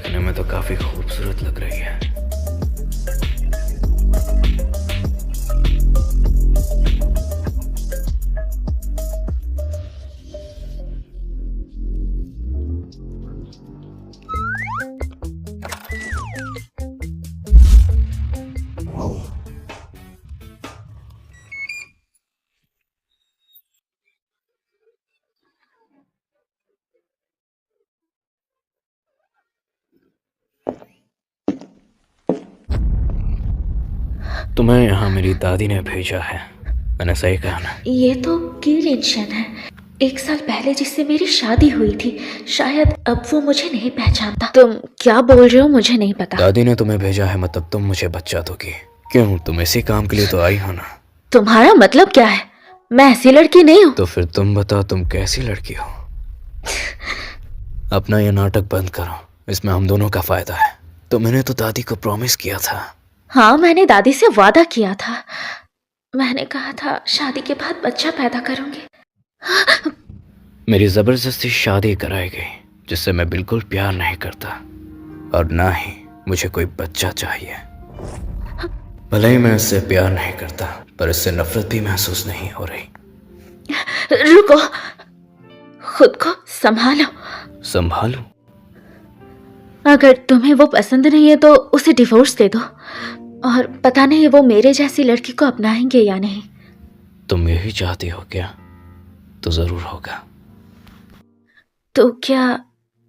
दिखने में तो काफी खूबसूरत लग रही है। तुम्हें यहाँ मेरी दादी ने भेजा है, मैंने सही कहा ना? ये तो कीलिन है, 1 साल पहले जिससे मेरी शादी हुई थी। शायद अब वो मुझे नहीं पहचानता। तुम क्या बोल रहे हो मुझे नहीं पता। दादी ने तुम्हें भेजा है, मतलब तुम मुझे बच्चा दोगी। क्यों, तुम इसी काम के लिए तो आई हो ना? तुम्हारा मतलब क्या है? मैं ऐसी लड़की नहीं हूँ। तो फिर तुम बताओ, तुम कैसी लड़की हो? अपना ये नाटक बंद करो, इसमें हम दोनों का फायदा है। तो मैंने तो दादी को प्रॉमिस किया था। हाँ, मैंने दादी से वादा किया था। मैंने कहा था शादी के बाद बच्चा पैदा करूंगी। मेरी जबरदस्ती शादी कराई गई, जिससे मैं बिल्कुल प्यार नहीं करता, और ना ही मुझे कोई बच्चा चाहिए। भले ही मैं इससे प्यार नहीं करता, पर इससे नफरत भी महसूस नहीं हो रही। रुको, खुद को संभालो। संभालूं? अगर तुम्हें वो पसंद नहीं है तो उसे डिवोर्स दे दो। और पता नहीं वो मेरे जैसी लड़की को अपनाएंगे या नहीं। तुम यही चाहती हो क्या? तो जरूर होगा। तो क्या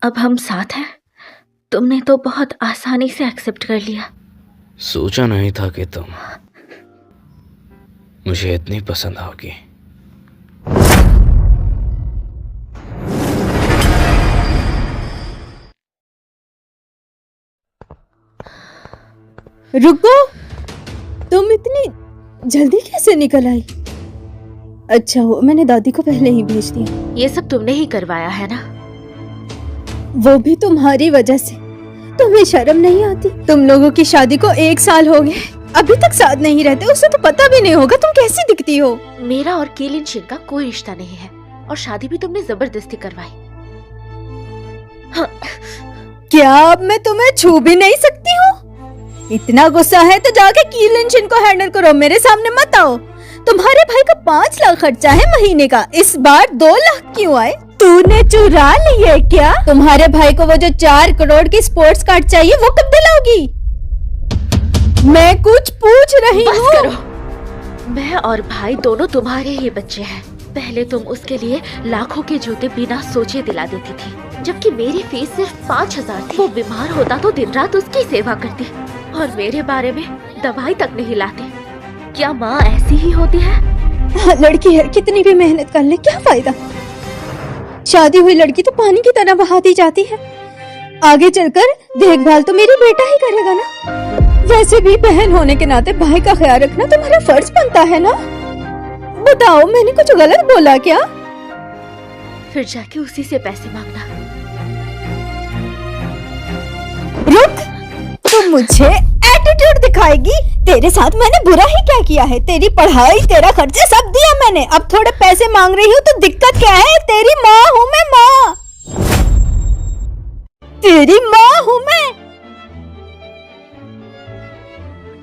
अब हम साथ हैं? तुमने तो बहुत आसानी से एक्सेप्ट कर लिया। सोचा नहीं था कि तुम मुझे इतनी पसंद आओगी। रुको, तुम इतनी जल्दी कैसे निकल आई? अच्छा हो मैंने दादी को पहले ही भेज दिया। ये सब तुमने ही करवाया है ना? वो भी तुम्हारी वजह से। तुम्हें शर्म नहीं आती? तुम लोगों की शादी को 1 साल हो गए, अभी तक साथ नहीं रहते। उसे तो पता भी नहीं होगा तुम कैसी दिखती हो। मेरा और कीलिन का कोई रिश्ता नहीं है, और शादी भी तुमने जबरदस्ती करवाई। हाँ। क्या अब मैं तुम्हें छू भी नहीं सकती हूँ? इतना गुस्सा है तो जाके कीलिन को हैंडल करो, मेरे सामने मत आओ। तुम्हारे भाई का 5 लाख खर्चा है महीने का, इस बार 2 लाख क्यों आए? तूने चुरा लिए क्या? तुम्हारे भाई को वो जो 4 करोड़ की स्पोर्ट्स कार्ड चाहिए वो कब दिलाओगी? मैं कुछ पूछ रही हूँ। बस करो। मैं और भाई दोनों तुम्हारे ही बच्चे हैं। पहले तुम उसके लिए लाखों के जूते बिना सोचे दिला देती थी, जबकि मेरी फीस सिर्फ 5,000 थी। वो बीमार होता तो दिन रात उसकी सेवा करती, और मेरे बारे में दवाई तक नहीं लाती। क्या माँ ऐसी ही होती है? लड़की है, कितनी भी मेहनत कर ले क्या फायदा? शादी हुई लड़की तो पानी की तरह बहा दी जाती है। आगे चलकर देखभाल तो मेरी बेटा ही करेगा ना। वैसे भी बहन होने के नाते भाई का ख्याल रखना तुम्हारा फर्ज बनता है ना। बताओ मैंने कुछ गलत बोला क्या? फिर जाके उसी से पैसे मांगना। रुक, तुम मुझे एटीट्यूड दिखाएगी? तेरे साथ मैंने बुरा ही क्या किया है? तेरी पढ़ाई, तेरा खर्चा सब दिया मैंने, अब थोड़े पैसे मांग रही हूँ तो दिक्कत क्या है? तेरी माँ हूँ मैं, माँ। तेरी माँ हूँ मैं।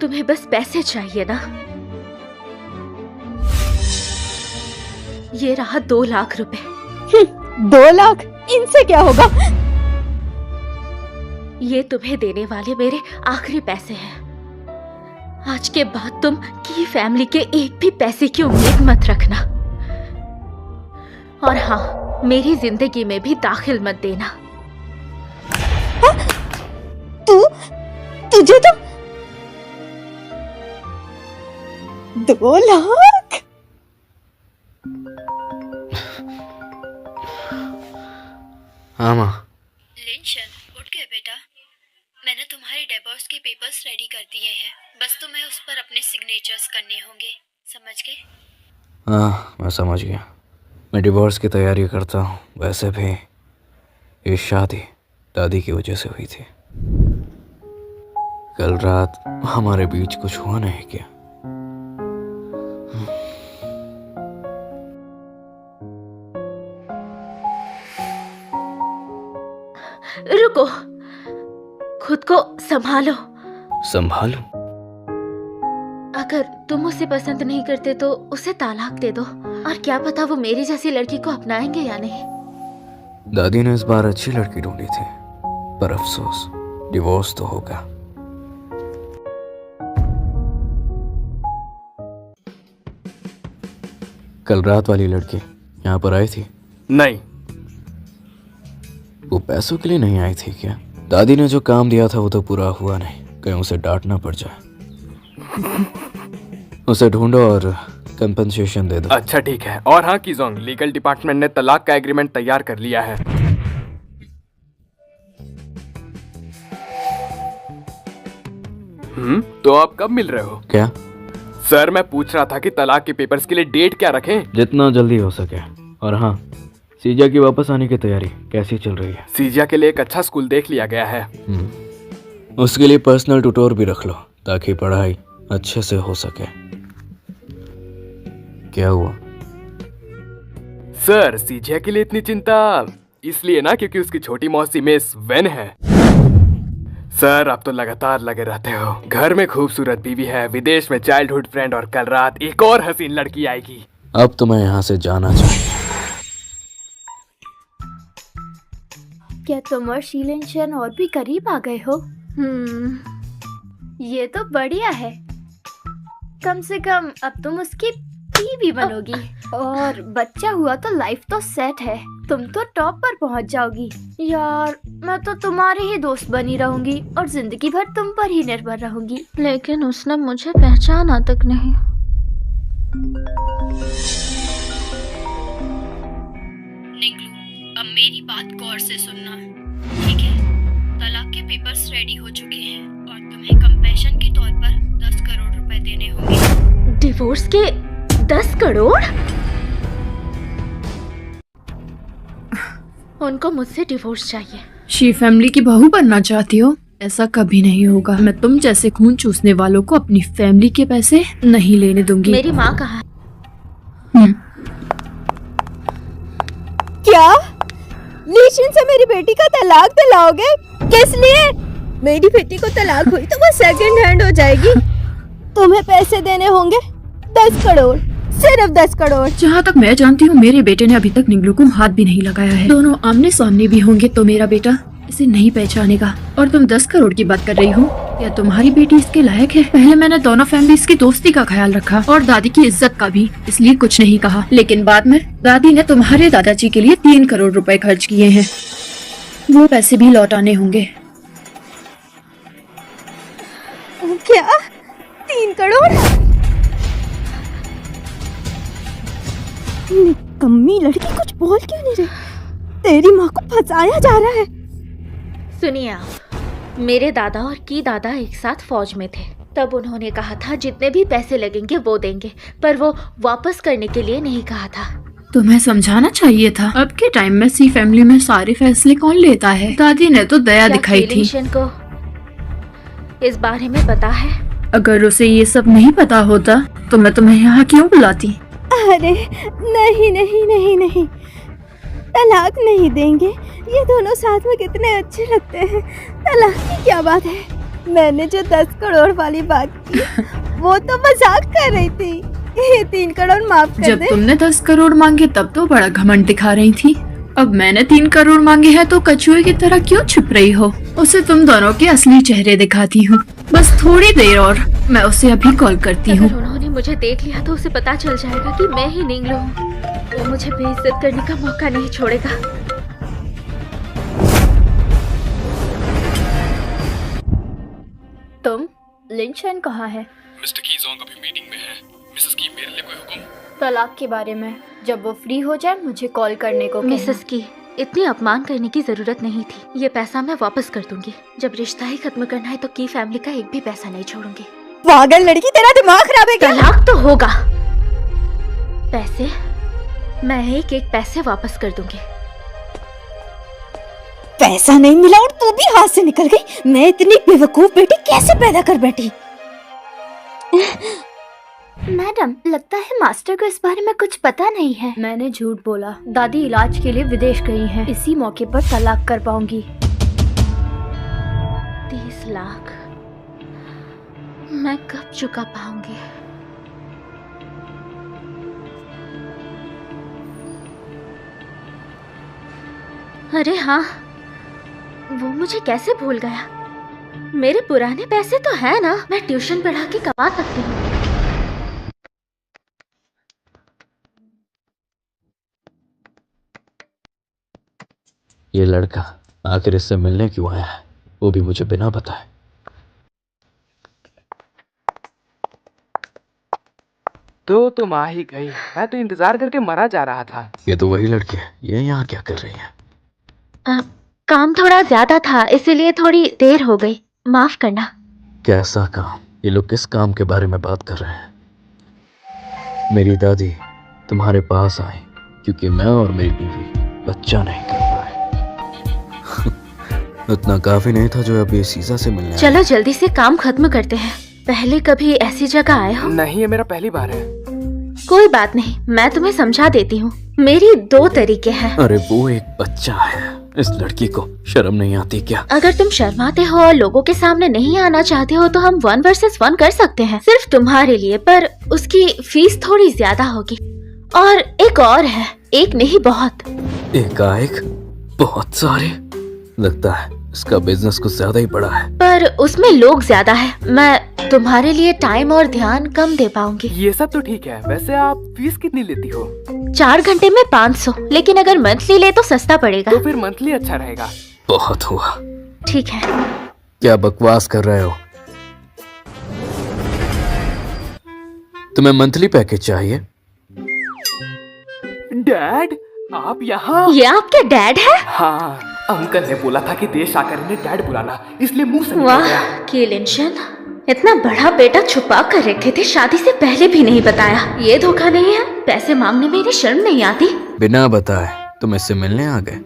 तुम्हें बस पैसे चाहिए ना? ये रहा 2 लाख रुपए। 2 लाख? इनसे क्या होगा? ये तुम्हें देने वाले मेरे आखिरी पैसे हैं। आज के बाद तुम की फैमिली के एक भी पैसे की उम्मीद मत रखना। और हाँ, मेरी जिंदगी में भी दाखिल मत देना। तुझे तो 2 लाख? हाँ माँ। लिंशन, उठ गए बेटा? मैंने तुम्हारे डिवोर्स के पेपर्स रेडी कर दिए हैं, बस तुम्हें उस पर अपने सिग्नेचर्स करने होंगे, समझ गए? हाँ, मैं समझ गया। मैं डिवोर्स की तैयारी करता हूँ। वैसे भी ये शादी दादी की वजह से हुई थी। कल रात हमारे बीच कुछ हुआ नहीं क्या? रुको, खुद को संभालो। संभालू? अगर तुम उसे पसंद नहीं करते तो उसे तलाक दे दो, और क्या पता वो मेरी जैसी लड़की को अपनाएंगे या नहीं। दादी ने इस बार अच्छी लड़की ढूंढी थी, पर अफसोस डिवोर्स तो होगा। कल रात वाली लड़की यहाँ पर आई थी? नहीं। वो पैसों के लिए नहीं आई थी क्या? दादी ने जो काम दिया था वो तो पूरा हुआ नहीं, कहीं उसे डांटना पड़ जाए। उसे ढूंढो और कंपनसेशन दे दो। अच्छा ठीक है। और हाँ कीजोंग, लीगल डिपार्टमेंट ने तलाक का एग्रीमेंट तैयार कर लिया है। तो आप कब मिल रहे हो? क्या? सर मैं पूछ रहा था कि तलाक के पेपर्स के लिए डेट क्या रखें? जितना जल्दी हो सके। और हाँ, सीजा की वापस आने की तैयारी कैसी चल रही है? सीजा के लिए एक अच्छा स्कूल देख लिया गया है। उसके लिए पर्सनल ट्यूटर भी रख लो ताकि पढ़ाई अच्छे से हो सके। क्या हुआ? सर सीजा के लिए इतनी चिंता इसलिए ना क्योंकि उसकी छोटी मौसी मिस वेन है। सर आप तो लगातार लगे रहते हो। घर में खूबसूरत बीवी है, विदेश में चाइल्डहुड फ्रेंड, और कल रात एक और हसीन लड़की आएगी। अब तो मैं यहाँ से जाना चाहिए। क्या तुम और शीलन शन और भी करीब आ गए हो? ये तो बढ़िया है। कम से कम अब तुम उसकी बीवी बनोगी, और बच्चा हुआ तो लाइफ तो सेट है। तुम तो टॉप पर पहुंच जाओगी। यार मैं तो तुम्हारी ही दोस्त बनी रहूंगी और जिंदगी भर तुम पर ही निर्भर रहूंगी। लेकिन उसने मुझे पहचाना तक नहीं। निकलू, अब मेरी बात गौर से सुनना, ठीक है? तलाक के पेपर्स रेडी हो चुके हैं और तुम्हें कंपेशन के तौर पर 10 करोड़ रुपए देने होंगे। डिवोर्स के 10 करोड़? उनको मुझसे डिवोर्स चाहिए। शी फैमिली की बहू बनना चाहती हो? ऐसा कभी नहीं होगा। मैं तुम जैसे खून चूसने वालों को अपनी फैमिली के पैसे नहीं लेने दूंगी। मेरी माँ कहाँ है? क्या लीशन से मेरी बेटी का तलाक दिलाओगे? किस लिए? मेरी बेटी को तलाक हुई तो वो सेकंड हैंड हो जाएगी। तुम्हें पैसे देने होंगे 10 करोड़, सिर्फ 10 करोड़। जहाँ तक मैं जानती हूँ मेरे बेटे ने अभी तक निगलू को हाथ भी नहीं लगाया है। दोनों आमने सामने भी होंगे तो मेरा बेटा इसे नहीं पहचानेगा। और तुम 10 करोड़ की बात कर रही हो? क्या तुम्हारी बेटी इसके लायक है? पहले मैंने दोनों फैमिलीज की दोस्ती का ख्याल रखा और दादी की इज्जत का भी, इसलिए कुछ नहीं कहा। लेकिन बाद में दादी ने तुम्हारे दादाजी के लिए 3 करोड़ रुपए खर्च किए हैं। वो पैसे भी लौटाने होंगे। क्या 3 करोड़? निकम्मी लड़की, कुछ बोल क्यों नहीं रही? तेरी माँ को फंसाया जा रहा है। सुनिए आप, मेरे दादा और की दादा एक साथ फौज में थे। तब उन्होंने कहा था जितने भी पैसे लगेंगे वो देंगे, पर वो वापस करने के लिए नहीं कहा था। तुम्हें समझाना चाहिए था। अब के टाइम में सी फैमिली में सारे फैसले कौन लेता है? दादी ने तो दया दिखाई थी। शीलन को इस बारे में पता है? अगर उसे ये सब नहीं पता होता तो मैं तुम्हें यहाँ क्यों बुलाती? अरे नहीं नहीं नहीं नहीं, तलाक नहीं देंगे। ये दोनों साथ में कितने अच्छे लगते हैं। तलाक की क्या बात है? मैंने जो 10 करोड़ वाली बात की वो तो मजाक कर रही थी। ये 3 करोड़ माफ कर जब दे। तुमने 10 करोड़ मांगे तब तो बड़ा घमंड दिखा रही थी। अब मैंने 3 करोड़ मांगे हैं तो कछुए की तरह क्यों छुप रही हो? उसे तुम दोनों के असली चेहरे दिखाती हूँ। बस थोड़ी देर और, मैं उसे अभी कॉल करती हूँ। अगर उन्होंने मुझे देख लिया तो उसे पता चल जाएगा कि मैं ही निंगलू हूँ। वो मुझे बेइज्जत करने का मौका नहीं छोड़ेगा। तुम लिंशन कहाँ है? मिस्टर कीजोंग अभी मीटिंग में है। मिसेस की मेरे लिए कोई हुक्म? तलाक के बारे में। जब वो फ्री हो जाए मुझे कॉल करने को कहना। मिसेस की, इतनी अपमान करने की जरूरत नहीं थी। ये पैसा मैं वापस कर दूंगी। जब रिश्ता ही खत्म करना है तो की फैमिली का एक भी पैसा नहीं छोड़ूंगी। पागल लड़की, तेरा दिमाग खराब है क्या? तलाक तो होगा, पैसे मैं एक एक पैसे वापस कर दूंगी। पैसा नहीं मिला और तू भी हाथ से निकल गई। मैं इतनी बेवकूफ बेटी कैसे पैदा कर बैठी? मैडम, लगता है मास्टर को इस बारे में कुछ पता नहीं है। मैंने झूठ बोला। दादी इलाज के लिए विदेश गई हैं। इसी मौके पर तलाक कर पाऊंगी। लाख मैं कब चुका पाऊंगी? अरे हाँ, वो मुझे कैसे भूल गया? मेरे पुराने पैसे तो है ना, मैं ट्यूशन पढ़ा के कमा सकती हूँ। ये लड़का आखिर इससे मिलने क्यों आया है, वो भी मुझे बिना बताए। तो तुम आ ही गई, मैं तो इंतजार करके मरा जा रहा था। ये तो वही लड़की है, ये यहाँ क्या कर रही है? काम थोड़ा ज्यादा था, इसीलिए थोड़ी देर हो गई, माफ करना। कैसा काम? ये लोग किस काम के बारे में बात कर रहे हैं? मेरी दादी तुम्हारे पास आई क्योंकि मैं और मेरी बीवी बच्चा नहीं कर पाए। इतना काफी नहीं था जो अब ये सीजा से मिलने आया। चलो जल्दी से काम खत्म करते हैं। पहले कभी ऐसी जगह आए हो? नहीं, ये मेरा पहली बार है। कोई बात नहीं, मैं तुम्हें समझा देती हूँ। मेरी 2 तरीके हैं। अरे वो एक बच्चा है, इस लड़की को शर्म नहीं आती क्या? अगर तुम शर्माते हो और लोगों के सामने नहीं आना चाहते हो तो हम 1 वर्सेस 1 कर सकते हैं, सिर्फ तुम्हारे लिए, पर उसकी फीस थोड़ी ज्यादा होगी। और एक और है, एक नहीं बहुत। एकाएक बहुत सारे? लगता है इसका बिजनेस कुछ ज्यादा ही बड़ा है। पर उसमें लोग ज्यादा है, मैं तुम्हारे लिए टाइम और ध्यान कम दे पाऊंगी। ये सब तो ठीक है, वैसे आप फीस कितनी लेती हो? 4 घंटे में 500, लेकिन अगर मंथली ले तो सस्ता पड़ेगा। तो फिर मंथली अच्छा रहेगा। बहुत हुआ। ठीक है। क्या बकवास कर रहे हो? तुम्हें मंथली पैकेज चाहिए? डैड, आप यहाँ? ये आपके डैड है? हाँ, अंकल ने बोला था कि देश आकर इन्हें डैड बुलाना, इसलिए मुंह से निकल वाह गया। कीलिंशन, इतना बड़ा बेटा छुपा कर रखे थे, शादी से पहले भी नहीं बताया। ये धोखा नहीं है? पैसे मांगने में इन्हें शर्म नहीं आती? बिना बताए तुम इससे मिलने आ गए?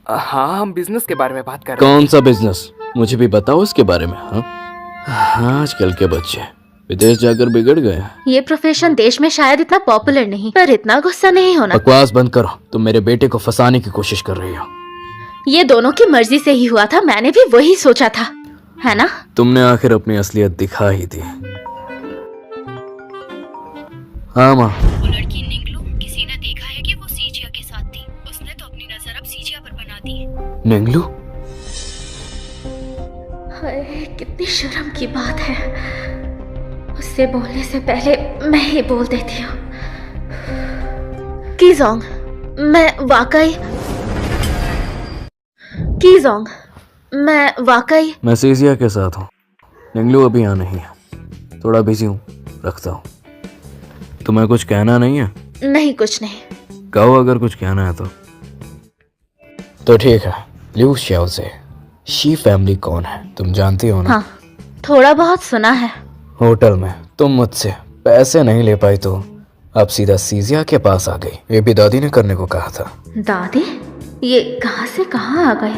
हाँ, हम बिजनेस के बारे में बात कर रहे हैं। कौन सा बिजनेस? मुझे भी बताओ इसके बारे में। हाँ, आजकल के बच्चे विदेश जाकर बिगड़ गए। ये प्रोफेशन देश में शायद इतना पॉपुलर नहीं, पर इतना गुस्सा नहीं होना। बकवास बंद करो, तुम मेरे बेटे को फंसाने की कोशिश कर रही हो। ये दोनों की मर्जी से ही हुआ था, मैंने भी वही सोचा था, है ना? तुमने आखिर अपनी असलियत दिखा ही दी। हाँ माँ। वो लड़की निंगलू, किसी ने देखा है कि वो सीजिया के साथ थी। उसने तो अपनी नजर अब सीजिया पर बना दी है। निंगलू? हाय, कितनी शर्म की बात है। उससे बोलने से पहले मैं ही बोल देती हूँ। कीजोंग, मैं सीजिया के साथ हूँ। निंगलू अभी यहाँ नहीं है, थोड़ा बिजी हूँ, रखता हूँ। तुम्हें कुछ कहना नहीं है? नहीं, कुछ नहीं। कहो अगर कुछ कहना है तो ठीक है। लिu xiaoze, शी फैमिली कौन है तुम जानती हो ना? हाँ, थोड़ा बहुत सुना है। होटल में तुम मुझसे पैसे नहीं ले पाई तो अब सीधा सीजिया के पास आ गई। ये भी दादी ने करने को कहा था। दादी? ये कहाँ से कहाँ आ गए?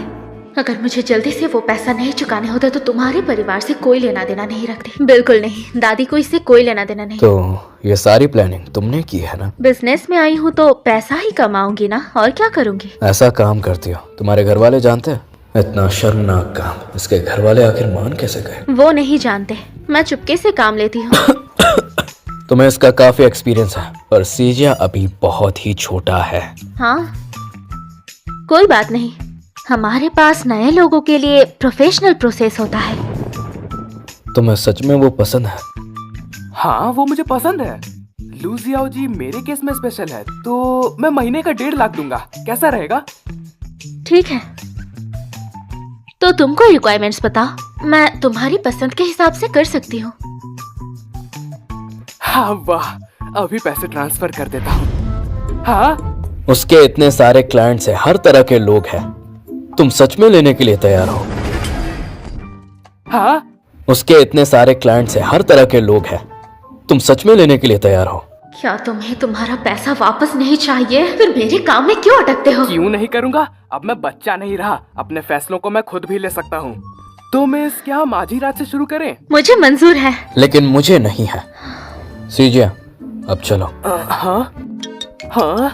अगर मुझे जल्दी से वो पैसा नहीं चुकाने होता तो तुम्हारे परिवार से कोई लेना देना नहीं रखती। बिल्कुल नहीं, दादी को इससे कोई लेना देना नहीं। तो ये सारी प्लानिंग तुमने की है ना? बिजनेस में आई हूँ तो पैसा ही कमाऊंगी ना, और क्या करूंगी? ऐसा काम करती हो, तुम्हारे घर वाले जानते हैं? इतना शर्मनाक काम इसके घर वाले आखिर मान कैसे गए? वो नहीं जानते, मैं चुपके से काम लेती हूँ। तुम्हें इसका काफी एक्सपीरियंस है, पर सीजिया अभी बहुत ही छोटा है। हाँ, कोई बात नहीं, हमारे पास नए लोगों के लिए प्रोफेशनल प्रोसेस होता है। तुम्हें सच में वो पसंद है? हाँ, वो मुझे पसंद है। लू जियाओ जी मेरे केस में स्पेशल है, तो मैं महीने का 1.5 लाख दूंगा, कैसा रहेगा? ठीक है, तो तुमको रिक्वायरमेंट्स बताओ, मैं तुम्हारी पसंद के हिसाब से कर सकती हूँ। हाँ वाह, अभी पैसे ट्रांसफर कर देता हूँ। हाँ, उसके इतने सारे क्लाइंट्स हैं, हर तरह के लोग हैं, तुम सच में लेने के लिए तैयार हो? हाँ, उसके इतने सारे क्लाइंट्स हैं, हर तरह के लोग हैं, तुम सच में लेने के लिए तैयार हो? क्या तुम्हें तुम्हारा पैसा वापस नहीं चाहिए? फिर मेरे काम में क्यों अटकते हो? क्यों नहीं करूँगा? अब मैं बच्चा नहीं रहा, अपने फैसलों को मैं खुद भी ले सकता हूँ। तो मिस, क्या हम आज ही रात से शुरू करें? मुझे मंजूर है, लेकिन मुझे नहीं है। सीजिया, अब चलो। हाँ हाँ,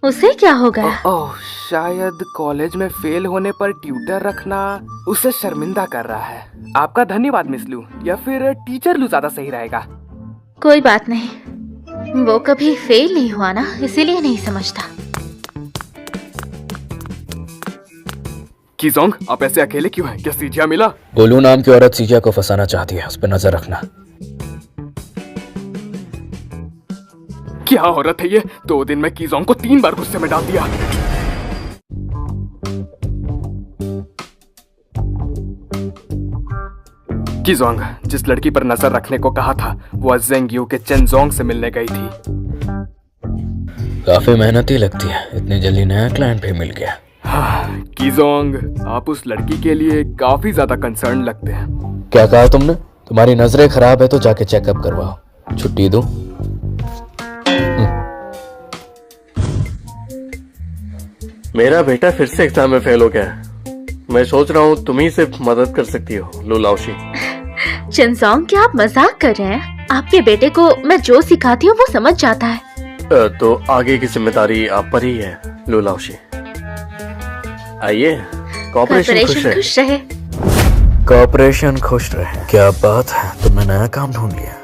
उसे क्या हो गया? ओह शायद कॉलेज में फेल होने पर ट्यूटर रखना उसे शर्मिंदा कर रहा है। आपका धन्यवाद मिस लू, या फिर टीचर लू ज्यादा सही रहेगा। कोई बात नहीं, वो कभी फेल नहीं हुआ ना, इसीलिए नहीं समझता। कीजोंग, आप ऐसे अकेले क्यों हैं? क्या सीजिया मिला? गोलू नाम की औरत सीजिया को फंसाना चाहती है, उस पर नजर रखना। क्या औरत है ये? 2 दिन में कीजोंग को 3 बार गुस्से में डाल दिया। कीजोंग, जिस लड़की पर नजर रखने को कहा था वो जेंगयू के चेनजोंग से मिलने गई थी। काफी मेहनती लगती है, इतनी जल्दी नया क्लाइंट भी मिल गया। हाँ, कीजोंग, आप उस लड़की के लिए काफी ज्यादा कंसर्न लगते हैं। क्या कहा तुमने? तुम्हारी नजरें खराब है तो जाके चेकअप करवाओ। छुट्टी दो। मेरा बेटा फिर से एग्जाम में फेल हो गया है। मैं सोच रहा हूँ तुम ही सिर्फ मदद कर सकती हो, लू लाओशी। चिनसोंग, क्या आप मजाक कर रहे हैं? आपके बेटे को मैं जो सिखाती हूँ वो समझ जाता है। तो आगे की जिम्मेदारी आप पर ही है, लू लाओशी। आइए, कॉर्पोरेशन खुश रहे। कॉर्पोरेशन खुश रहे। क्या बात है, तुमने नया काम ढूंढ लिया।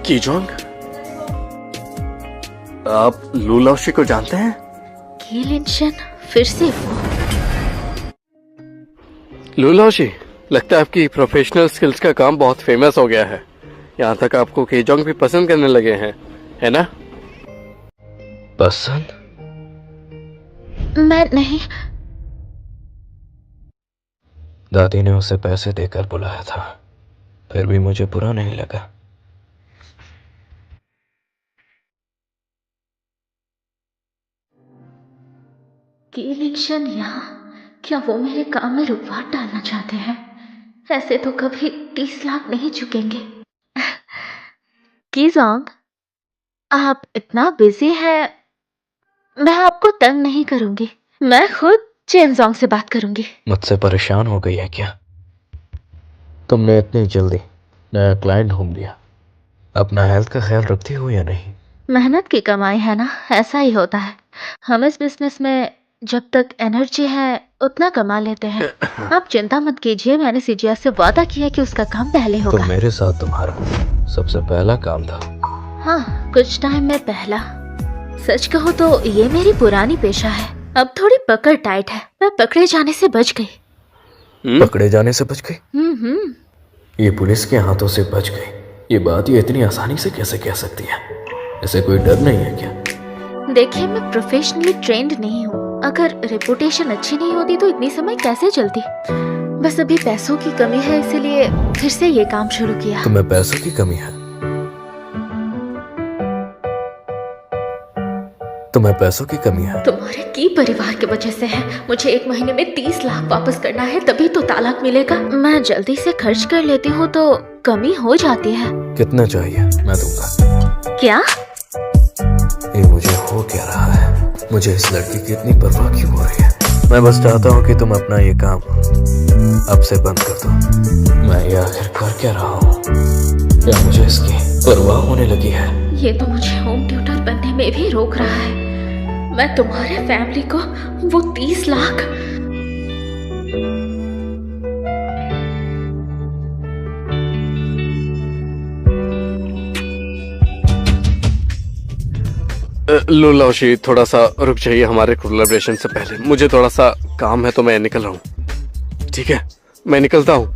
कीजोंग, आप लू लाओशी को जानते हैं? की लिनशन, फिर से वो। लू लाओशी, लगता है आपकी प्रोफेशनल स्किल्स का काम बहुत फेमस हो गया है। यहाँ तक आपको कीजोंग भी पसंद करने लगे हैं, है ना? पसंद? मैं नहीं। दादी ने उसे पैसे देकर बुलाया था, फिर भी मुझे बुरा नहीं लगा। की लिनशन यहाँ, क्या वो मेरे काम में रुकावट डालना चाहते हैं? ऐसे तो कभी 30 लाख नहीं चुकेंगे। कीजोंग, आप इतना बिजी हैं, मैं आपको तंग नहीं करूंगी। मैं खुद चेनजोंग से बात करूंगी। मुझसे परेशान हो गई है क्या? तुमने इतनी जल्दी नया क्लाइंट ढूंढ लिया। अपना हेल्थ का ख्याल रखती हो या नहीं? मेहनत की कमाई है ना, ऐसा ही होता है। हम इस बिजनेस में जब तक एनर्जी है उतना कमा लेते हैं। आप चिंता मत कीजिए, मैंने सीजिया से वादा किया कि उसका काम पहले तो होगा। मेरे साथ तुम्हारा सबसे पहला काम था। हाँ, कुछ टाइम में पहला। सच कहूँ तो ये मेरी पुरानी पेशा है। अब थोड़ी पकड़ टाइट है, मैं पकड़े जाने से बच गई। पकड़े जाने से बच गई? ये पुलिस के हाथों से बच गई, ये बात ये इतनी आसानी से कैसे कह सकती है? ऐसे कोई डर नहीं है क्या? देखिए, मैं प्रोफेशनली ट्रेंड नहीं हूँ। अगर रेपुटेशन अच्छी नहीं होती तो इतनी समय कैसे चलती। बस अभी पैसों की कमी है, इसीलिए फिर से ये काम शुरू किया। तुम्हें पैसों की कमी है? तुम्हें पैसों की कमी है? तुम्हारे की परिवार की वजह से है। मुझे 1 महीने में 30 लाख वापस करना है, तभी तो तालाक मिलेगा। मैं जल्दी से खर्च कर लेती हूँ तो कमी हो जाती है। कितना चाहिए? मैं दूंगा। क्या? ये मुझे हो क्या रहा है? मुझे इस लड़की की इतनी परवाह क्यों हो रही है? मैं बस चाहता हूँ कि तुम अपना ये काम अब से बंद कर दो। मैं ये आखिर कर क्या रहा हूँ? क्या मुझे इसकी परवाह होने लगी है? ये तो मुझे होम ट्यूटर बनने में भी रोक रहा है। मैं तुम्हारे फैमिली को वो 30 लाख। लू लाओशी, थोड़ा सा रुक जाइए। हमारे कोलैबोरेशन से पहले मुझे थोड़ा सा काम है, तो मैं निकल रहा हूँ। ठीक है, मैं निकलता हूँ।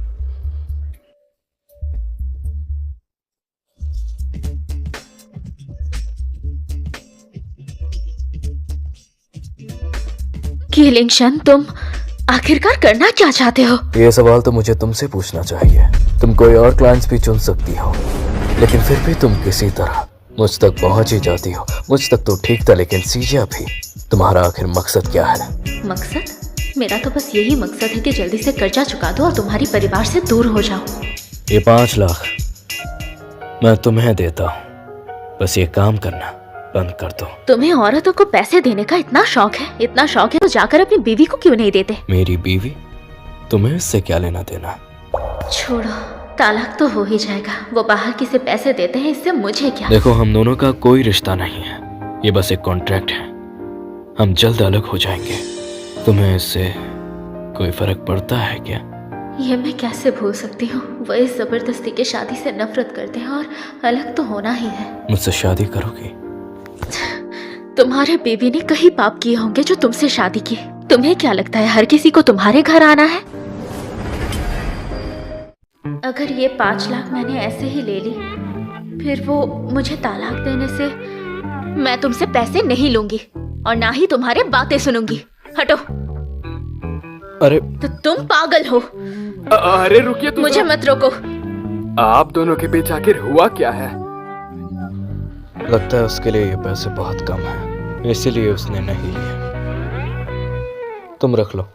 की लिनशन, तुम आखिरकार करना क्या चाहते हो? ये सवाल तो मुझे तुमसे पूछना चाहिए। तुम कोई और क्लाइंट्स भी चुन सकती हो, लेकिन फिर भी तुम किसी तरह मुझ तक पहुंच ही जाती हो। मुझ तक तो ठीक था, लेकिन सीजिया भी। तुम्हारा आखिर मकसद क्या है? मकसद? मेरा तो बस यही मकसद है कि जल्दी से कर्जा चुका दो और तुम्हारी परिवार से दूर हो जाओ। ये 5 लाख मैं तुम्हें देता हूँ, बस ये काम करना बंद कर दो। तुम्हें औरतों को पैसे देने का इतना शौक है? इतना शौक है तो जाकर अपनी बीवी को क्यों नहीं देते? मेरी बीवी? तुम्हें इससे क्या लेना देना? छोड़ो, तालाक तो हो ही जाएगा। वो बाहर किसे पैसे देते हैं, इससे मुझे क्या? देखो, हम दोनों का कोई रिश्ता नहीं है, ये बस एक कॉन्ट्रैक्ट है। हम जल्द अलग हो जाएंगे। तुम्हें इससे कोई फर्क पड़ता है क्या? ये मैं कैसे भूल सकती हूँ। वो इस जबरदस्ती के शादी से नफरत करते हैं और अलग तो होना ही है। मुझसे शादी करोगी? तुम्हारे बेबी ने कई पाप किए होंगे जो तुमसे शादी की। तुम्हें क्या लगता है हर किसी को तुम्हारे घर आना है? अगर ये 5 लाख मैंने ऐसे ही ले ली, फिर वो मुझे तालाक देने से मैं तुमसे पैसे नहीं लूंगी और ना ही तुम्हारे बातें सुनूंगी। हटो। अरे तो तुम पागल हो। अरे रुकिए तो मुझे मत रोको। आप दोनों के बीच आखिर हुआ क्या है? लगता है उसके लिए ये पैसे बहुत कम है, इसीलिए उसने नहीं लिया। तुम रख लो।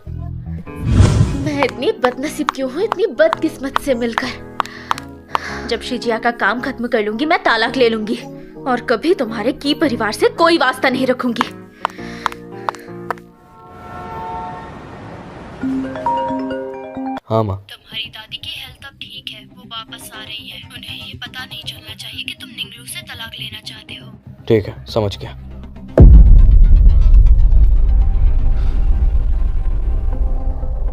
मैं इतनी बदनसीब क्यों हूँ, इतनी बदकिस्मत से मिलकर। जब शिजिया का काम खत्म कर लूंगी मैं तालाक ले लूंगी और कभी तुम्हारे की परिवार से कोई वास्ता नहीं रखूंगी। हाँ माँ। तुम्हारी दादी की हेल्थ अब ठीक है, वो वापस आ रही है। उन्हें ये पता नहीं चलना चाहिए कि तुम निंगलू से तलाक लेना चाहते हो। ठीक है, समझ गया।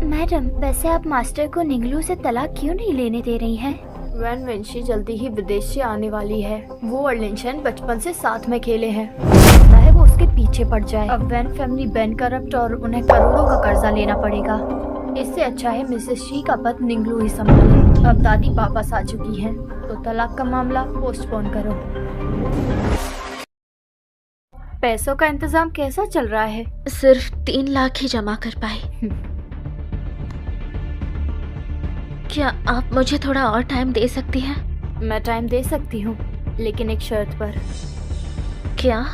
मैडम, वैसे आप मास्टर को निंगलू से तलाक क्यों नहीं लेने दे रही हैं? वैन वेंशी जल्दी ही विदेश से आने वाली है। वो और लिंशन बचपन से साथ में खेले हैं। लगता है वो उसके पीछे पड़ जाए। अब वैन फैमिली बैन करप्ट और उन्हें करोड़ों का कर्जा लेना पड़ेगा। इससे अच्छा है मिसेस शी का पद निंगलू ही संभाले। अब दादी वापस आ चुकी हैं, तो तलाक का मामला पोस्टपोन करो। पैसों का इंतजाम कैसा चल रहा है? सिर्फ 3 लाख ही जमा कर पाई। क्या आप मुझे थोड़ा और टाइम दे सकती हैं? मैं टाइम दे सकती हूँ, लेकिन एक शर्त पर। क्या?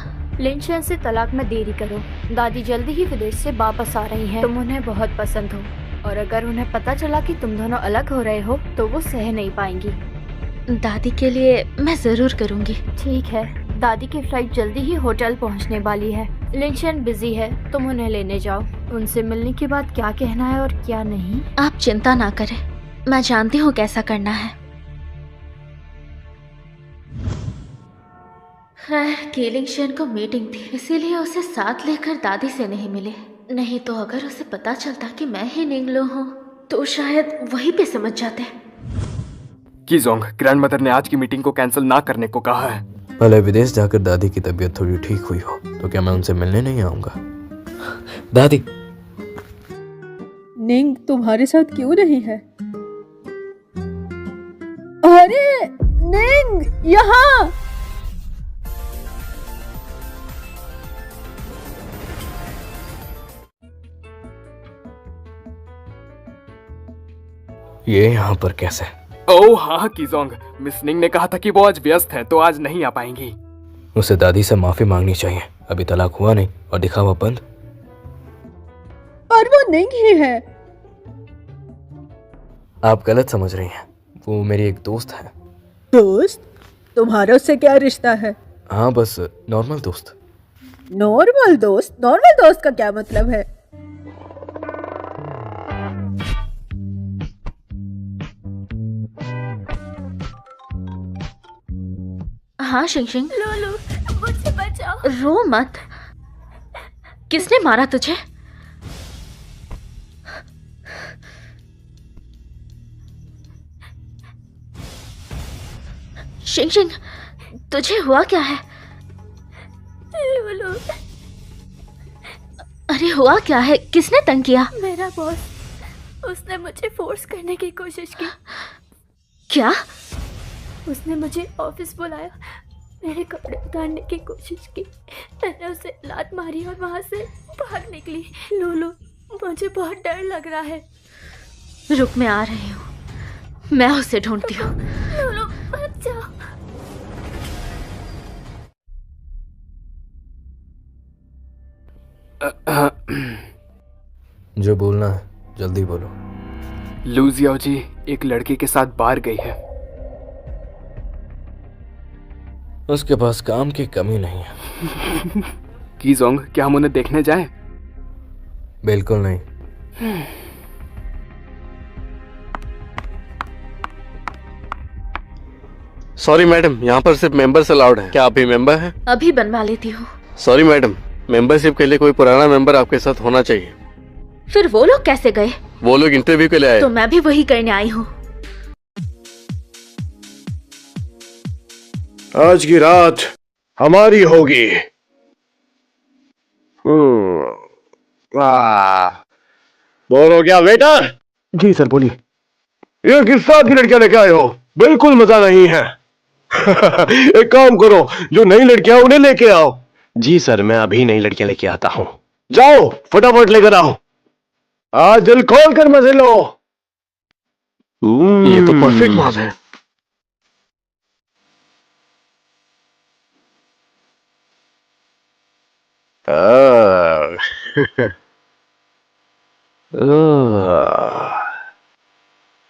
लिंशन से तलाक में देरी करो। दादी जल्दी ही विदेश से वापस आ रही हैं। तुम उन्हें बहुत पसंद हो और अगर उन्हें पता चला कि तुम दोनों अलग हो रहे हो तो वो सह नहीं पाएंगी। दादी के लिए मैं जरूर करूंगी। ठीक है, दादी की फ्लाइट जल्दी ही होटल पहुंचने वाली है। लिंशन बिजी है, तुम उन्हें लेने जाओ। उनसे मिलने के बाद क्या कहना है और क्या नहीं। आप चिंता ना करें, मैं जानती हूँ कैसा करना है। खैर, कीलिंगशन को मीटिंग थी, इसीलिए उसे साथ लेकर दादी से नहीं मिले। नहीं तो अगर उसे पता चलता कि मैं ही निंगलू हूँ तो शायद वहीं पे समझ जाते। कीजोंग, ग्रैंडमदर ने आज की मीटिंग को कैंसिल ना करने को कहा है। भले विदेश जाकर दादी की तबीयत थोड़ी ठीक हुई हो तो क्या मैं उनसे मिलने नहीं आऊंगा? दादी, निंग तुम्हारे साथ क्यों नहीं है? अरे निंग, यहाँ! ये यहाँ पर कैसे? ओह हाँ कीजोंग, मिस निंग ने कहा था कि वो आज व्यस्त है तो आज नहीं आ पाएंगी। उसे दादी से माफी मांगनी चाहिए। अभी तलाक हुआ नहीं और दिखावा बंद। पर वो निंग ही है। आप गलत समझ रही हैं, वो मेरी एक दोस्त है। दोस्त? तुम्हारा उससे क्या रिश्ता है? हाँ, बस नॉर्मल दोस्त। नॉर्मल दोस्त? नॉर्मल दोस्त का क्या मतलब है? हाँ शिंगशिंग। लोलू, मुझे बचाओ। रो मत। किसने मारा तुझे? शिंगशिंग, तुझे हुआ क्या है? लोलू, अरे हुआ क्या है? किसने तंग किया? मेरा बॉस, उसने मुझे फोर्स करने की कोशिश की। क्या? उसने मुझे ऑफिस बुलाया, मेरे कपड़े उतारने की कोशिश की। मैंने उसे लात मारी और वहां से भाग निकली। लोलू, मुझे बहुत डर लग रहा है। रुक, मैं आ रही हूँ। मैं उसे ढूंढती हूँ। लोलू, मत जाओ। जो बोलना है जल्दी बोलो। लूजियाओ जी एक लड़के के साथ बाहर गई है। उसके पास काम की कमी नहीं है। कीजोंग, क्या हम उन्हें देखने जाएं? बिल्कुल नहीं। सॉरी मैडम, यहाँ पर सिर्फ मेंबर्स अलाउड हैं। क्या आप भी मेंबर हैं? अभी बनवा लेती हूँ। सॉरी मैडम, मेंबरशिप के लिए कोई पुराना मेंबर आपके साथ होना चाहिए। फिर वो लोग कैसे गए? वो लोग इंटरव्यू के लिए आए। तो मैं भी वही करने आई हूँ। आज की रात हमारी होगी। बोर हो गया वेटर? जी सर बोलिए। ये किस साथ की लड़कियां लेके आए हो? बिल्कुल मजा नहीं है। एक काम करो, जो नई लड़कियां उन्हें लेके आओ। जी सर, मैं अभी नई लड़कियां लेके आता हूँ। जाओ फटाफट लेकर आओ। आज दिल खोल कर मजे लो। ये तो परफेक्ट माल है।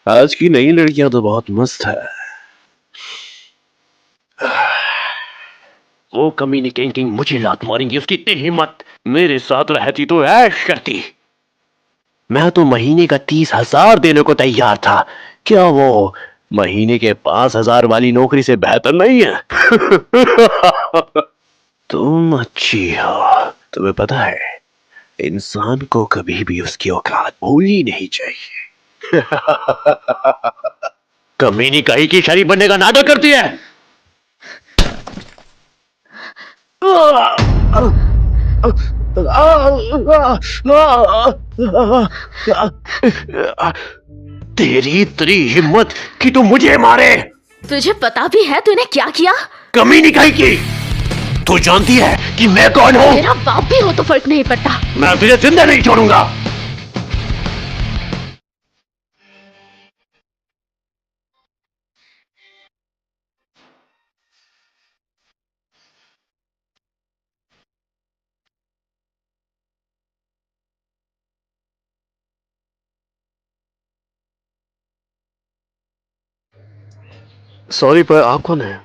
आज की नई लड़कियां तो बहुत मस्त है। वो कमीनी किंग मुझे लात मारेंगी, उसकी इतनी हिम्मत। मेरे साथ रहती तो ऐश करती। मैं तो महीने का 30,000 देने को तैयार था। क्या वो महीने के 5,000 वाली नौकरी से बेहतर नहीं है? तुम अच्छी हो। तुम्हें पता है, इंसान को कभी भी उसकी औकात भूलनी नहीं चाहिए। कमीनी कहीं की शरीफ बनने का नाटक करती है। तेरी इतनी हिम्मत कि तू मुझे मारे। तुझे पता भी है तूने क्या किया? कमीनी कहीं की। तू जानती है कि मैं कौन हूँ? मेरा बाप भी हो तो फर्क नहीं पड़ता। मैं तुझे जिंदा नहीं छोड़ूंगा। सॉरी, पर आप कौन है?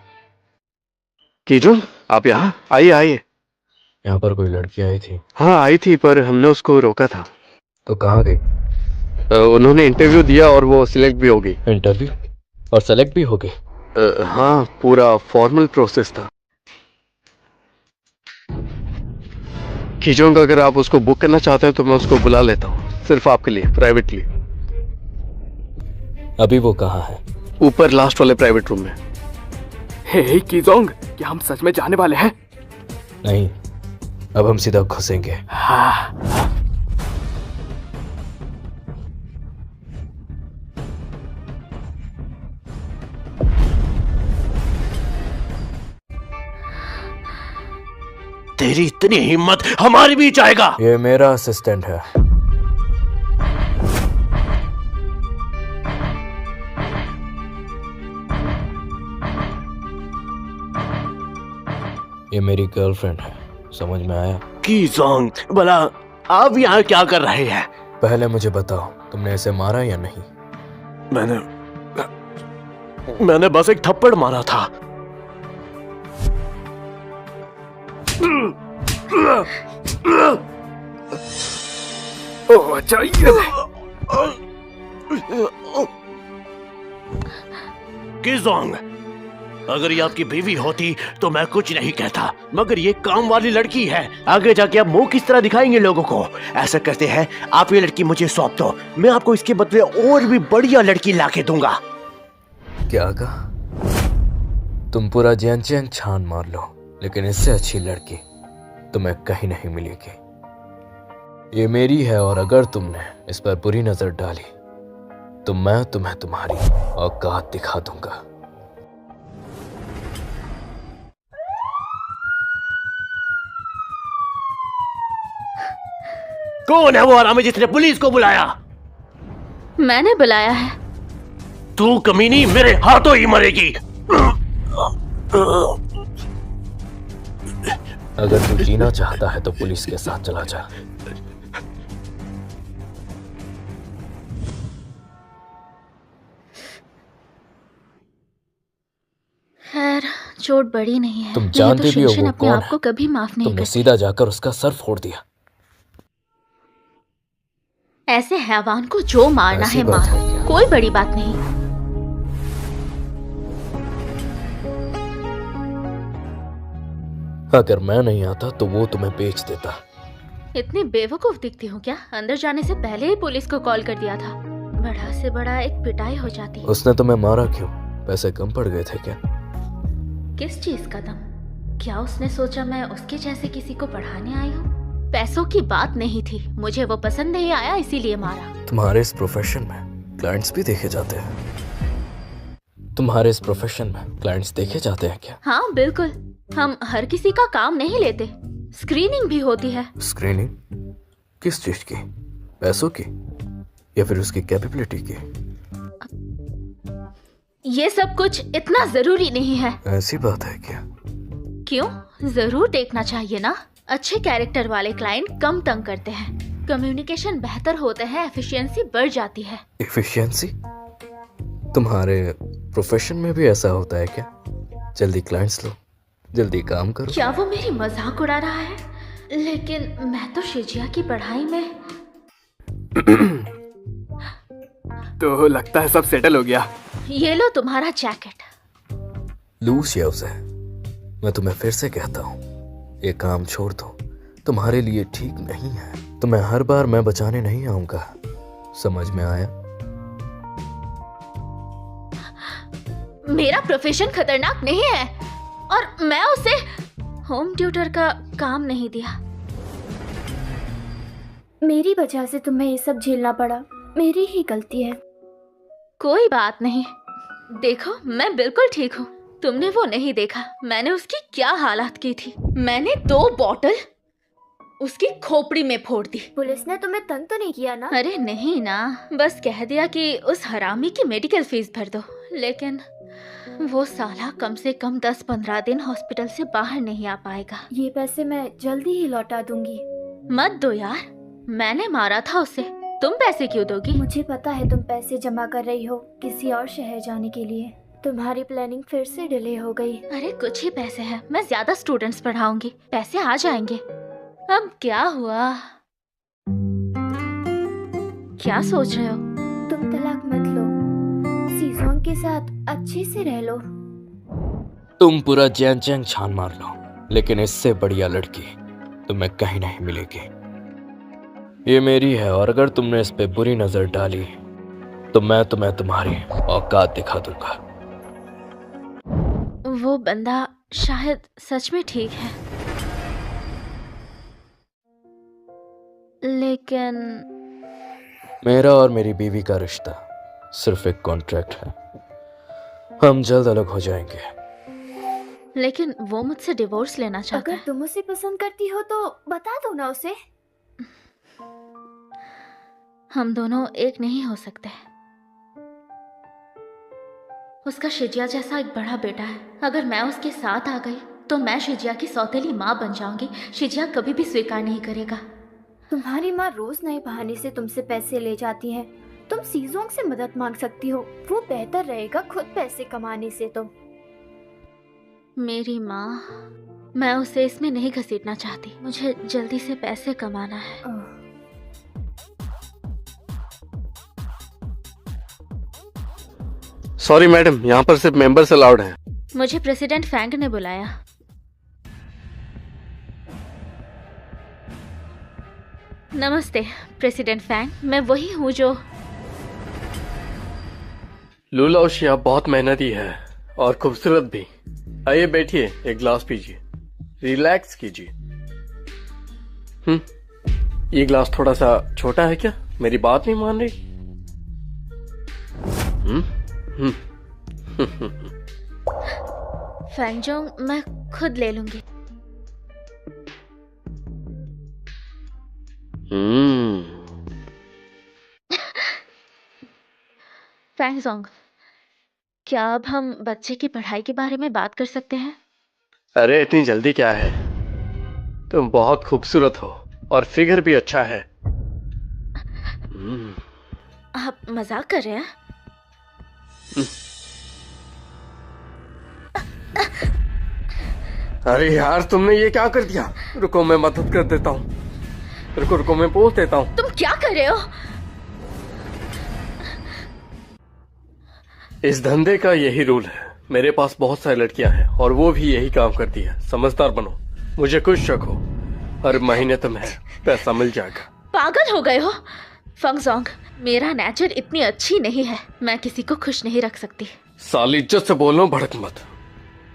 कीजो, आप यहाँ आइए आइए। यहाँ पर कोई लड़की आई थी? हाँ आई थी, पर हमने उसको रोका था। तो कहाँ गई? उन्होंने इंटरव्यू दिया और वो सिलेक्ट भी हो गई। इंटरव्यू और सेलेक्ट भी हो गई? हाँ, पूरा फॉर्मल प्रोसेस था। कीजोंग, अगर आप उसको बुक करना चाहते हैं तो मैं उसको बुला लेता हूँ, सिर्फ आपके लिए, प्राइवेटली। अभी वो कहाँ है? ऊपर लास्ट वाले प्राइवेट रूम में। हे कीजोंग, क्या हम सच में जाने वाले हैं? नहीं, अब हम सीधा घुसेंगे। हाँ। तेरी इतनी हिम्मत, हमारी बीच आएगा। ये मेरा असिस्टेंट है। ये मेरी गर्लफ्रेंड है, समझ में आया? कीजोंग, भला आप यहाँ क्या कर रहे हैं? पहले मुझे बताओ, तुमने इसे मारा या नहीं? मैंने बस एक थप्पड़ मारा था। ओह अच्छा, ये ले। कीजोंग, अगर ये आपकी बीवी होती तो मैं कुछ नहीं कहता, मगर ये काम वाली लड़की है। आगे जाके आप मुंह किस तरह दिखाएंगे लोगों को? ऐसा करते हैं, आप ये लड़की मुझे सौंप दो, मैं आपको इसके बदले और भी बढ़िया लड़की लाके दूंगा। क्या कहा? तुम पूरा जियानचेन छान मार लो, लेकिन इससे अच्छी लड़की तुम्हें कहीं नहीं मिलेगी। ये मेरी है, और अगर तुमने इस पर बुरी नजर डाली तो मैं तुम्हें तुम्हारी औकात दिखा दूंगा। कौन है वो हरामी जिसने पुलिस को बुलाया? मैंने बुलाया है। तू कमीनी मेरे हाथों ही मरेगी। अगर तू जीना चाहता है तो पुलिस के साथ चला जा। खैर, चोट बड़ी नहीं है। तुम जानते भी हो वो अपने कौन आप को है? कभी माफ नहीं तुमने करती। सीधा जाकर उसका सर फोड़ दिया। ऐसे हैवान को जो मारना ऐसी है बात है मारो, क्या? कोई बड़ी बात नहीं। अगर मैं नहीं आता तो वो तुम्हें बेच देता। इतनी बेवकूफ दिखती हूँ क्या? अंदर जाने से पहले ही पुलिस को कॉल कर दिया था। बड़ा से बड़ा एक पिटाई हो जाती। उसने तुम्हें मारा क्यों? पैसे कम पड़ गए थे क्या? किस चीज का दम? क्या उसने सोचा मैं उसके जैसे किसी को पढ़ाने आई हूँ? पैसों की बात नहीं थी, मुझे वो पसंद नहीं आया इसीलिए मारा। तुम्हारे इस प्रोफेशन में क्लाइंट्स भी देखे जाते हैं? तुम्हारे इस प्रोफेशन में क्लाइंट्स देखे जाते हैं क्या? हाँ बिल्कुल, हम हर किसी का काम नहीं लेते, स्क्रीनिंग भी होती है। स्क्रीनिंग? किस चीज की? पैसों की या फिर उसकी कैपेबिलिटी की? ये सब कुछ इतना जरूरी नहीं है। ऐसी बात है क्या? क्यों? जरूर देखना चाहिए ना। अच्छे कैरेक्टर वाले क्लाइंट कम तंग करते हैं, कम्युनिकेशन बेहतर होते हैं, एफिशिएंसी बढ़ जाती है। एफिशिएंसी? तुम्हारे प्रोफेशन में भी ऐसा होता है क्या? जल्दी क्लाइंट्स लो, जल्दी काम करो। क्या वो मेरी मजाक उड़ा रहा है? लेकिन मैं तो शिजिया की पढ़ाई में। तो लगता है सब सेटल हो गया। ये लो तुम्हारा जैकेट। लूसिया उसे, मैं तुम्हें फिर से कहता हूँ, ये काम छोड़ दो, तुम्हारे लिए ठीक नहीं है। तुम्हें हर बार मैं बचाने नहीं आऊंगा, समझ में आया? मेरा प्रोफेशन खतरनाक नहीं है और मैं उसे होम ट्यूटर का काम नहीं दिया। मेरी वजह से तुम्हें ये सब झेलना पड़ा, मेरी ही गलती है। कोई बात नहीं, देखो मैं बिल्कुल ठीक हूँ। तुमने वो नहीं देखा मैंने उसकी क्या हालत की थी। मैंने 2 बॉटल उसकी खोपड़ी में फोड़ दी। पुलिस ने तुम्हें तंग तो नहीं किया ना? अरे नहीं ना, बस कह दिया कि उस हरामी की मेडिकल फीस भर दो। लेकिन वो साला कम से कम 10-15 दिन हॉस्पिटल से बाहर नहीं आ पाएगा। ये पैसे मैं जल्दी ही लौटा दूंगी। मत दो यार, मैंने मारा था उसे, तुम पैसे क्यों दोगी? मुझे पता है तुम पैसे जमा कर रही हो किसी और शहर जाने के लिए। तुम्हारी प्लानिंग फिर से डिले हो गई। अरे कुछ ही पैसे हैं, मैं ज्यादा स्टूडेंट्स पढ़ाऊंगी, पैसे आ जाएंगे। अब क्या हुआ? क्या सोच रहे हो? तुम तलाक मत लो, सीजोंग के साथ अच्छे से रह लो। तुम पूरा जैन चैंग छान मार लो, लेकिन इससे बढ़िया लड़की तुम्हें कहीं नहीं मिलेगी। ये मेरी है और अगर तुमने इस पे बुरी नजर डाली तो मैं तुम्हें तुम्हारी औकात दिखा दूंगा। वो बंदा शायद सच में ठीक है, लेकिन मेरा और मेरी बीवी का रिश्ता सिर्फ एक कॉन्ट्रैक्ट है, हम जल्द अलग हो जाएंगे। लेकिन वो मुझसे डिवोर्स लेना चाहता अगर है। तुम उसे पसंद करती हो तो बता दो ना उसे। हम दोनों एक नहीं हो सकते। उसका शिजिया जैसा एक बड़ा बेटा है, अगर मैं उसके साथ आ गई तो मैं शिजिया की सौतेली माँ बन जाऊंगी। शिजिया कभी भी स्वीकार नहीं करेगा। तुम्हारी माँ रोज नए बहाने से तुमसे पैसे ले जाती है। तुम सीजोंग से मदद मांग सकती हो, वो बेहतर रहेगा खुद पैसे कमाने से। तो मेरी माँ, मैं उसे इसमें नहीं घसीटना चाहती, मुझे जल्दी से पैसे कमाना है। सॉरी मैडम, यहाँ पर सिर्फ मेंबर्स अलाउड हैं। मुझे प्रेसिडेंट फैंग ने बुलाया। नमस्ते प्रेसिडेंट फैंग, मैं वही हूँ जो। लू लाओशिया बहुत मेहनती है और खूबसूरत भी। आइए बैठिए, एक ग्लास पीजिए, रिलैक्स कीजिए। ये ग्लास थोड़ा सा छोटा है क्या? मेरी बात नहीं मान रही? फैंगजोंग, मैं खुद ले लूंगी। फैंगजोंग, क्या अब हम बच्चे की पढ़ाई के बारे में बात कर सकते हैं? अरे इतनी जल्दी क्या है? तुम बहुत खूबसूरत हो और फिगर भी अच्छा है। आप मजाक कर रहे हैं? अरे यार, तुमने ये क्या कर दिया? रुको मैं मदद कर देता हूँ। रुको मैं पोंछ देता हूँ। तुम क्या कर रहे हो? इस धंधे का यही रूल है। मेरे पास बहुत सारी लड़कियां हैं और वो भी यही काम करती है। समझदार बनो, मुझे कुछ शक हो, हर महीने तुम्हें पैसा मिल जाएगा। पागल हो गए हो फंगजोंग, मेरा नेचर इतनी अच्छी नहीं है, मैं किसी को खुश नहीं रख सकती। साली इज्जत से बोलो, भड़क मत।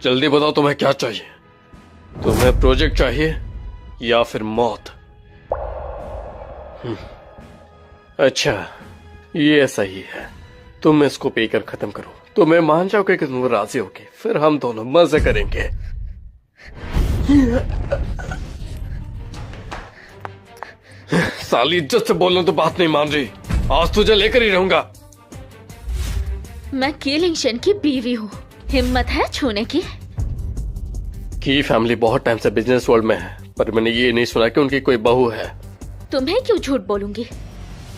जल्दी बताओ तुम्हें क्या चाहिए। तुम्हें प्रोजेक्ट चाहिए या फिर मौत? अच्छा, ये सही है। तुम इसको पे कर खत्म करो तो मैं मान जाओगे कि तुम राजी होगे, फिर हम दोनों मजे करेंगे। साली इज्जत से बोलना तो बात नहीं मान रही, आज तुझे लेकर ही रहूंगा। मैं की लिंगशन की बीवी हूँ, हिम्मत है छूने की? की फैमिली बहुत टाइम से बिजनेस वर्ल्ड में है, पर मैंने ये नहीं सुना कि उनकी कोई बहू है। तुम्हें क्यों झूठ बोलूंगी,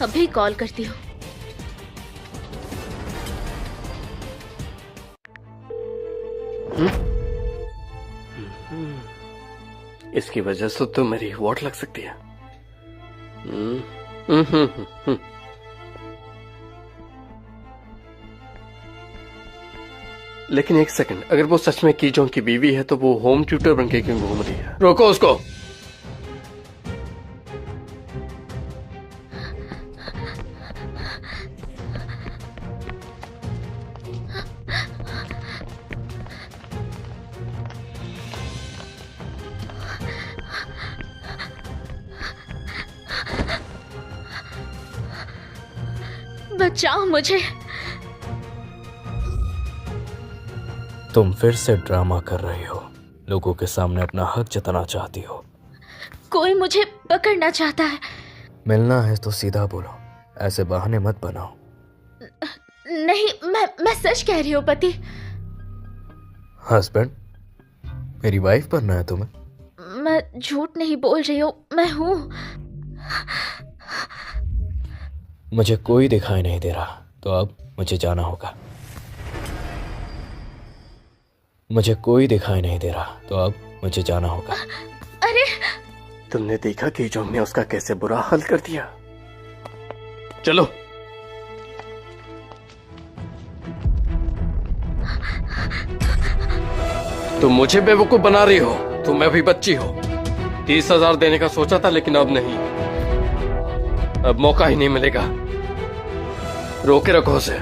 अभी कॉल करती हूँ। इसकी वजह से तो मेरी वोट लग सकती है। लेकिन एक सेकंड, अगर वो सच में की जोंग की बीवी है तो वो होम ट्यूटर बन के क्यों घूम रही है? रोको उसको। बचाओ मुझे। तुम फिर से ड्रामा कर रही हो, लोगों के सामने अपना हक जताना चाहती हो। कोई मुझे पकड़ना चाहता है। मिलना है तो सीधा बोलो, ऐसे बहाने मत बनाओ। नहीं, मैं सच कह रही हूँ पति। हस्बैंड? मेरी वाइफ बनना है तुम्हें? मैं झूठ नहीं बोल रही हूँ, मैं हूँ। मुझे कोई दिखाई नहीं दे रहा, तो अब मुझे जाना होगा। मुझे कोई दिखाई नहीं दे रहा, तो अब मुझे जाना होगा। अरे तुमने देखा कि जोंग ने उसका कैसे बुरा हाल कर दिया। चलो। तुम मुझे बेवकूफ बना रही हो, तुम अभी बच्ची हो। 30,000 देने का सोचा था, लेकिन अब नहीं, अब मौका ही नहीं मिलेगा। रोके रखो उसे,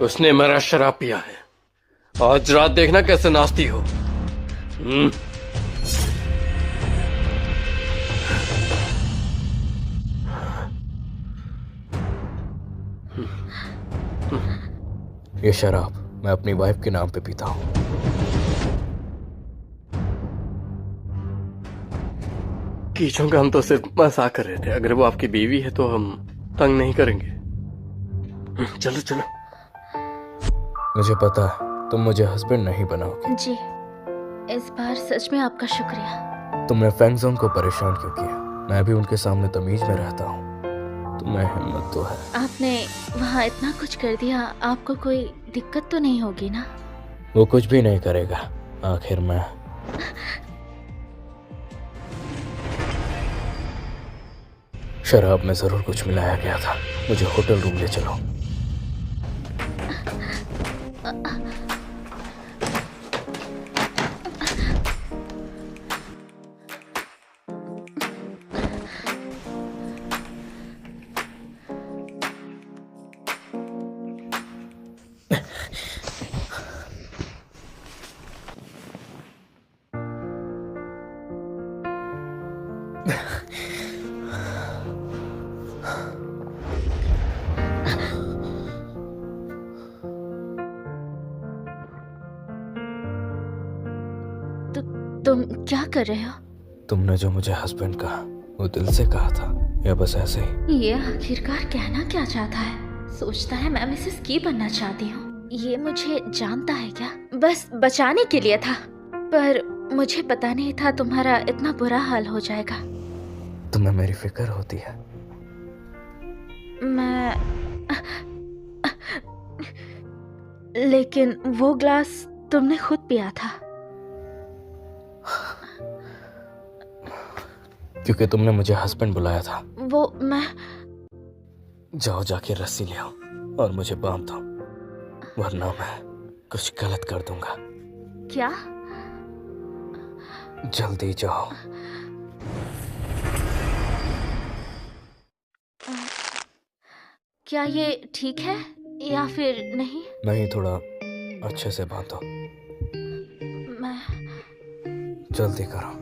उसने मेरा शराब पिया है। आज रात देखना कैसे नाचती हो। ये शराब मैं अपनी वाइफ के नाम पे पीता हूँ। कीचोंगा, हम तो सिर्फ मजाक कर रहे थे। अगर वो आपकी बीवी है तो हम तंग नहीं करेंगे। चलो चलो। मुझे पता है तुम मुझे हस्बैंड नहीं बनाओगे। जी, इस बार सच में आपका शुक्रिया। तुमने फैंगजोंग को परेशान क्यों किया? मैं भी उनके सामने तमीज में रहता हूँ। तुम्हें हिम्मत तो है। आपने वहाँ इतना कुछ कर दिया, आपको कोई दिक्कत तो नहीं होगी ना? वो कुछ भी नहीं करेगा, आखिर मैं। शराब में जरूर कुछ मिलाया गया था। मुझे होटल रूम ले चलो। तुम क्या कर रहे हो? तुमने जो मुझे हस्बैंड कहा वो दिल से कहा था या बस ऐसे ही? ये आखिरकार कहना क्या चाहता है? सोचता है मैं मिसेस की बनना चाहती हूँ। ये मुझे जानता है क्या? बस बचाने के लिए था, पर मुझे पता नहीं था तुम्हारा इतना बुरा हाल हो जाएगा। तुम्हें मेरी फिक्र होती है? लेकिन वो ग्लास तुमने खुद पिया था। क्योंकि तुमने मुझे हस्बैंड बुलाया था। वो मैं। जाओ जाके रस्सी ले आओ और मुझे बांध दो, वरना मैं कुछ गलत कर दूंगा। क्या? जल्दी जाओ। क्या ये ठीक है या फिर नहीं? नहीं, थोड़ा अच्छे से बांधो। मैं जल्दी करो।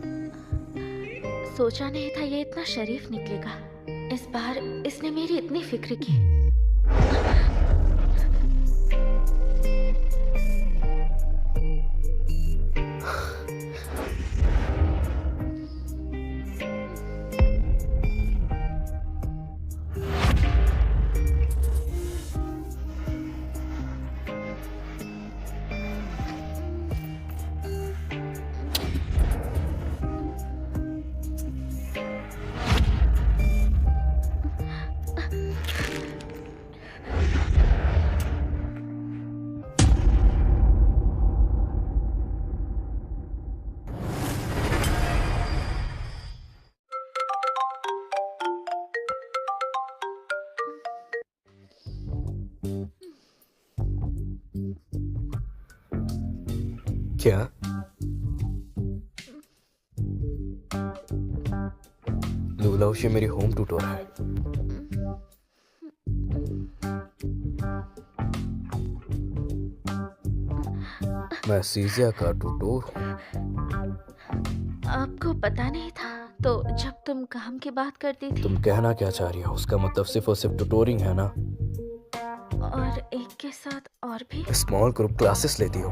सोचा नहीं था ये इतना शरीफ निकलेगा। इस बार इसने मेरी इतनी फिक्र की। क्या? लूलाउशी मेरी होम ट्यूटर है। मैं सीजिया का ट्यूटर हूँ। आपको पता नहीं था? तो जब तुम काम की बात करती थी तुम कहना क्या चाह रही हो? उसका मतलब सिर्फ और सिर्फ ट्यूटोरिंग है ना? और एक के साथ और भी, स्मॉल ग्रुप क्लासेस लेती हो?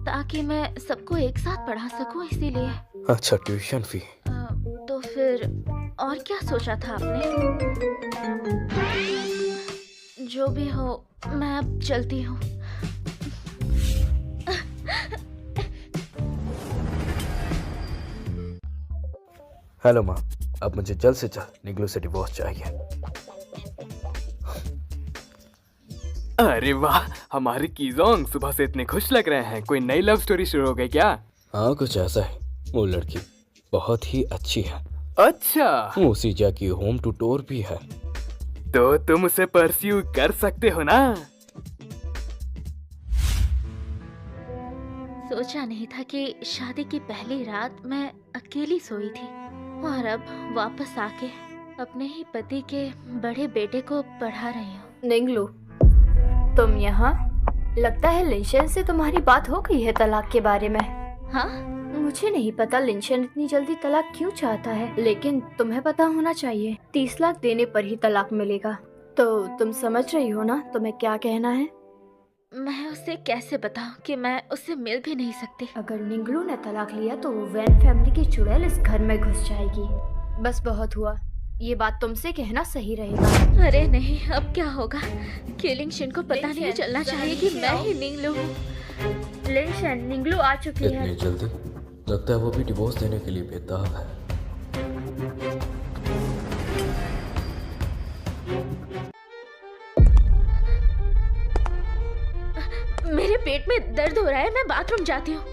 ताकि मैं सबको एक साथ पढ़ा सकूं, इसीलिए। अच्छा, ट्यूशन फी। तो फिर और क्या सोचा था आपने? जो भी हो, मैं अब चलती हूँ। हेलो माँ, अब मुझे जल्द से जल्द निगलू से डिवोर्स चाहिए। अरे वाह, हमारे कीजोंग सुबह से इतने खुश लग रहे हैं। कोई नई लव स्टोरी शुरू हो गई क्या? हाँ, कुछ ऐसा है। वो लड़की बहुत ही अच्छी है। अच्छा, वो सीजा की होम ट्यूटर भी है। तो तुम उसे परस्यू कर सकते हो ना? सोचा नहीं था कि शादी की पहली रात मैं अकेली सोई थी और अब वापस आके अपने ही पति के बड़े बेटे को पढ़ा रही हूँ। निंगलू, तुम यहाँ? लगता है लिंशन से तुम्हारी बात हो गई है तलाक के बारे में। हाँ? मुझे नहीं पता लिंशन इतनी जल्दी तलाक क्यों चाहता है, लेकिन तुम्हें पता होना चाहिए 30 लाख देने पर ही तलाक मिलेगा। तो तुम समझ रही हो ना तुम्हें क्या कहना है? मैं उसे कैसे बताऊं कि मैं उससे मिल भी नहीं सकती। अगर निंगलू ने तलाक लिया तो वो वैन फैमिली की चुड़ैल इस घर में घुस जाएगी। बस बहुत हुआ, ये बात तुमसे कहना सही रहेगा। अरे नहीं, अब क्या होगा? लिंशन को पता नहीं चलना चाहिए कि मैं ही निंगलू हूँ। लिंशन, निंगलू आ चुकी है। इतनी जल्दी? लगता है वो भी डिवोर्स देने के लिए बेताब है। मेरे पेट में दर्द हो रहा है, मैं बाथरूम जाती हूँ।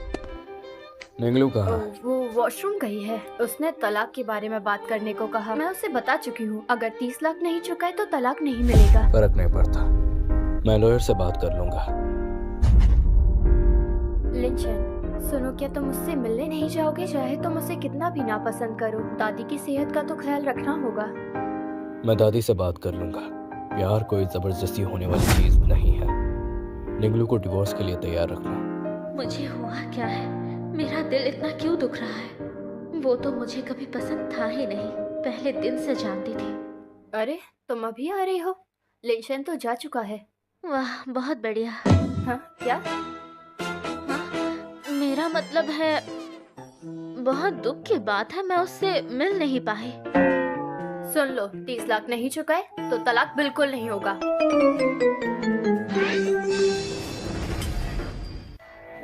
निंगलू कहाँ है? वो वॉशरूम गई है। उसने तलाक के बारे में बात करने को कहा। मैं उसे बता चुकी हूँ, अगर 30 लाख नहीं चुकाए तो तलाक नहीं मिलेगा। फर्क नहीं पड़ता, मैं लॉयर से बात कर लूंगा। लिंशन, सुनो, क्या तुम उससे मिलने नहीं जाओगे? चाहे तुम उसे कितना भी नापसंद करो, दादी की सेहत का तो ख्याल रखना होगा। मैं दादी से बात कर लूंगा। प्यार कोई जबरदस्ती होने वाली चीज नहीं है। निगलू को डिवोर्स के लिए तैयार रखना। मुझे हुआ क्या है? मेरा दिल इतना क्यों दुख रहा है? वो तो मुझे कभी पसंद था ही नहीं, पहले दिन से जानती थी। अरे, तुम अभी आ रही हो? लिंशन तो जा चुका है। वाह, बहुत बढ़िया। हाँ, क्या? हाँ, मेरा मतलब है, बहुत दुख की बात है, मैं उससे मिल नहीं पाई। सुन लो, 30 लाख नहीं चुकाए तो तलाक बिल्कुल नहीं होगा।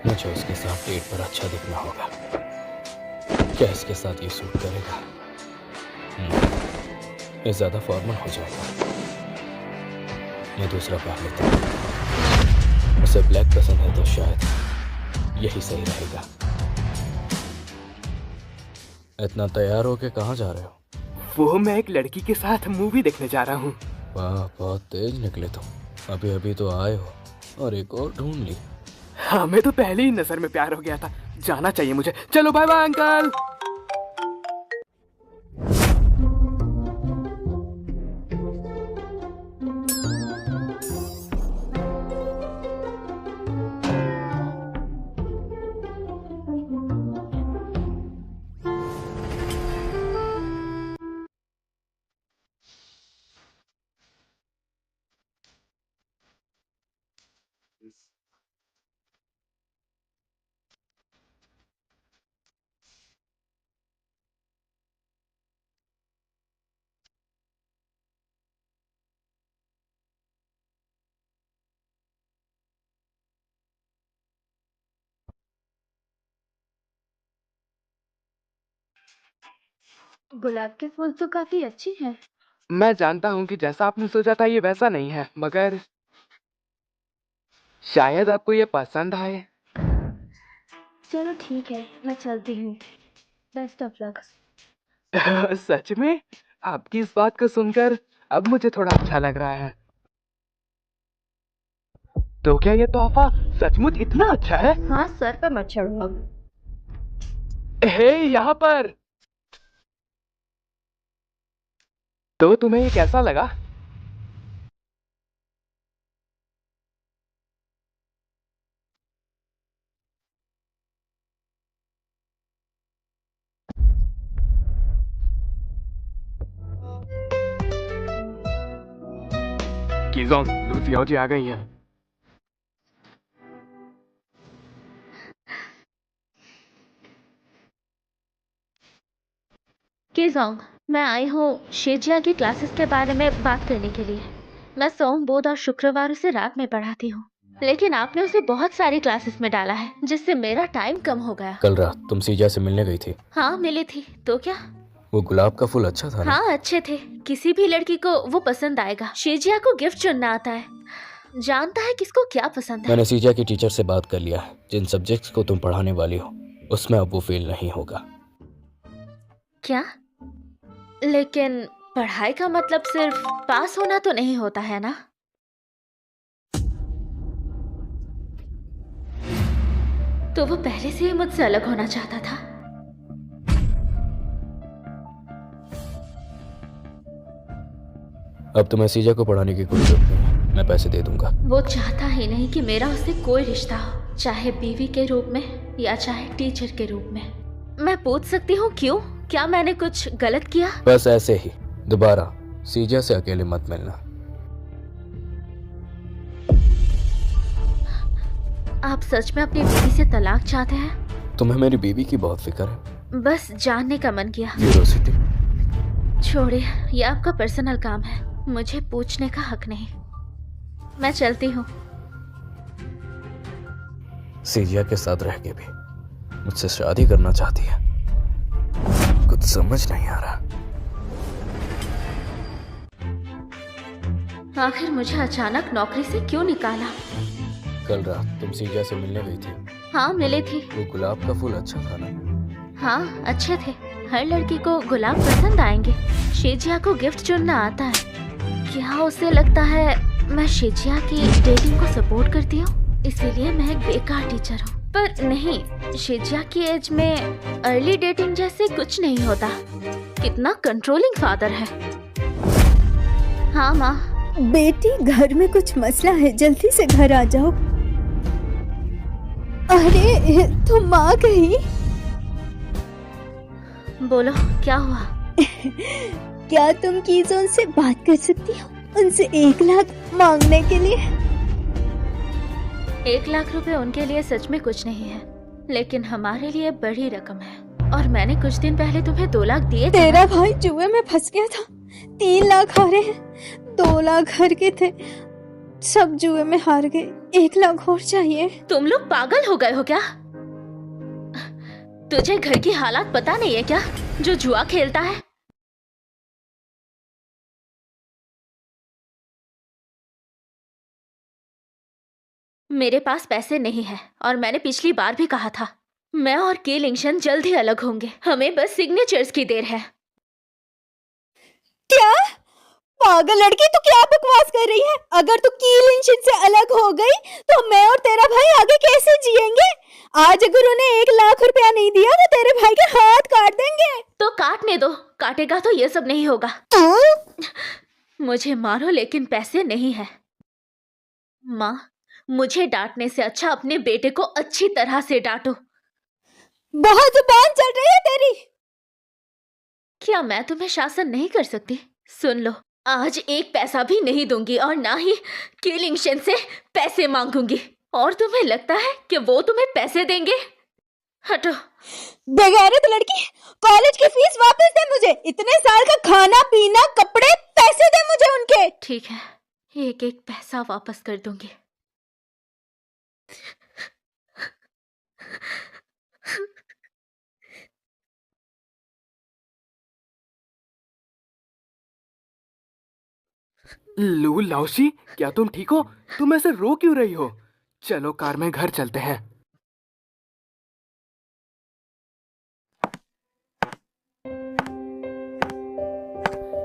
मुझे उसके साथ डेट पर अच्छा दिखना होगा। क्या इसके साथ ये सूट करेगा? ये ज्यादा फॉर्मल हो जाएगा। मैं दूसरा पहन लेता हूँ। उसे ब्लैक पसंद है तो शायद यही सही रहेगा। इतना तैयार होके कहाँ जा रहे हो? वो मैं एक लड़की के साथ मूवी देखने जा रहा हूँ। वाह, बहुत तेज निकले तुम। अभी अभी तो आए हो और एक और ढूंढ ली। हमें तो पहले ही नजर में प्यार हो गया था। जाना चाहिए मुझे। चलो बाय बाय अंकल। गुलाब के फूल तो काफी अच्छे हैं। मैं जानता हूँ कि जैसा आपने सोचा था ये वैसा नहीं है, मगर शायद आपको ये पसंद आए। चलो ठीक है, मैं चलती हूँ। Best of luck. सच में? आपकी इस बात को सुनकर अब मुझे थोड़ा अच्छा लग रहा है। तो क्या ये तोहफा सचमुच इतना अच्छा है? हाँ, सर पे मत चढ़ो अब। हे, यहाँ पर। तो तुम्हें ये कैसा लगा? कीज़ोंग, लूसिया जी आ गई हैं। केजोंग, मैं आई हूँ शेजिया की क्लासेस के बारे में बात करने के लिए। मैं सोम, बुध और शुक्रवार उसे रात में पढ़ाती हूँ, लेकिन आपने उसे बहुत सारी क्लासेस में डाला है, जिससे मेरा टाइम कम हो गया। कल रात तुम सीजा से मिलने गई थी। हाँ, मिली थी। तो क्या? वो गुलाब का फूल अच्छा था ना? हाँ, अच्छे थे। किसी भी लड़की को वो पसंद आएगा। शेजिया को गिफ्ट चुनना आता है, जानता है किसको क्या पसंद है। मैंने सीजा की टीचर से बात कर लिया है। जिन सब्जेक्ट्स को तुम पढ़ाने वाली हो उसमें अब वो फेल नहीं होगा। क्या? लेकिन पढ़ाई का मतलब सिर्फ पास होना तो नहीं होता है ना? तो वो पहले से ही मुझसे अलग होना चाहता था। अब तुम्हें सीजा को पढ़ाने की कोई जरूरत नहीं है, मैं पैसे दे दूंगा। वो चाहता ही नहीं कि मेरा उससे कोई रिश्ता हो, चाहे बीवी के रूप में या चाहे टीचर के रूप में। मैं पूछ सकती हूँ क्यों? क्या मैंने कुछ गलत किया? बस ऐसे ही दोबारा सीजा से अकेले मत मिलना। आप सच में अपनी बीवी से तलाक चाहते हैं? तुम्हें मेरी बीवी की बहुत फिक्र है। बस जानने का मन किया। क्यूरोसिटी। छोड़िए, ये आपका पर्सनल काम है, मुझे पूछने का हक नहीं। मैं चलती हूँ। सीजिया के साथ रह के भी मुझसे शादी करना चाहती है। कुछ समझ नहीं आ रहा। आखिर मुझे अचानक नौकरी से क्यों निकाला? कल रात तुम सीजिया से मिलने गई थी। हाँ, मिली थी। वो गुलाब का फूल अच्छा था ना? हाँ, अच्छे थे। हर लड़की को गुलाब पसंद आएंगे। शेजिया को गिफ्ट चुनना आता है। क्या उसे लगता है मैं शेजिया की डेटिंग को सपोर्ट करती हूँ, इसीलिए मैं एक बेकार टीचर हूँ? पर नहीं, शेजिया की एज में अर्ली डेटिंग जैसे कुछ नहीं होता। कितना कंट्रोलिंग फादर है। हाँ माँ। बेटी, घर में कुछ मसला है, जल्दी से घर आ जाओ। अरे तुम आ गई? बोलो, क्या हुआ? क्या तुम कीज़ों से बात कर सकती हो उनसे 1 लाख मांगने के लिए? 1 लाख रुपए उनके लिए सच में कुछ नहीं है, लेकिन हमारे लिए बड़ी रकम है। और मैंने कुछ दिन पहले तुम्हें 2 लाख दिए थे। तेरा भाई जुए में फंस गया था। 3 लाख हारे हैं, 2 लाख घर के थे, सब जुए में हार गए। 1 लाख और चाहिए। तुम लोग पागल हो गए हो क्या? तुझे घर की हालात पता नहीं है क्या, जो जुआ खेलता है? मेरे पास पैसे नहीं है, और मैंने पिछली बार भी कहा था, मैं और के लिंगशन जल्द ही अलग होंगे। हमें बस सिग्नेचर्स की देर है। क्या? पागल लड़की, तू क्या बकवास कर रही है? अगर तू कीलिंशिन से अलग हो गई तो मैं और तेरा भाई आगे कैसे जिएंगे? आज अगर उन्हें 1 लाख रुपया नहीं दिया तो तेरे भाई के हाथ काट देंगे। तो काटने दो, काटेगा तो ये सब नहीं होगा। मुझे मारो लेकिन पैसे नहीं है। माँ, मुझे डांटने से अच्छा अपने बेटे को अच्छी तरह से डांटो। बहुत जुबान चल रही है तेरी। क्या मैं तुम्हें शासन नहीं कर सकती? सुन लो, आज 1 पैसा भी नहीं दूंगी और ना ही कीलिंगशन से पैसे मांगूंगी। और तुम्हें लगता है कि वो तुम्हें पैसे देंगे? हटो। बेगैरत लड़की, कॉलेज की फीस वापस दे मुझे। इतने साल का खाना पीना कपड़े पैसे दे मुझे उनके। ठीक है, 1-1 पैसा वापस कर दूंगी। लू लाओशी, क्या तुम ठीक हो? तुम ऐसे रो क्यों रही हो? चलो कार में घर चलते हैं।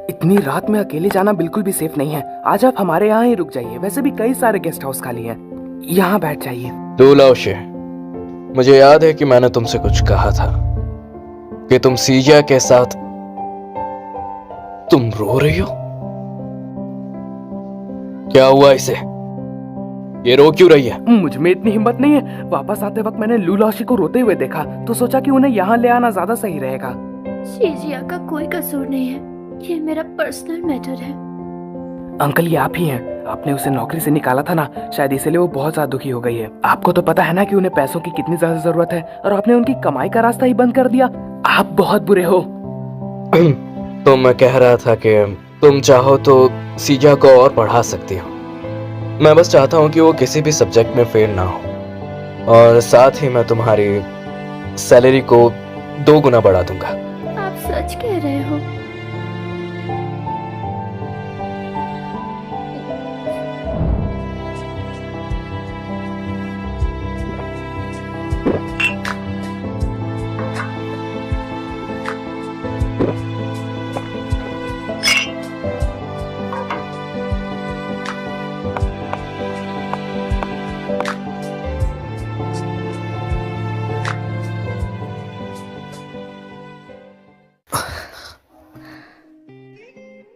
इतनी रात में अकेले जाना बिल्कुल भी सेफ नहीं है। आज आप हमारे यहाँ ही रुक जाइए। वैसे भी कई सारे गेस्ट हाउस खाली हैं। यहाँ बैठ जाइए। लू लाओशी, मुझे याद है कि मैंने तुमसे कुछ कहा था कि तुम सीजा के साथ। तुम रो रही हो? क्या हुआ इसे? ये रो क्यों रही है? मुझ में इतनी हिम्मत नहीं है। वापस आते वक्त मैंने लू लाओशी को रोते हुए देखा तो सोचा कि उन्हें यहाँ ले आना ज्यादा सही रहेगा। शीजिया का कोई कसूर नहीं है, ये मेरा पर्सनल मैटर है। अंकल, ये आप ही हैं। आपने उसे नौकरी से निकाला था ना, शायद इसलिए वो बहुत ज्यादा दुखी हो गई है। आपको तो पता है ना कि उन्हें पैसों की कितनी ज्यादा जरूरत है और आपने उनकी कमाई का रास्ता ही बंद कर दिया। आप बहुत बुरे हो। तो मैं कह रहा था कि तुम चाहो तो सीजा को और पढ़ा सकती हो। मैं बस चाहता हूँ कि वो किसी भी सब्जेक्ट में फेल ना हो, और साथ ही मैं तुम्हारी सैलरी को 2 गुना बढ़ा दूंगा। आप सच कह रहे हो?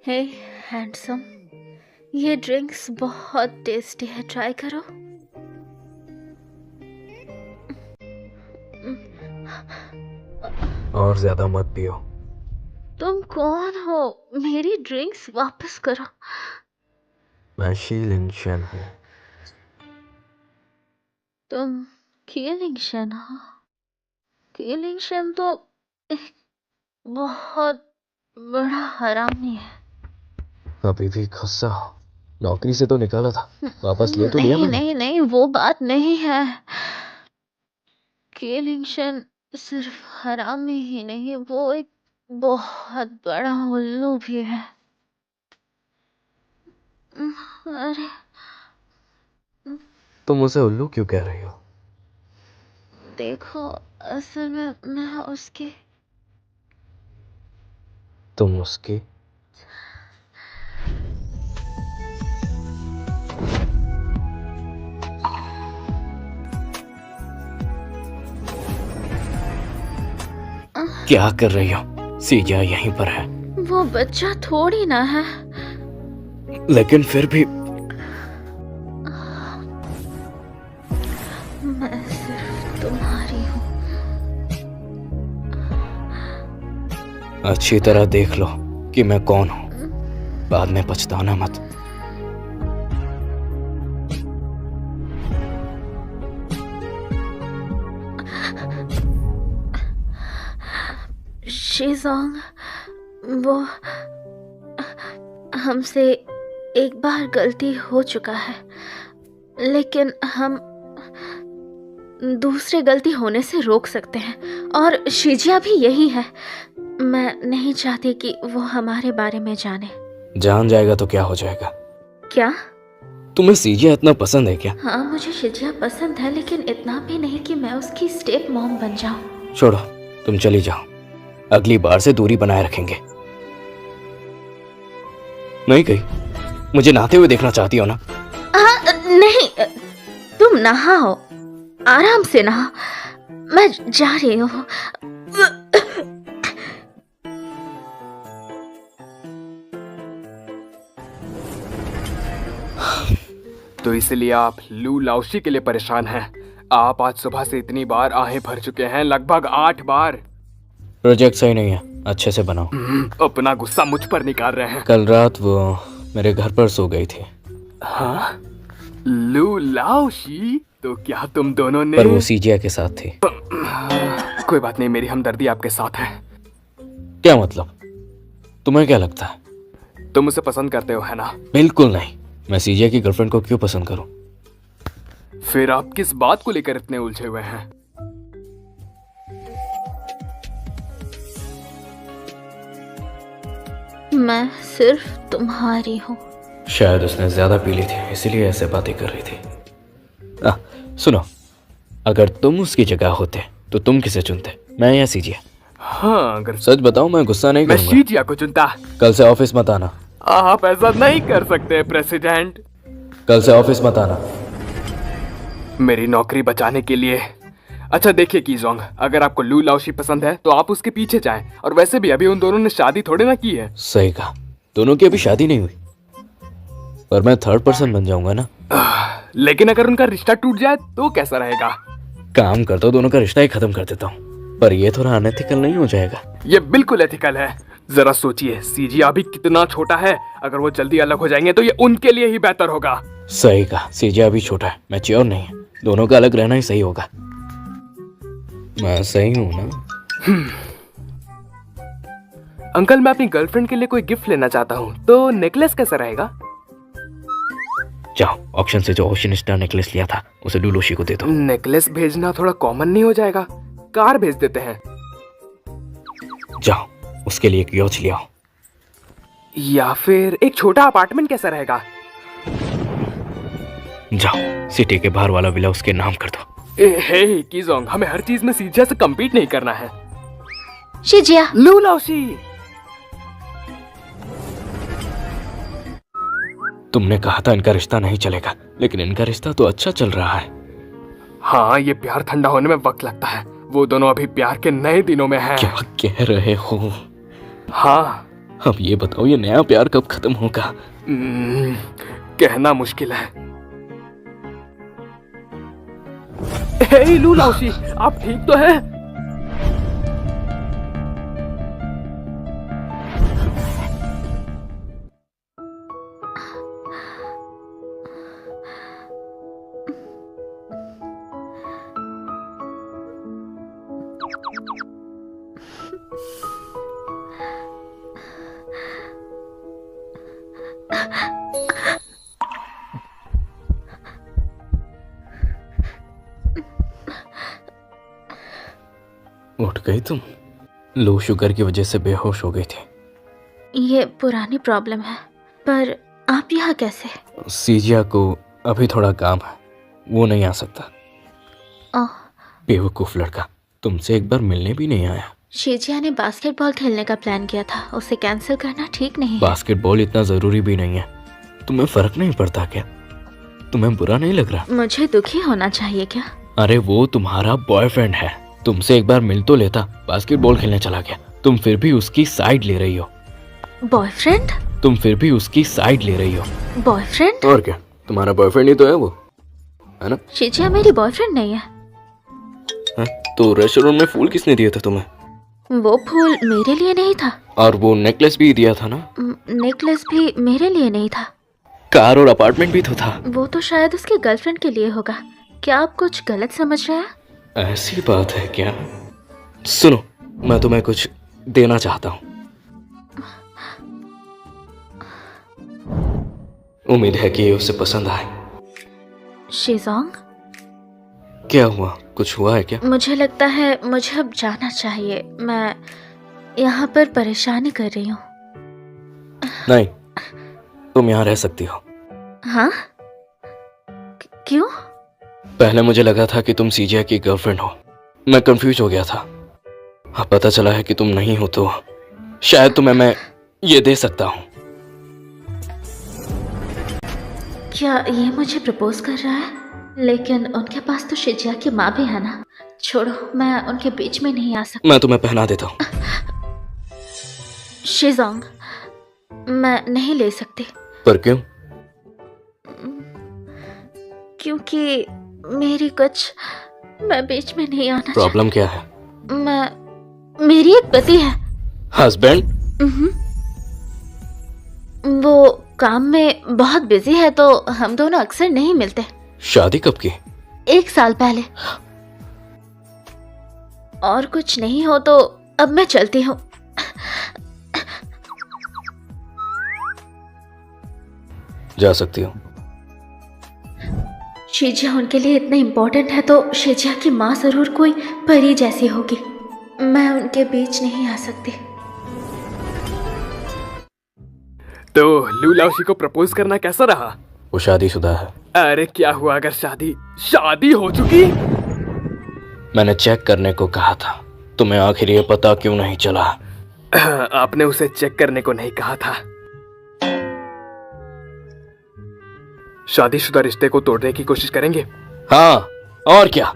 हे हैंडसम, ये ड्रिंक्स बहुत टेस्टी है, ट्राई करो। और ज्यादा मत पियो। तुम कौन हो? मेरी ड्रिंक्स वापस करो। मैं शीलिंशन हूँ। तुम कीलिंगशन हो? कीलिंगशन तो एक बहुत बड़ा हरामी है। अभी भी गुस्सा हो? नौकरी से तो निकाला था, वापस ले तो लिया नहीं मैंने। नहीं नहीं, वो बात नहीं है। कीलिंगशन सिर्फ हरामी ही नहीं, वो एक बहुत बड़ा उल्लू भी है। अरे, तुम उसे उल्लू क्यों कह रही हो? देखो, असल में मैं उसकी। तुम उसकी? क्या कर रही हो? सीजा यहीं पर है। वो बच्चा थोड़ी ना है। लेकिन फिर भी मैं सिर्फ तुम्हारी हूँ। अच्छी तरह देख लो कि मैं कौन हूँ, बाद में पछताना मत। शीजोंग, वो हमसे एक बार गलती हो चुका है, लेकिन हम दूसरे गलती होने से रोक सकते हैं। और शीजिया भी यही है। मैं नहीं चाहती कि वो हमारे बारे में जाने। जान जाएगा तो क्या हो जाएगा? क्या? तुम्हें सीजिया इतना पसंद है क्या? हाँ, मुझे शीजिया पसंद है, लेकिन इतना भी नहीं कि मैं उसकी स्टेप मॉम बन जाऊं। छोड़ो, तुम चली जाओ। अगली बार से दूरी बनाए रखेंगे। नहीं गई? मुझे नहाते हुए देखना चाहती हो ना? नहीं, तुम नहाओ, आराम से नहाओ, मैं जा रही हूँ। तो इसलिए आप लू लाओशी के लिए परेशान हैं। आप आज सुबह से इतनी बार आहें भर चुके हैं, लगभग 8 बार। प्रोजेक्ट सही नहीं है, अच्छे से बनाओ। अपना गुस्सा मुझ पर निकाल रहे हैं। कल रात वो मेरे घर पर सो गई थी। हाँ? लू लाओशी? तो क्या तुम दोनों ने? पर वो सीजिया के साथ थी। कोई बात नहीं, मेरी हमदर्दी आपके साथ है। क्या मतलब? तुम्हें क्या लगता है? तुम उसे पसंद करते हो, है ना? बिल्कुल नहीं। मैं सीजिया की गर्लफ्रेंड को क्यों पसंद करूं? फिर आप किस बात को लेकर इतने उलझे हुए हैं? मैं सिर्फ तुम्हारी हूँ। शायद उसने ज्यादा पी ली थी, इसीलिए ऐसे बातें कर रही थी। सुनो, अगर तुम उसकी जगह होते तो तुम किसे चुनते, मैं या सीजिया? हाँ, अगर सच बताओ, मैं गुस्सा नहीं मैं करूंगा। शीजिया को चुनता। कल से ऑफिस मत आना। आप ऐसा नहीं कर सकते प्रेसिडेंट। कल से ऑफिस मत आना। मेरी नौकरी बचाने के लिए। अच्छा देखिए कीजोंग, अगर आपको लू लाओशी पसंद है तो आप उसके पीछे जाएं। और वैसे भी अभी उन दोनों ने शादी थोड़े ना की है। सही कहा, दोनों की अभी शादी नहीं हुई, पर मैं थर्ड पर्सन बन जाऊंगा ना। लेकिन अगर उनका रिश्ता टूट जाए तो कैसा रहेगा? काम करता हूँ, दोनों का रिश्ता ही खत्म कर देता हूँ। पर ये थोड़ा अनएथिकल नहीं हो जाएगा? ये बिल्कुल एथिकल है। जरा सोचिए, सीजिया अभी कितना छोटा है। अगर वो जल्दी अलग हो जाएंगे तो ये उनके लिए ही बेहतर होगा। सही कहा, सीजिया अभी छोटा है, मैच्योर नहीं है। दोनों का अलग रहना ही सही होगा। मैं सही हूँ ना? अंकल, मैं अपनी गर्लफ्रेंड के लिए कोई गिफ्ट लेना चाहता हूँ, तो नेकलेस कैसा रहेगा? जाओ, ऑप्शन से जो ओशन स्टार नेकलेस लिया था उसे लू लाओशी को दे दो। नेकलेस भेजना थोड़ा कॉमन नहीं हो जाएगा? कार भेज देते हैं। जाओ, उसके लिए एक यॉच ले आओ। या फिर एक छोटा अपार्टमेंट कैसा रहेगा? जाओ, सिटी के बाहर वाला विला उसके नाम कर दो। हे कीजोंग, हमें हर चीज में सीजिया से कम्पीट नहीं करना है। शीजिया, लू लाओशी, तुमने कहा था इनका रिश्ता नहीं चलेगा, लेकिन इनका रिश्ता तो अच्छा चल रहा है। हाँ, ये प्यार ठंडा होने में वक्त लगता है। वो दोनों अभी प्यार के नए दिनों में हैं। क्या कह रहे हो? हाँ। अब ये बताओ, ये नया प्यार कब खत्म होगा? कहना मुश्किल है। हे लू लाओशी, आप ठीक तो हैं? उठ गई तुम? लो शुगर की वजह से बेहोश हो गई थी। ये पुरानी प्रॉब्लम है, पर आप यहाँ कैसे? सीजिया को अभी थोड़ा काम है, वो नहीं आ सकता। बेवकूफ लड़का, तुमसे एक बार मिलने भी नहीं आया। शीजिया ने बास्केटबॉल खेलने का प्लान किया था, उसे कैंसिल करना ठीक नहीं है। बास्केटबॉल इतना जरूरी भी नहीं है। तुम्हें फर्क नहीं पड़ता क्या? तुम्हें बुरा नहीं लग रहा? मुझे दुखी होना चाहिए क्या? अरे वो तुम्हारा बॉयफ्रेंड है, तुमसे एक बार मिल तो लेता। बास्केटबॉल खेलने चला गया, तुम फिर भी उसकी साइड ले रही हो। बॉयफ्रेंड? तुम फिर भी उसकी साइड ले रही हो। बॉयफ्रेंड? और क्या, तुम्हारा बॉयफ्रेंड ही तो है वो, है ना? शीजिया मेरी बॉयफ्रेंड नहीं है। तो रेस्टोरेंट में फूल किसने दिया था तुम्हें? वो फूल मेरे लिए नहीं था। और वो नेकलेस भी दिया था ना? नेकलेस भी मेरे लिए नहीं था। कार और अपार्टमेंट भी तो था। वो तो शायद उसके गर्लफ्रेंड के लिए होगा। क्या आप कुछ गलत समझ रहे हैं? ऐसी बात है क्या? सुनो, मैं तुम्हें कुछ देना चाहता हूँ। उम्मीद है कि ये उसे पसंद आए। शीजोंग, क्या हुआ? कुछ हुआ है क्या? मुझे लगता है मुझे अब जाना चाहिए। मैं यहाँ पर परेशानी कर रही हूँ। नहीं, तुम यहाँ रह सकती हो। हाँ? क्यों? पहले मुझे लगा था कि तुम सीजिया की गर्लफ्रेंड हो, मैं कंफ्यूज हो गया था। अब पता चला है कि तुम नहीं हो, तो शायद तुम्हें मैं ये दे सकता हूँ। क्या ये मुझे प्रपोज कर रहा है? लेकिन उनके पास तो शिजिया की माँ भी है ना। छोड़ो, मैं उनके बीच में नहीं आ सकती। मैं तुम्हें पहना देता हूँ। शिजोंग, मैं नहीं ले सकती। पर क्यों? क्योंकि मेरी कुछ, मैं बीच में नहीं आना प्रॉब्लम क्या है? मेरी एक पति है। हस्बैंड? वो काम में बहुत बिजी है तो हम दोनों अक्सर नहीं मिलते। शादी कब की? 1 साल पहले। और कुछ नहीं हो तो अब मैं चलती हूँ। जा सकती हूँ। शिजिया उनके लिए इतना इम्पोर्टेंट है तो शिजिया की माँ जरूर कोई परी जैसी होगी। मैं उनके बीच नहीं आ सकती। तो लू लाओशी को प्रपोज करना कैसा रहा? वो शादीशुदा है। अरे क्या हुआ अगर शादी हो चुकी? मैंने चेक करने को कहा था, तुम्हें आखिर ये पता क्यों नहीं चला? आपने उसे चेक करने को नहीं कहा था। शादीशुदा रिश्ते को तोड़ने की कोशिश करेंगे? हाँ, और क्या?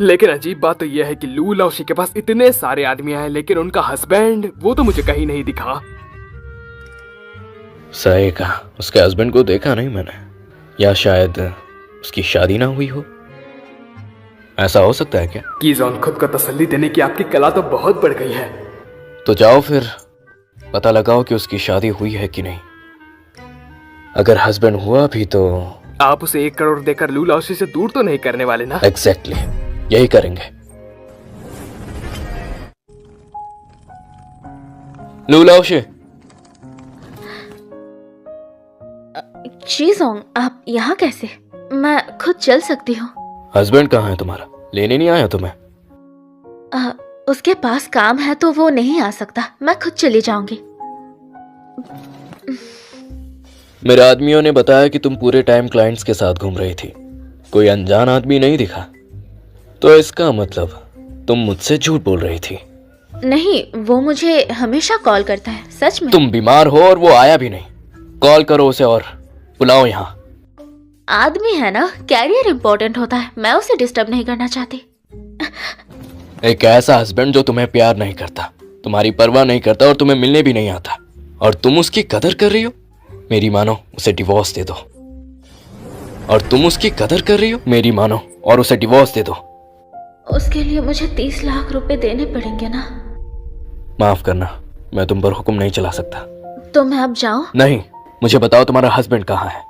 लेकिन अजीब बात तो यह है कि लू लाओशी के पास इतने सारे आदमी हैं, लेकिन उनका हस्बैंड वो तो मुझे कहीं नहीं दिखा। सही कहा, उसके हस्बैंड को देखा नहीं मैंने, या शायद उसकी शादी ना हुई हो। ऐसा हो सकता है क्या? कीजोंग, खुद को तसल्ली देने की आपकी कला तो बहुत बढ़ गई है। तो जाओ फिर पता लगाओ कि उसकी शादी हुई है कि नहीं। अगर हस्बैंड हुआ भी तो आप उसे 1 करोड़ देकर लू लाओशी से दूर तो नहीं करने वाले ना? एग्जैक्टली, यही करेंगे। लू लाओशी। शिजोंग, आप यहाँ कैसे? मैं खुद चल सकती हूँ। हस्बैंड कहाँ है तुम्हारा? लेने नहीं आया तुम्हें? उसके पास काम है तो वो नहीं आ सकता। मैं खुद चली जाऊंगी। मेरे आदमियों ने बताया कि तुम पूरे टाइम क्लाइंट्स के साथ घूम रही थी, कोई अनजान आदमी नहीं दिखा। तो इसका मतलब तुम मुझसे झूठ बोल रही थी। नहीं, वो मुझे हमेशा कॉल करता है, सच में। तुम बीमार हो और वो आया भी नहीं। कॉल करो उसे और बुलाओ यहाँ। आदमी है ना, कैरियर इम्पोर्टेंट होता है। मैं उसे डिस्टर्ब नहीं करना चाहती। एक ऐसा हस्बैंड जो तुम्हें प्यार नहीं करता, तुम्हारी परवाह नहीं करता और तुम्हें मिलने भी नहीं आता, और तुम उसकी कदर कर रही हो। मेरी मानो उसे डिवोर्स दे दो। और तुम उसकी कदर कर रही हो, मेरी मानो और उसे डिवोर्स दे दो। उसके लिए मुझे 30 लाख रुपए देने पड़ेंगे ना? माफ करना, मैं तुम पर हुक्म नहीं चला सकता। तो मैं अब जाऊं? नहीं, मुझे बताओ तुम्हारा हस्बैंड कहाँ है?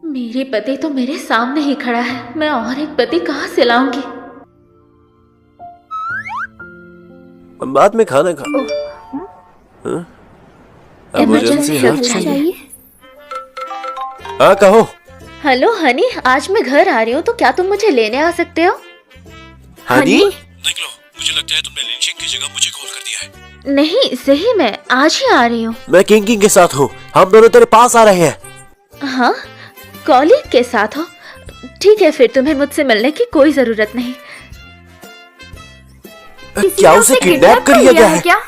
मेरी पति तो मेरे सामने ही खड़ा है। मैं और एक पति कहाँ से लाऊंगी? बाद में खाना खा। इमरजेंसी हेल्प चाहिए? हाँ कहो। हेलो हनी, आज मैं घर आ रही हूँ तो क्या तुम मुझे लेने आ सकते हो? हनी? निकलो, मुझे लगता है तुमने लिंचिंग की जगह मुझे कॉल कर दिया है। नहीं, सही में आज ही आ रही हूँ। मैं किंग के साथ हूँ, हम दोनों तेरे पास आ रहे हैं। हाँ, कॉलीग के साथ हो? ठीक है, फिर तुम्हें मुझसे मिलने की कोई जरूरत नहीं। क्या उसे किडनैप कर लिया गया है क्या?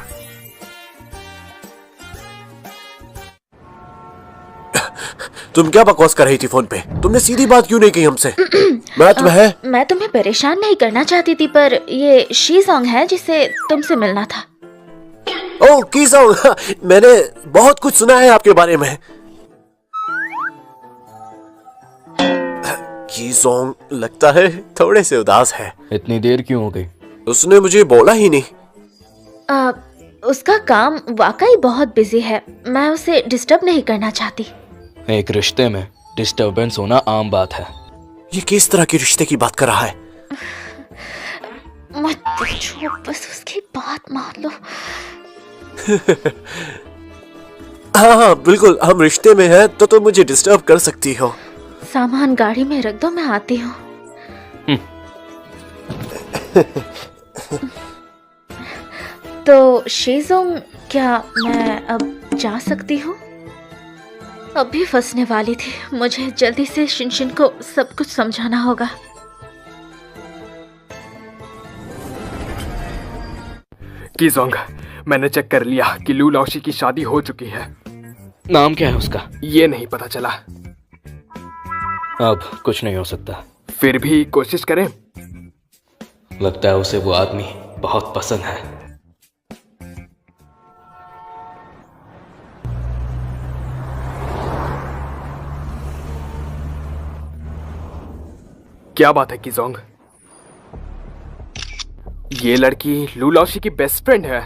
तुम क्या बकवास कर रही थी फोन पे? तुमने सीधी बात क्यों नहीं की हमसे? मैं तुम्हें परेशान नहीं करना चाहती थी, पर ये शिजोंग है जिसे तुमसे मिलना था। ओह कीजोंग, मैंने बहुत कुछ सुना है आपके बारे में। कीजोंग लगता है थोड़े से उदास है। इतनी देर क्यों हो गई? उसने मुझे बोला ही नहीं। उसका काम वाकई बहुत बिजी है। मैं उसे डिस्टर्ब नहीं करना चाहती। एक रिश्ते में डिस्टर्बेंस होना आम बात है। ये किस तरह के रिश्ते की बात कर रहा है? मत पूछो, बस उसकी बात मान लो। हाँ बिल्कुल, हम रिश्ते में हैं तो तुम मुझे डिस्टर्ब कर सकती हो। सामान गाड़ी में रख दो, मैं आती हूँ। तो शिजोंग, क्या मैं अब जा सकती हूँ? अभी फंसने वाली थी। मुझे जल्दी से शिनशिन को सब कुछ समझाना होगा। कीजोंग, मैंने चेक कर लिया कि लू लाओशी की शादी हो चुकी है। नाम क्या है उसका? ये नहीं पता चला। अब कुछ नहीं हो सकता। फिर भी कोशिश करें। लगता है उसे वो आदमी बहुत पसंद है। क्या बात है किजोंग? ये लड़की लू लाओशी की बेस्ट फ्रेंड है।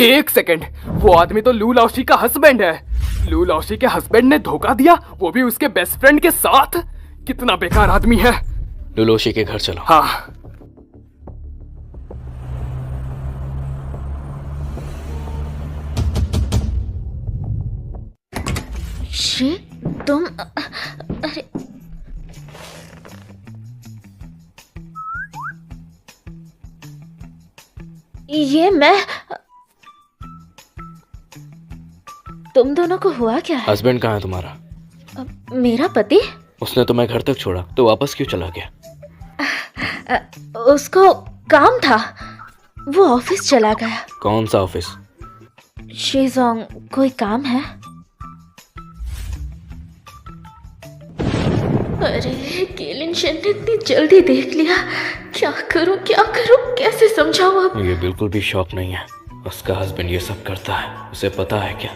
एक सेकेंड, वो आदमी तो लू लाओशी का हस्बैंड है। लू लाओशी के हस्बैंड ने धोखा दिया, वो भी उसके बेस्ट फ्रेंड के साथ। कितना बेकार आदमी है। लुलोशी के घर चलो। हाँ। शी, तुम अरे ये मैं, तुम दोनों को हुआ क्या है? हस्बैंड कहाँ है तुम्हारा? मेरा पति? उसने तुम्हें घर तक छोड़ा तो वापस क्यों चला गया? उसको काम था, वो ऑफिस चला गया। कौन सा ऑफिस? शीजोंग, कोई काम है? अरे केलिन-शन ने इतनी जल्दी देख लिया। क्या करूं, कैसे समझाऊं अब? ये बिल्कुल भी शौक नहीं है। उसका हस्बैंड ये सब करता है, उसे पता है क्या?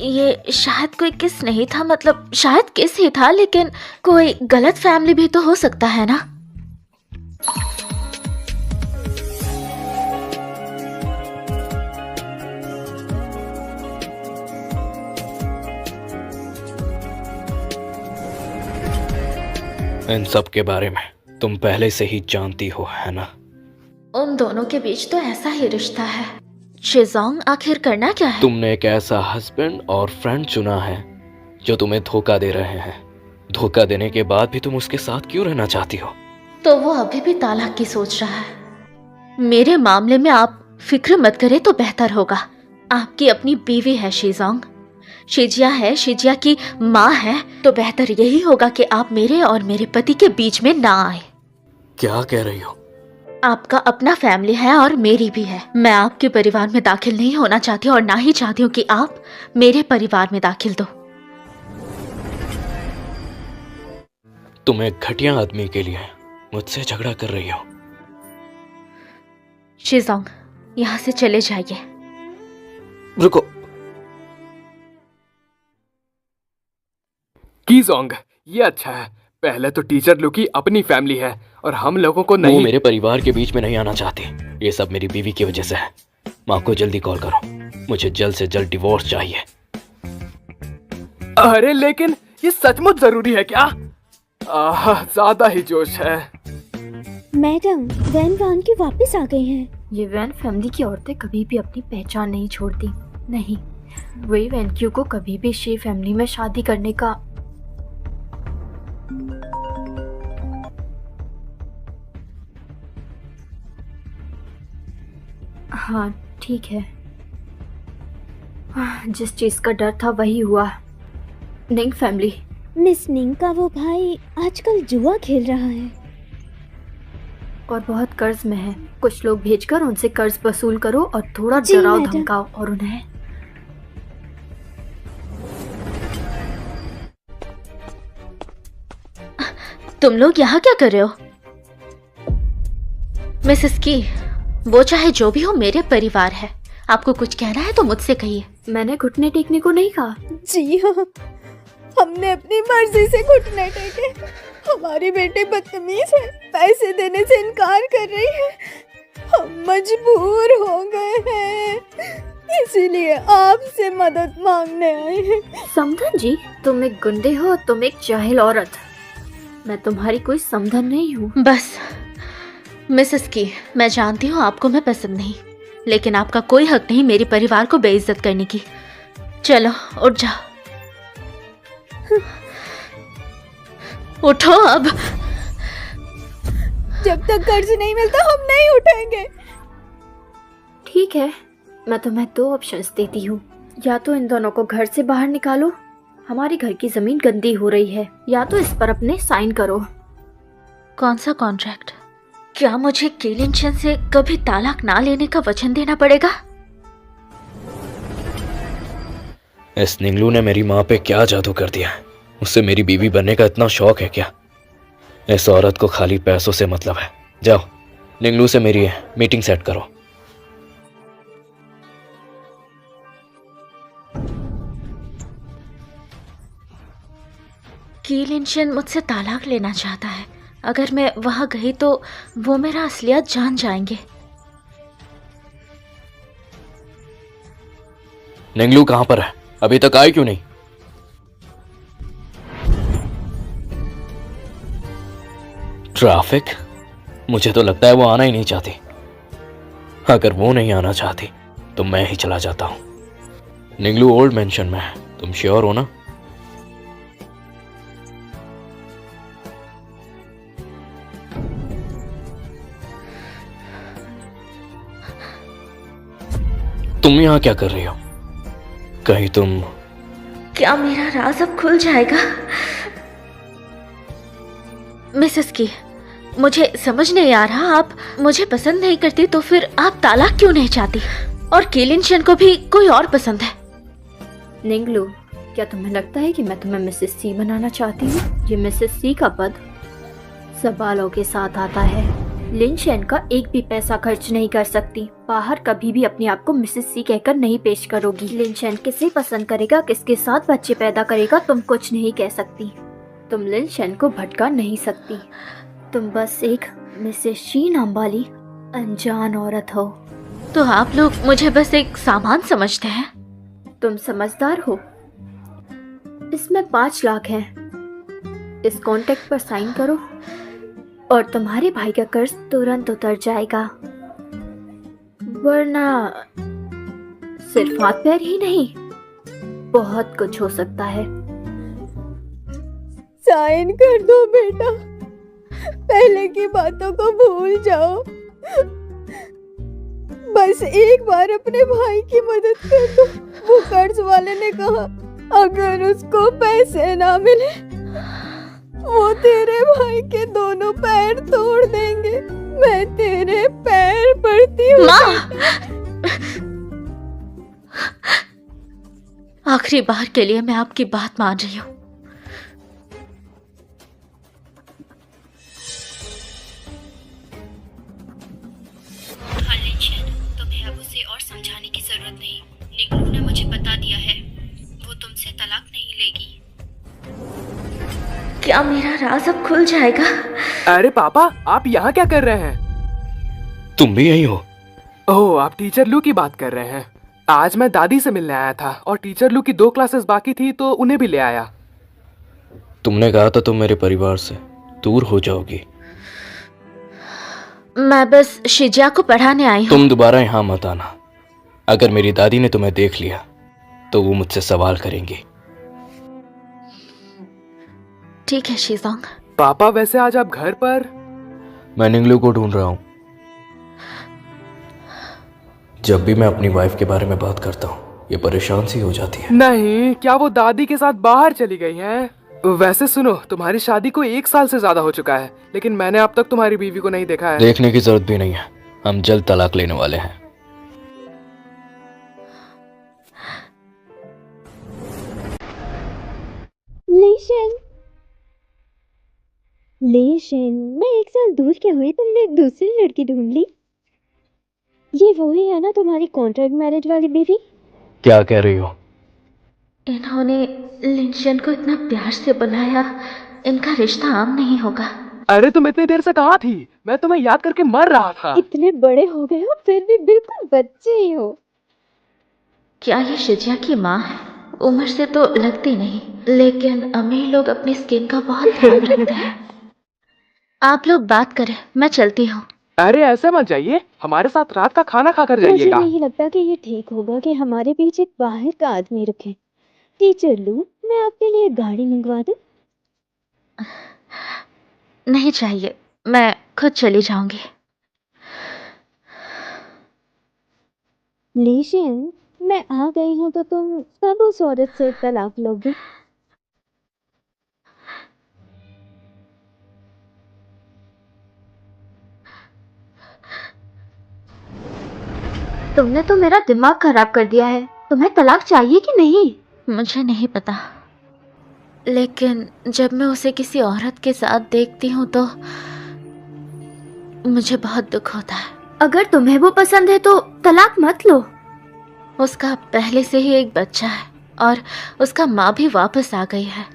ये शायद कोई किस नहीं था, मतलब शायद किस ही था, लेकिन कोई गलत फैमिली भी तो हो सकता है ना। इन सब के बारे में तुम पहले से ही जानती हो, है ना? उन दोनों के बीच तो ऐसा ही रिश्ता है। शिजोंग, आखिर करना क्या है? तुमने एक ऐसा हस्बैंड और फ्रेंड चुना है जो तुम्हें धोखा दे रहे हैं। धोखा देने के बाद भी तुम उसके साथ क्यों रहना चाहती हो? तो वो अभी भी तालाक की सोच रहा है। मेरे मामले में आप फिक्र मत करें तो बेहतर होगा। आपकी अपनी बीवी है शिजोंग, शिजिया है, शिजिया की माँ है, तो बेहतर यही होगा कि आप मेरे और मेरे पति के बीच में ना आए। क्या कह रही हो? आपका अपना फैमिली है और मेरी भी है। मैं आपके परिवार में दाखिल नहीं होना चाहती और ना ही चाहती हूँ कि आप मेरे परिवार में दाखिल दो। तुम एक घटिया आदमी के लिए मुझसे झगड़ा कर रही हो। शिजोंग, यहाँ से चले जाइए। रुको। किजोंग, ये अच्छा है। पहले तो टीचर लू की अपनी फैमिली है और हम लोगों को नहीं। वो मेरे परिवार के बीच में नहीं आना चाहती। ये सब मेरी बीवी की वजह से है। माँ को जल्दी कॉल करो, मुझे जल्द से जल्द डिवोर्स चाहिए। अरे लेकिन ये सचमुच जरूरी है क्या? ज्यादा ही जोश है। मैडम, वैन वान की वापस आ गई हैं। ये वैन फैमिली की औरतें कभी भी अपनी पहचान नहीं छोड़ती। नहीं, वे वैन क्यू को कभी भी शी फैमिली में शादी करने का हाँ ठीक है। जिस चीज का डर था वही हुआ। निंग फैमिली, मिस निंग का वो भाई आजकल जुआ खेल रहा है और बहुत कर्ज में है। कुछ लोग भेजकर उनसे कर्ज वसूल करो और थोड़ा जी, डराओ मैडम। धमकाओ और उन्हें तुम लोग यहाँ क्या कर रहे हो? मिसेस की, वो चाहे जो भी हो मेरे परिवार है। आपको कुछ कहना है तो मुझसे कहिए। मैंने घुटने टेकने को नहीं कहा। जी हाँ, हमने अपनी मर्जी से घुटने टेके। हमारी बेटी बदतमीज है, पैसे देने से इनकार कर रही है। हम मजबूर हो गए हैं, इसीलिए आपसे मदद मांगने आए हैं। समधन जी, तुम एक गुंडे हो, तुम एक जाहिल औरत। मैं तुम्हारी कोई समधन नहीं हूँ। बस मिसेस की, मैं जानती हूँ आपको मैं पसंद नहीं, लेकिन आपका कोई हक नहीं मेरे परिवार को बेइज्जत करने की। चलो उठ जाओ, उठो अब। जब तक कर्ज नहीं मिलता हम नहीं उठेंगे। ठीक है, मैं तुम्हें दो ऑप्शंस देती हूँ। या तो इन दोनों को घर से बाहर निकालो, हमारी घर की जमीन गंदी हो रही है, या तो इस पर अपने साइन करो। कौन सा कॉन्ट्रैक्ट? क्या मुझे केलिन-शन से कभी तालाक ना लेने का वचन देना पड़ेगा? इस निंगलू ने मेरी माँ पे क्या जादू कर दिया? उससे मेरी बीवी बनने का इतना शौक है क्या? इस औरत को खाली पैसों से मतलब है। जाओ, निंगलू से मेरी मीटिंग सेट करो। की लिनशन मुझसे तालाक लेना चाहता है। अगर मैं वहां गई तो वो मेरा असलियत जान जाएंगे। निंगलू कहां पर है? अभी तक आई क्यों नहीं? ट्रैफिक? मुझे तो लगता है वो आना ही नहीं चाहती। अगर वो नहीं आना चाहती तो मैं ही चला जाता हूं। निंगलू ओल्ड मेंशन में है, तुम श्योर हो ना? तुम यहां क्या कर रही हो? कहीं तुम... क्या मेरा राज अब खुल जाएगा? मिसेस की, मुझे समझ नहीं आ रहा, आप मुझे पसंद नहीं करती तो फिर आप तालाक क्यों नहीं चाहती? और की लिनशन को भी कोई और पसंद है। निंगलू, क्या तुम्हें लगता है कि मैं तुम्हें मिसेस सी बनाना चाहती हूँ? ये मिसेस सी का पद सवालों के साथ आता है। लिनशन का एक भी पैसा खर्च नहीं कर सकती। बाहर कभी भी अपने आप को मिसेस सी कहकर नहीं पेश करोगी। लिनशन किसे पसंद करेगा, किसके साथ बच्चे पैदा करेगा, तुम कुछ नहीं कह सकती। तुम लिनशन को भटका नहीं सकती। तुम बस एक मिसेस शी नाम वाली अनजान औरत हो। तो आप लोग मुझे बस एक सामान समझते हैं? तुम समझदार हो। इसमें 5 लाख हैं। इस कॉन्ट्रैक्ट पर साइन करो और तुम्हारे भाई का कर्ज तुरंत उतर जाएगा। वरना सिर्फ हाथ पैर ही नहीं, बहुत कुछ हो सकता है। साइन कर दो बेटा, पहले की बातों को भूल जाओ। बस एक बार अपने भाई की मदद कर दो। वो कर्ज वाले ने कहा अगर उसको पैसे ना मिले वो तेरे भाई के दोनों पैर तोड़ देंगे। मैं तेरे पैर पड़ती हूँ। आखिरी बार के लिए मैं आपकी बात मान रही हूँ। हाँ लिनशन, तुम्हें अब उसे और समझाने की जरूरत नहीं। निंगलू ने मुझे बता दिया है, वो तुमसे तलाक नहीं लेगी। क्या मेरा राज अब खुल जाएगा? अरे पापा, आप यहाँ क्या कर रहे हैं? तुम भी यही हो? ओह, आप टीचर लू की बात कर रहे हैं। आज मैं दादी से मिलने आया था और टीचर लू की 2 क्लासेस बाकी थी तो उन्हें भी ले आया। तुमने कहा था तुम मेरे परिवार से दूर हो जाओगी। मैं बस शिजा को पढ़ाने आई हूँ। तुम दोबारा यहाँ मत आना। अगर मेरी दादी ने तुम्हें देख लिया तो वो मुझसे सवाल करेंगी। ठीक है शीजोंग। पापा, वैसे आज आप घर पर? मैं निंगलू को ढूंढ रहा हूँ। जब भी मैं अपनी वाइफ के बारे में बात करता हूँ ये परेशान सी हो जाती है। नहीं, क्या वो दादी के साथ बाहर चली गई हैं? वैसे सुनो, तुम्हारी शादी को 1 साल से ज्यादा हो चुका है, लेकिन मैंने अब तक तुम्हारी बीवी को नहीं देखा है। देखने की जरूरत भी नहीं है, हम जल्द तलाक लेने वाले हैं। लेशन, मैं 1 साल दूर क्या हुई, तुमने एक दूसरी लड़की ढूंढ ली। ये वही है ना तुम्हारी कॉन्ट्रैक्ट मैरिज वाली बीवी? क्या कह रही हो? इन्होंने लिनशन को इतना प्यार से बुलाया, इनका रिश्ता आम नहीं होगा। अरे तुम इतनी देर से कहाँ थी? मैं तुम्हें याद करके मर रहा था। इतने बड़े हो गए हो फिर भी बिल्कुल बच्चे ही हो। क्या ये शिजिया की माँ है? उम्र से तो लगती नहीं, लेकिन अमीर लोग अपनी स्किन का बहुत ध्यान रखते हैं। आप लोग बात करें, मैं चलती हूँ। अरे ऐसे मत जाइए, हमारे साथ रात का खाना खाकर मुझे जाइएगा। नहीं लगता कि ये ठीक होगा कि हमारे बीच एक बाहर का आदमी रखें। टीचर लू, मैं आपके लिए गाड़ी मंगवा दूं? नहीं चाहिए, मैं खुद चली जाऊंगी। लेशन, मैं आ गई हूँ तो तुम सब उस औरत से तलाक लोगे? तुमने तो मेरा दिमाग खराब कर दिया है। तुम्हें तलाक चाहिए कि नहीं? मुझे नहीं पता, लेकिन जब मैं उसे किसी औरत के साथ देखती हूँ तो मुझे बहुत दुख होता है। अगर तुम्हें वो पसंद है तो तलाक मत लो। उसका पहले से ही एक बच्चा है और उसका माँ भी वापस आ गई है।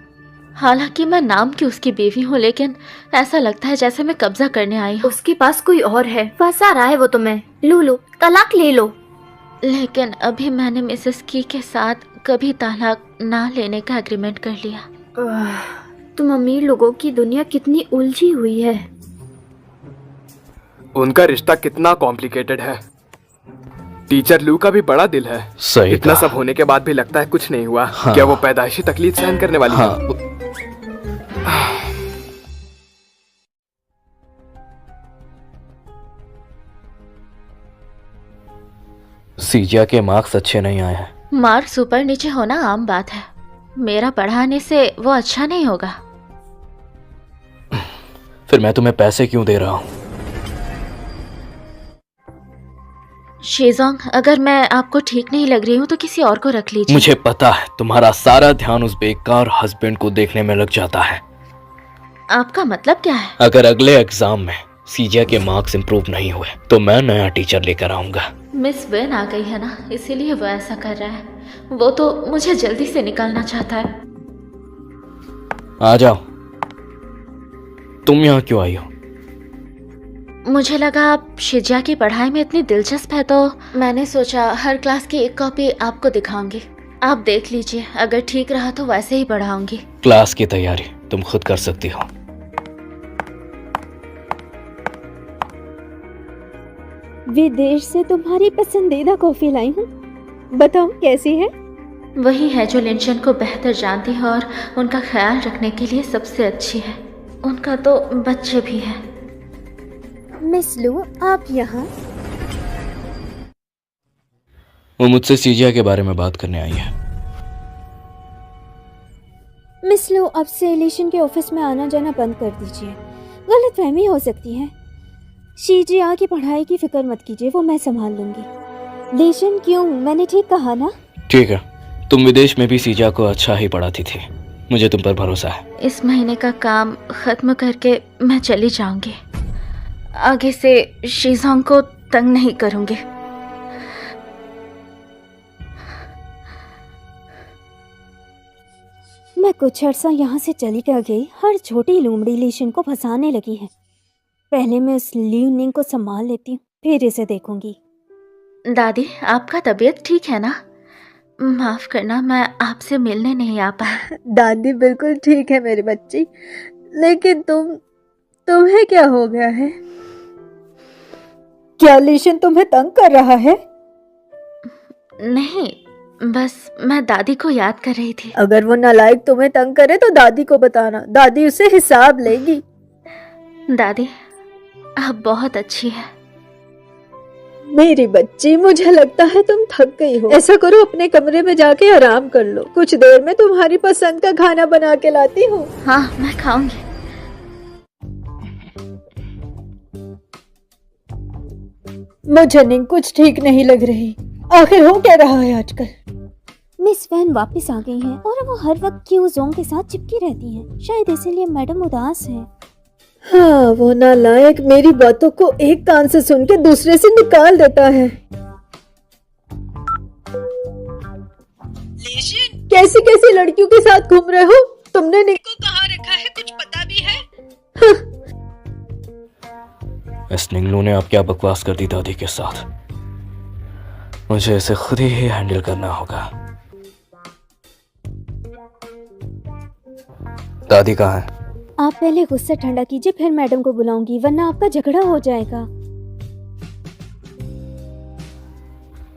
हालांकि मैं नाम की उसकी बीवी हूँ, लेकिन ऐसा लगता है जैसे मैं कब्जा करने आई हूँ। उसके पास कोई और है, फंसा रहा है वो तुम्हें। लूलू, तलाक ले लो। लेकिन अभी मैंने मिसेस की के साथ कभी तलाक ना लेने का एग्रीमेंट कर लिया। तुम अमीर लोगों की दुनिया कितनी उलझी हुई है। उनका रिश्ता कितना कॉम्प्लिकेटेड है। टीचर लू का भी बड़ा दिल है। सही इतना कहा। सब होने के बाद भी लगता है कुछ नहीं हुआ। हाँ। क्या वो पैदाइशी तकलीफ सहन करने वाली हाँ। है? सीजिया के मार्क्स अच्छे नहीं आए हैं। मार्क्स ऊपर नीचे होना आम बात है। मेरा पढ़ाने से वो अच्छा नहीं होगा। फिर मैं तुम्हें पैसे क्यों दे रहा हूँ? शीजोंग, अगर मैं आपको ठीक नहीं लग रही हूँ तो किसी और को रख लीजिए। मुझे पता है तुम्हारा सारा ध्यान उस बेकार हस्बैंड को देखने में लग जाता है। आपका मतलब क्या है? अगर अगले एग्जाम में सीजिया के मार्क्स इंप्रूव नहीं हुए तो मैं नया टीचर लेकर आऊंगा। मिस वेन आ गई है ना, इसीलिए वो ऐसा कर रहा है। वो तो मुझे जल्दी से निकालना चाहता है। आ जाओ। तुम यहाँ क्यों आई हो? मुझे लगा आप शिजिया की पढ़ाई में इतनी दिलचस्प है तो मैंने सोचा हर क्लास की एक कॉपी आपको दिखाऊंगी। आप देख लीजिए, अगर ठीक रहा तो वैसे ही पढ़ाऊंगी। क्लास की तैयारी तुम खुद कर सकती हो। विदेश से तुम्हारी पसंदीदा कॉफी लाई हूँ, बताओ कैसी है? वही है जो लिंचन को बेहतर जानती है और उनका ख्याल रखने के लिए सबसे अच्छी है। उनका तो बच्चे भी हैं। मिस लू, आप यहाँ? वो मुझसे सीजिया के बारे में बात करने आई है। मिस लू, अब से एलिशन के ऑफिस में आना जाना बंद कर दीजिए। गलतफहमी हो सकती है। शीजिया की पढ़ाई की फिक्र मत कीजिए, वो मैं संभाल लूंगी। लेशन क्यों, मैंने ठीक कहा ना? ठीक है, तुम विदेश में भी सीजिया को अच्छा ही पढ़ाती थी। मुझे तुम पर भरोसा है। इस महीने का काम खत्म करके मैं चली जाऊंगी। आगे से शीजोंग को तंग नहीं करूंगी। मैं कुछ अर्सा यहाँ से चली कर गई, हर छोटी लोमड़ी लीशन को फंसाने लगी है। पहले मैं उस ल्यूनिंग को संभाल लेती हूँ, फिर इसे देखूंगी। दादी, आपका तबीयत ठीक है ना? माफ करना, मैं आपसे मिलने नहीं आ पाई। दादी बिल्कुल ठीक है मेरी बच्ची, लेकिन तुम्हें क्या हो गया है? क्या लीशन तुम्हें तंग कर रहा है? नहीं, बस मैं दादी को याद कर रही थी। अगर वो नालायक तुम्हें तंग करे तो दादी को बताना, दादी उसे हिसाब लेगी। दादी, आप बहुत अच्छी है। मेरी बच्ची, मुझे लगता है तुम थक गई हो। ऐसा करो, अपने कमरे में जाके आराम कर लो। कुछ देर में तुम्हारी पसंद का खाना बना के लाती हूँ। हाँ, मैं खाऊंगी। मुझे नहीं कुछ ठीक नहीं लग रही। आखिर हो क्या रहा है आजकल? मिस वैन वापस आ गई हैं और वो हर वक्त क्यू जोंग के साथ चिपकी रहती हैं। शायद इसीलिए मैडम उदास है। हाँ, वो नालायक मेरी बातों को एक कान से सुन के दूसरे से निकाल देता है। कैसी कैसी लड़कियों के साथ घूम रहे हो? तुमने निको कहाँ रखा है, कुछ पता भी है? इस निंगलू ने अब क्या बकवास कर दी दादी के साथ। मुझे इसे खुद ही हैंडल करना होगा। दादी कहाँ है? आप पहले गुस्सा ठंडा कीजिए, फिर मैडम को बुलाऊंगी, वरना आपका झगड़ा हो जाएगा।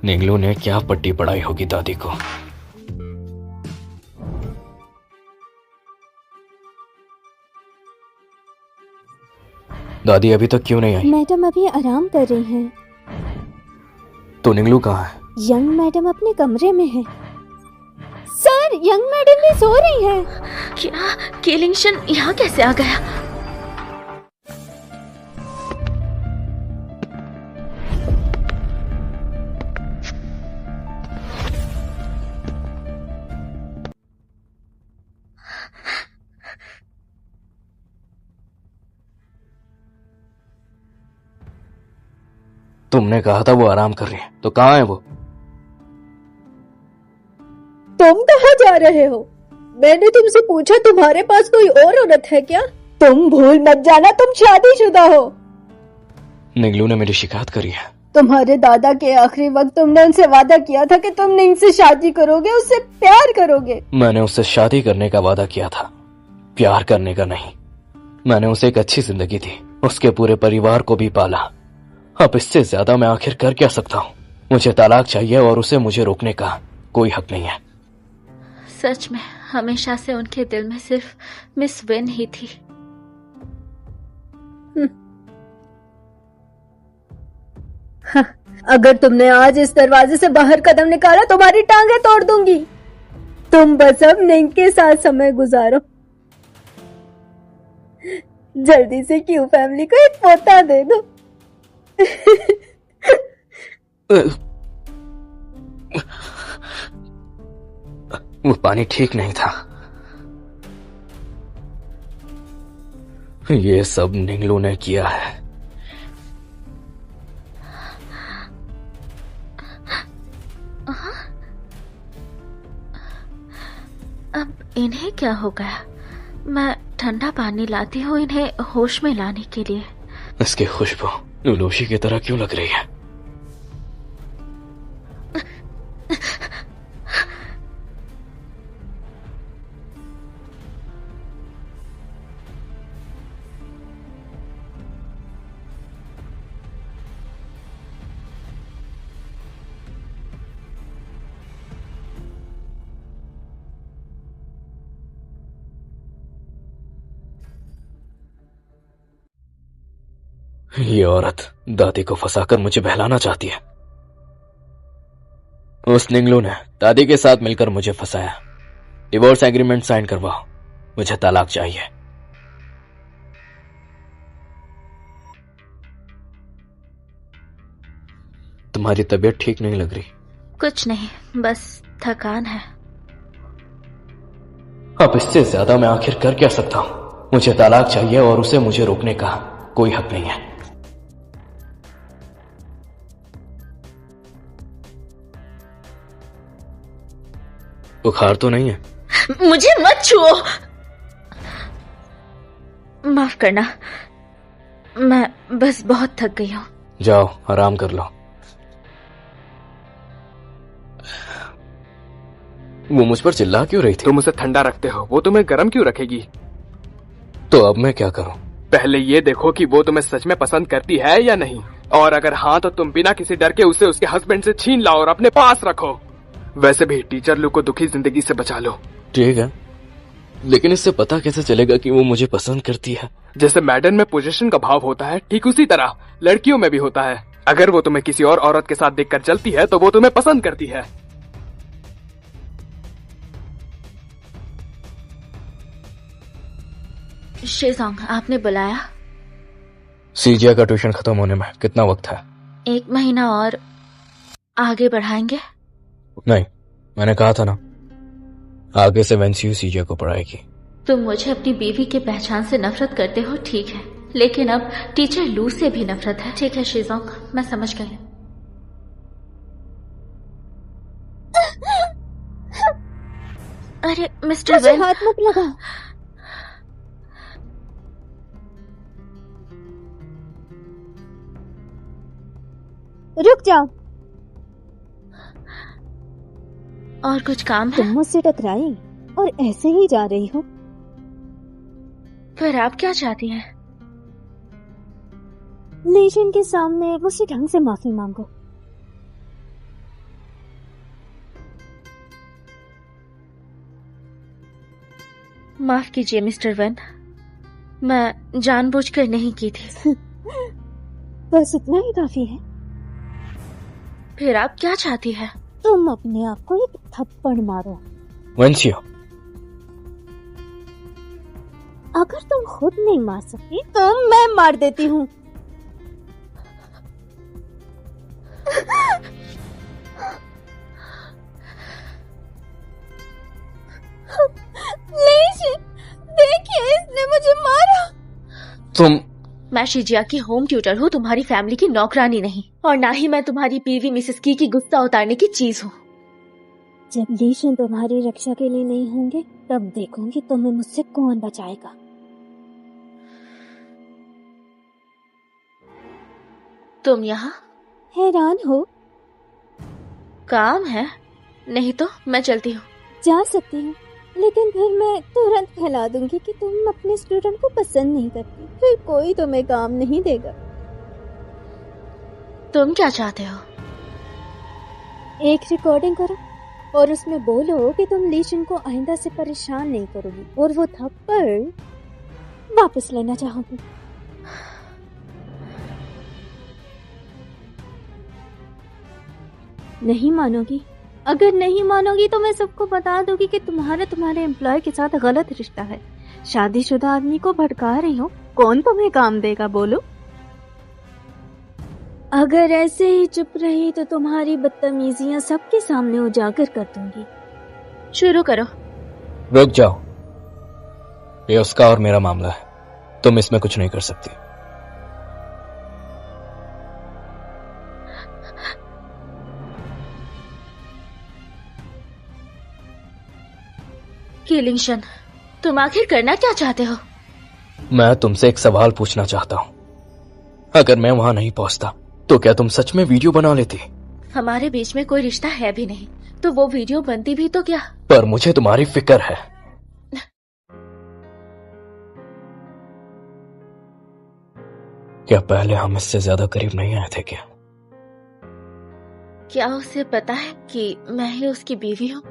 निंगलू ने क्या पट्टी पढ़ाई होगी दादी को। दादी अभी तक क्यों नहीं आई? मैडम अभी आराम कर रही हैं। तो निंगलू कहाँ है? यंग मैडम अपने कमरे में है। सर, यंग मैडम भी सो रही है। क्या केलिंगशन यहाँ कैसे आ गया? तुमने कहा था वो आराम कर रही है, तो कहाँ है वो? तुम कहाँ जा रहे हो? मैंने तुमसे पूछा तुम्हारे पास कोई और औरत है क्या? तुम भूल मत जाना तुम शादीशुदा हो। निगलू ने मेरी शिकायत करी है। तुम्हारे दादा के आखिरी वक्त तुमने उनसे वादा किया था कि तुम नहीं से शादी करोगे, उससे प्यार करोगे। मैंने उससे शादी करने का वादा किया था, प्यार करने का नहीं। मैंने उसे एक अच्छी जिंदगी दी, उसके पूरे परिवार को भी पाला। अब इससे ज्यादा मैं आखिर कर क्या सकता हूँ? मुझे तलाक चाहिए और उसे मुझे रोकने का कोई हक नहीं है। सच में हमेशा से उनके दिल में सिर्फ मिस वेन ही थी। अगर तुमने आज इस दरवाजे से बाहर कदम निकाला तुम्हारी टांगे तोड़ दूंगी। तुम बस अब निंग के साथ समय गुजारो। जल्दी से क्यू फैमिली को एक पोता दे दो। वो पानी ठीक नहीं था। ये सब निगलू ने किया है। अब इन्हें क्या हो गया? मैं ठंडा पानी लाती हूँ इन्हें होश में लाने के लिए। इसकी खुशबू लूलूशी की तरह क्यों लग रही है? ये औरत दादी को फंसाकर मुझे बहलाना चाहती है। उस निगलू ने दादी के साथ मिलकर मुझे फंसाया। डिवोर्स एग्रीमेंट साइन करवाओ, मुझे तलाक चाहिए। तुम्हारी तबीयत ठीक नहीं लग रही। कुछ नहीं, बस थकान है। अब इससे ज्यादा मैं आखिर कर क्या सकता हूं? मुझे तलाक चाहिए और उसे मुझे रोकने का कोई हक नहीं है। बुखार तो नहीं है? मुझे मत छुओ। माफ करना, मैं बस बहुत थक गई हूँ। जाओ आराम कर लो। वो मुझ पर चिल्ला क्यों रही थी? तुम उसे ठंडा रखते हो, वो तुम्हें गर्म क्यों रखेगी? तो अब मैं क्या करूं? पहले ये देखो कि वो तुम्हें सच में पसंद करती है या नहीं, और अगर हाँ तो तुम बिना किसी डर के उसे उसके हस्बैंड से छीन लाओ और अपने पास रखो। वैसे भी टीचर लू को दुखी जिंदगी से बचा लो। ठीक है, लेकिन इससे पता कैसे चलेगा कि वो मुझे पसंद करती है? जैसे मैडन में पोजीशन का भाव होता है, ठीक उसी तरह लड़कियों में भी होता है। अगर वो तुम्हें किसी और औरत के साथ देखकर जलती है तो वो तुम्हें पसंद करती है। शेजोंग, आपने बुलाया? सीजिया का ट्यूशन खत्म होने में कितना वक्त है? 1 महीना और आगे बढ़ाएंगे? नहीं, मैंने कहा था ना, आगे से वेंसियू सीजिया को पढ़ाएगी। तुम मुझे अपनी बीवी की पहचान से नफरत करते हो, ठीक है, लेकिन अब टीचर लू से भी नफरत है। ठीक है शेजोंग, मैं समझ गई। अरे मिस्टर मुझे वेन, हाथ मत लगा। रुक जाओ। और कुछ काम है? तुम मुझसे टकराई और ऐसे ही जा रही हो। फिर आप क्या चाहती हैं? लेशन के सामने मुझसे ढंग से माफी मांगो। माफ कीजिए मिस्टर वेन, मैं जानबूझकर नहीं की थी। बस इतना ही काफी है। फिर आप क्या चाहती है? तुम अपने आप को एक थप्पड़ मारो। वेंसियो, अगर तुम खुद नहीं मार सकती तो मैं मार देती हूँ। देखिए, इसने मुझे मारा। तुम मैं शिजिया की होम ट्यूटर हूँ, तुम्हारी फैमिली की नौकरानी नहीं, और ना ही मैं तुम्हारी बीवी मिसेस की गुस्सा उतारने की चीज हूँ। जब लीशन तुम्हारी रक्षा के लिए नहीं होंगे तब देखूंगी तुम्हें मुझसे कौन बचाएगा। तुम यहाँ हैरान हो? काम है? नहीं तो मैं चलती हूँ। जा सकती हूँ, लेकिन फिर मैं तुरंत फैला दूंगी कि तुम अपने स्टूडेंट को पसंद नहीं करती, फिर कोई तुम्हें काम नहीं देगा। तुम क्या चाहते हो? एक रिकॉर्डिंग करो और उसमें बोलो कि तुम लीशन को आइंदा से परेशान नहीं करोगी और वो थप्पड़ वापस लेना चाहोगी। नहीं मानोगी? अगर नहीं मानोगी तो मैं सबको बता दूंगी कि तुम्हारे एम्प्लॉय के साथ गलत रिश्ता है। शादीशुदा आदमी को भड़का रही हो, कौन तुम्हें काम देगा बोलो? अगर ऐसे ही चुप रही तो तुम्हारी बदतमीजियां सबके सामने उजागर कर दूंगी। शुरू करो। रुक जाओ, ये उसका और मेरा मामला है, तुम इसमें कुछ नहीं कर सकती। कीलिंगशन, तुम आखिर करना क्या चाहते हो? मैं तुमसे एक सवाल पूछना चाहता हूँ। अगर मैं वहां नहीं पहुंचता तो क्या तुम सच में वीडियो बना लेती? हमारे बीच में कोई रिश्ता है भी नहीं, तो वो वीडियो बनती भी तो क्या? पर मुझे तुम्हारी फिक्र है। क्या पहले हम इससे ज्यादा करीब नहीं आए थे क्या? क्या उसे पता है कि मैं ही उसकी बीवी हूँ?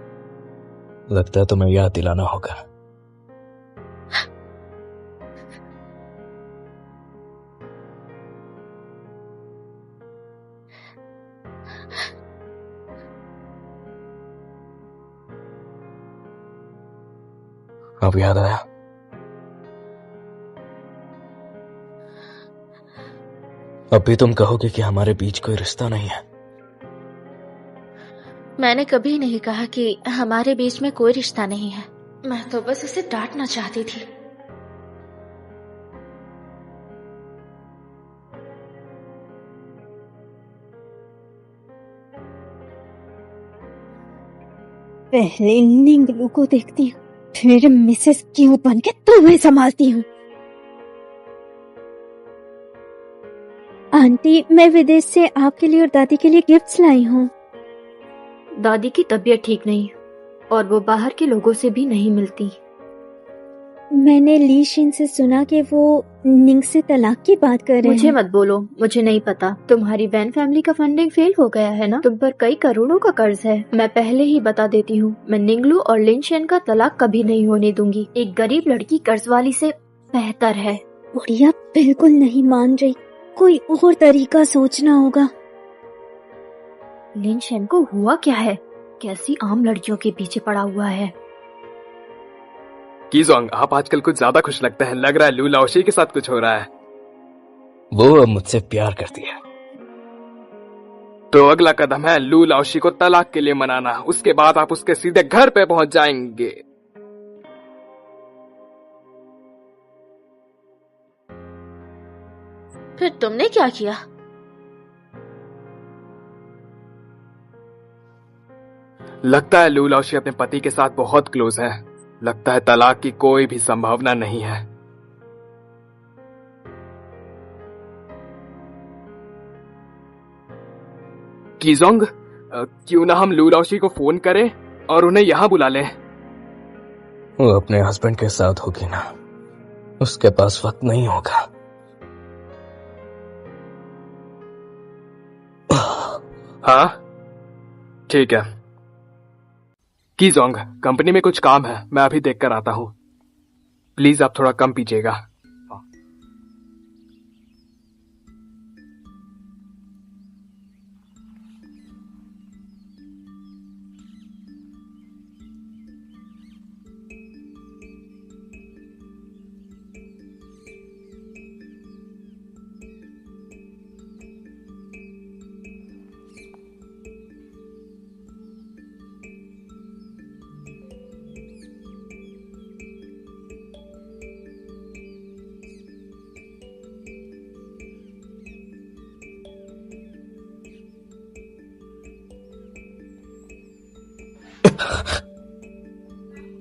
लगता है तुम्हें याद दिलाना होगा। अब याद आया? अब भी तुम कहोगे कि हमारे बीच कोई रिश्ता नहीं है? मैंने कभी नहीं कहा कि हमारे बीच में कोई रिश्ता नहीं है। मैं तो बस उसे डांटना चाहती थी। पहले निंगलू को देखती हूँ, फिर मिसेस क्यों बन के तुम्हें संभालती हूँ। आंटी, मैं विदेश से आपके लिए और दादी के लिए गिफ्ट्स लाई हूँ। दादी की तबीयत ठीक नहीं और वो बाहर के लोगों से भी नहीं मिलती। मैंने ली शिन से सुना कि वो निंग से तलाक की बात कर रहे मुझे हैं। मत बोलो, मुझे नहीं पता। तुम्हारी वैन फैमिली का फंडिंग फेल हो गया है ना? तुम पर कई करोड़ों का कर्ज है। मैं पहले ही बता देती हूँ, मैं निंगलू और लिनशेन का तलाक कभी नहीं होने दूंगी। एक गरीब लड़की कर्ज वाली से बेहतर है। बुढ़िया बिल्कुल नहीं मान रही, कोई और तरीका सोचना होगा। लिनशेन को हुआ क्या है? कैसी आम लड़कियों के पीछे पड़ा हुआ है? कीजोंग, आप आजकल कुछ ज्यादा खुश लगते हैं। लग रहा है लू लाओशी के साथ कुछ हो रहा है। वो अब मुझसे प्यार करती है। तो अगला कदम है लू लाओशी को तलाक के लिए मनाना। उसके बाद आप उसके सीधे घर पे पहुंच जाएंगे। फिर तुमने क्या किया? लगता है लू लाओशी अपने पति के साथ बहुत क्लोज है। लगता है तलाक की कोई भी संभावना नहीं है। कीजोंग, क्यों ना हम लू लाओशी को फोन करें और उन्हें यहाँ बुला लें? वो अपने हस्बैंड के साथ होगी ना, उसके पास वक्त नहीं होगा। हाँ ठीक है। कीजोंग, कंपनी में कुछ काम है, मैं अभी देख कर आता हूँ। प्लीज आप थोड़ा कम पीजिएगा।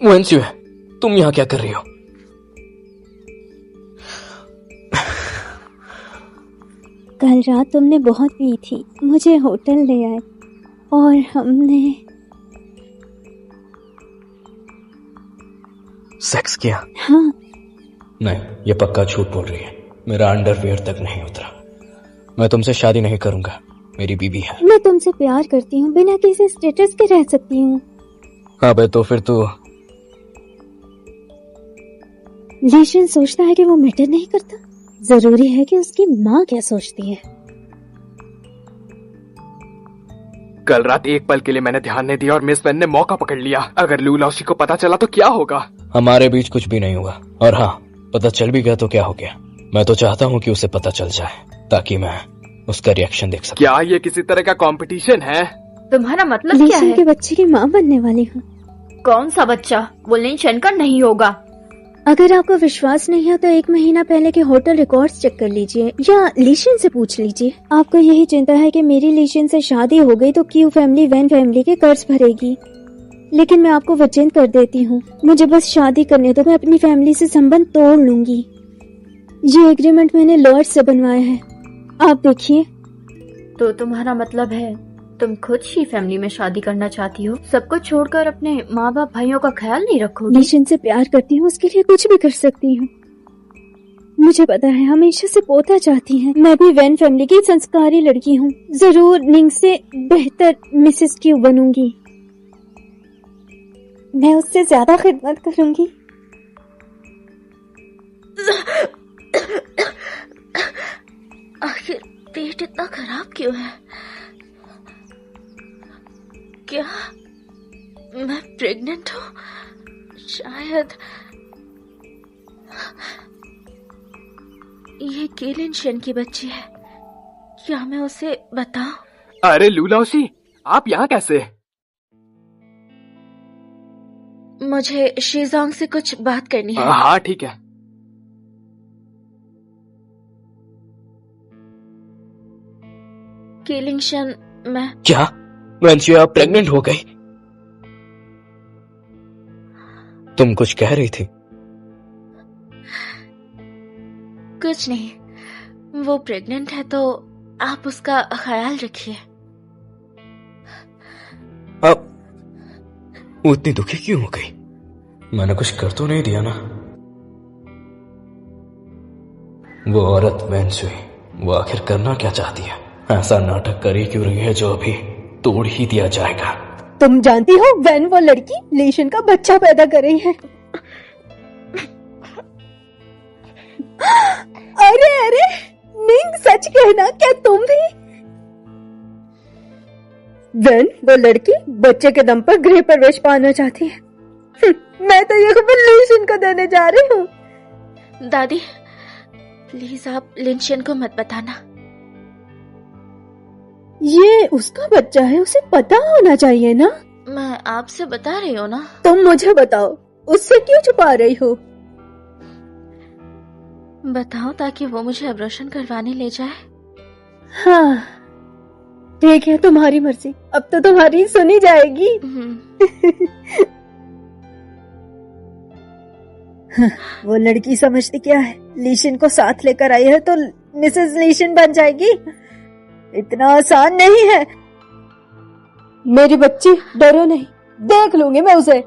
वेंसी, तुम यहाँ क्या कर रही हो? कल रात तुमने बहुत पी थी, मुझे होटल ले आए और हमने सेक्स किया? हाँ। नहीं, ये पक्का झूठ बोल रही है। मेरा अंडरवियर तक नहीं उतरा। मैं तुमसे शादी नहीं करूंगा, मेरी बीबी है। मैं तुमसे प्यार करती हूँ, बिना किसी स्टेटस के रह सकती हूँ। हाँ बे, तो फिर तू लेशन सोचता है कि वो मैटर नहीं करता। जरूरी है कि उसकी माँ क्या सोचती है। कल रात एक पल के लिए मैंने ध्यान नहीं दिया और मिस वेन ने मौका पकड़ लिया। अगर लू लाओशी को पता चला तो क्या होगा? हमारे बीच कुछ भी नहीं हुआ, और हाँ, पता चल भी गया तो क्या हो गया। मैं तो चाहता हूँ कि उसे पता चल जाए ताकि मैं उसका रिएक्शन देख सकूं। क्या ये किसी तरह का कंपटीशन है? तुम्हारा मतलब क्या लेशन है? के बच्चे की माँ बनने वाली हूँ। कौन सा बच्चा? वो लिंशन का नहीं होगा। अगर आपको विश्वास नहीं है तो 1 महीना पहले के होटल रिकॉर्ड्स चेक कर लीजिए या लीशन से पूछ लीजिए। आपको यही चिंता है कि मेरी लीशन से शादी हो गई तो क्यू फैमिली वैन फैमिली के कर्ज भरेगी, लेकिन मैं आपको वचन कर देती हूँ, मुझे बस शादी करने दो, मैं अपनी फैमिली से संबंध तोड़ लूंगी। ये एग्रीमेंट मैंने लॉयर से बनवाया है, आप देखिए। तो तुम्हारा मतलब है तुम खुद ही फैमिली में शादी करना चाहती हो? सब कुछ छोड़कर अपने माँ बाप भाइयों का ख्याल नहीं रखोगी? लीशन से प्यार करती हूँ, उसके लिए कुछ भी कर सकती हूँ। मुझे पता है हमेशा से पोता चाहती हैं। मैं भी वैन फैमिली की संस्कारी लड़की हूँ, जरूर निंग से बेहतर मिसेस क्यू बनूंगी। मैं उससे ज्यादा खिदमत करूंगी। आखिर पेट इतना खराब क्यों है? क्या मैं प्रेग्नेंट हूँ? शायद ये केलिन शन की बच्ची है। क्या मैं उसे बताऊं? अरे लू लाओशी, आप यहाँ कैसे? मुझे शीजोंग से कुछ बात करनी है। हाँ ठीक है। केलिन शन, मैं क्या वेंसी, आप प्रेग्नेंट हो गई? तुम कुछ कह रही थी? कुछ नहीं, वो प्रेग्नेंट है तो आप उसका ख्याल रखिए। आप वो इतनी दुखी क्यों हो गई? मैंने कुछ कर तो नहीं दिया ना? वो औरत वेंसी, वो आखिर करना क्या चाहती है? ऐसा नाटक करी क्यों रही है जो अभी तोड़ ही दिया जाएगा? तुम जानती हो वैन वो लड़की लेशन का बच्चा पैदा कर रही है। अरे अरे निंग, सच कहना, क्या तुम भी? वैन वो लड़की बच्चे के दम पर गृह प्रवेश पाना चाहती है। मैं तो ये खबर लेशन को देने जा रही हूँ। दादी प्लीज आप लिंशन को मत बताना। ये उसका बच्चा है, उसे पता होना चाहिए ना। मैं आपसे बता रही हूँ ना। तुम मुझे बताओ, उससे क्यों छुपा रही हो? बताओ ताकि वो मुझे अबॉर्शन करवाने ले जाए। हाँ ठीक है, तुम्हारी मर्जी, अब तो तुम्हारी सुनी जाएगी। वो लड़की समझती क्या है, लीशन को साथ लेकर आई है तो मिसेस लीशन बन जाएगी। इतना आसान नहीं है। मेरी बच्ची, डरो नहीं, देख लूंगी मैं उसे।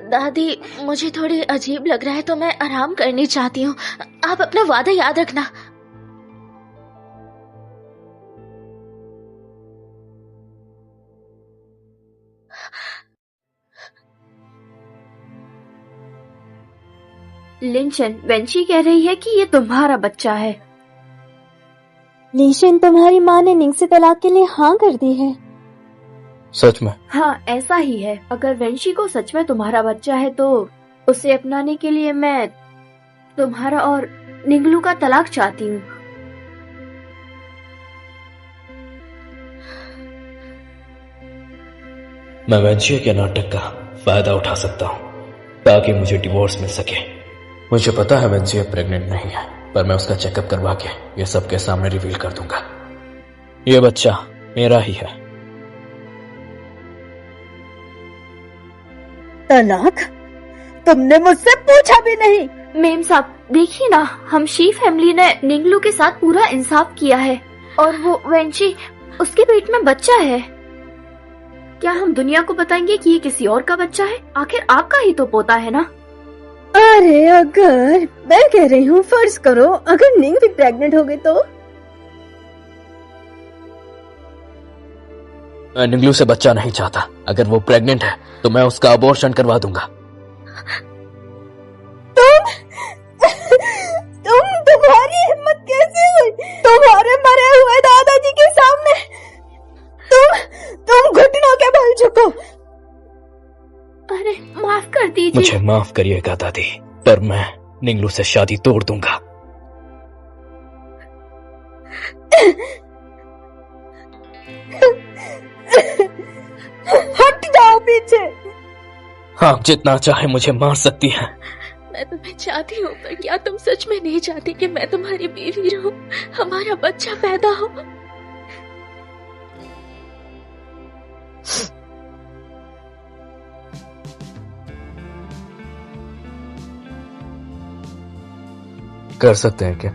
दादी मुझे थोड़ी अजीब लग रहा है तो मैं आराम करनी चाहती हूँ। आप अपना वादा याद रखना। लिंशन, वेंची कह रही है कि ये तुम्हारा बच्चा है। लीशन, तुम्हारी माँ ने निंग से तलाक के लिए हाँ कर दी है। सच में? हाँ ऐसा ही है। अगर वेंशी को सच में तुम्हारा बच्चा है तो उसे अपनाने के लिए मैं तुम्हारा और निंगलू का तलाक चाहती हूँ। मैं वेंची के नाटक का फायदा उठा सकता हूँ ताकि मुझे डिवोर्स मिल सके। मुझे पता है वेंची प्रेग्नेंट नहीं है, पर मैं उसका चेकअप करवा के ये सबके सामने रिवील कर दूंगा। ये बच्चा मेरा ही है। तलाक? तुमने मुझसे पूछा भी नहीं। मेम साहब देखिए ना, हम शी फैमिली ने निंगलू के साथ पूरा इंसाफ किया है और वो वेंची, उसके पेट में बच्चा है। क्या हम दुनिया को बताएंगे कि ये किसी और का बच्चा है? आखिर आपका ही तो पोता है ना। अरे अगर मैं कह रही हूँ, फर्ज करो अगर निंग भी प्रेग्नेंट हो गई तो? मैं निंगलू से बच्चा नहीं चाहता। अगर वो प्रेग्नेंट है तो मैं उसका अबॉर्शन करवा दूंगा। तुम्हारी हिम्मत कैसे हुई? तुम्हारे मरे हुए दादाजी के सामने तुम घुटनों के बल झुको। अरे माफ कर दीजिए। मुझे माफ करिएगा दादी, पर मैं निंगलू से शादी तोड़ दूंगा। हट जाओ पीछे। हाँ, जितना चाहे मुझे मार सकती हैं। मैं तुम्हें चाहती हूँ, पर क्या तुम सच में नहीं चाहती कि मैं तुम्हारी बीवी रहूं, हमारा बच्चा पैदा हो? कर सकते हैं क्या?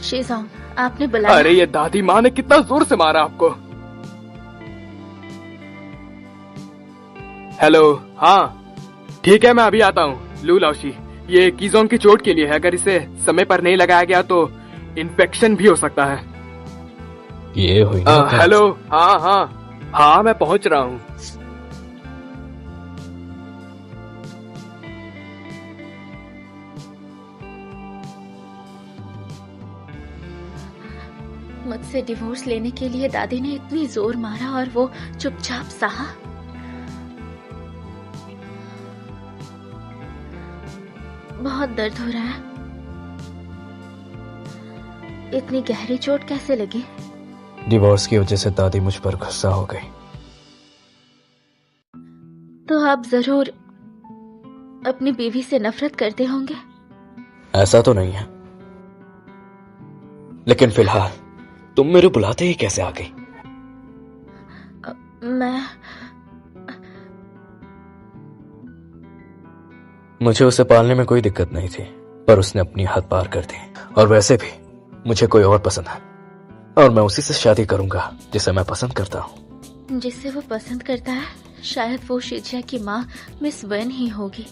शीजोंग, आपने बुलाया? अरे ये दादी माँ ने कितना जोर से मारा आपको। हेलो, हाँ ठीक है, मैं अभी आता हूँ। लू लाओशी, ये कीजोंग की चोट के लिए है। अगर इसे समय पर नहीं लगाया गया तो इन्फेक्शन भी हो सकता है। ये हुई ना बात। हेलो, हाँ मैं पहुंच रहा हूँ। मुझसे डिवोर्स लेने के लिए दादी ने इतनी जोर मारा और वो चुपचाप सहा। बहुत दर्द हो रहा है। इतनी गहरी चोट कैसे लगी? डिवोर्स की वजह से दादी मुझ पर गुस्सा हो गई। तो आप जरूर अपनी बीवी से नफरत करते होंगे। ऐसा तो नहीं है, लेकिन फिलहाल तुम मेरे बुलाते ही कैसे आ गई? मुझे उसे पालने में कोई दिक्कत नहीं थी, पर उसने अपनी हद पार कर दी। और वैसे भी मुझे कोई और पसंद है, और मैं उसी से शादी करूंगा जिसे मैं पसंद करता हूँ। जिसे वो पसंद करता है, शायद वो शिजिया की माँ मिस वन ही होगी।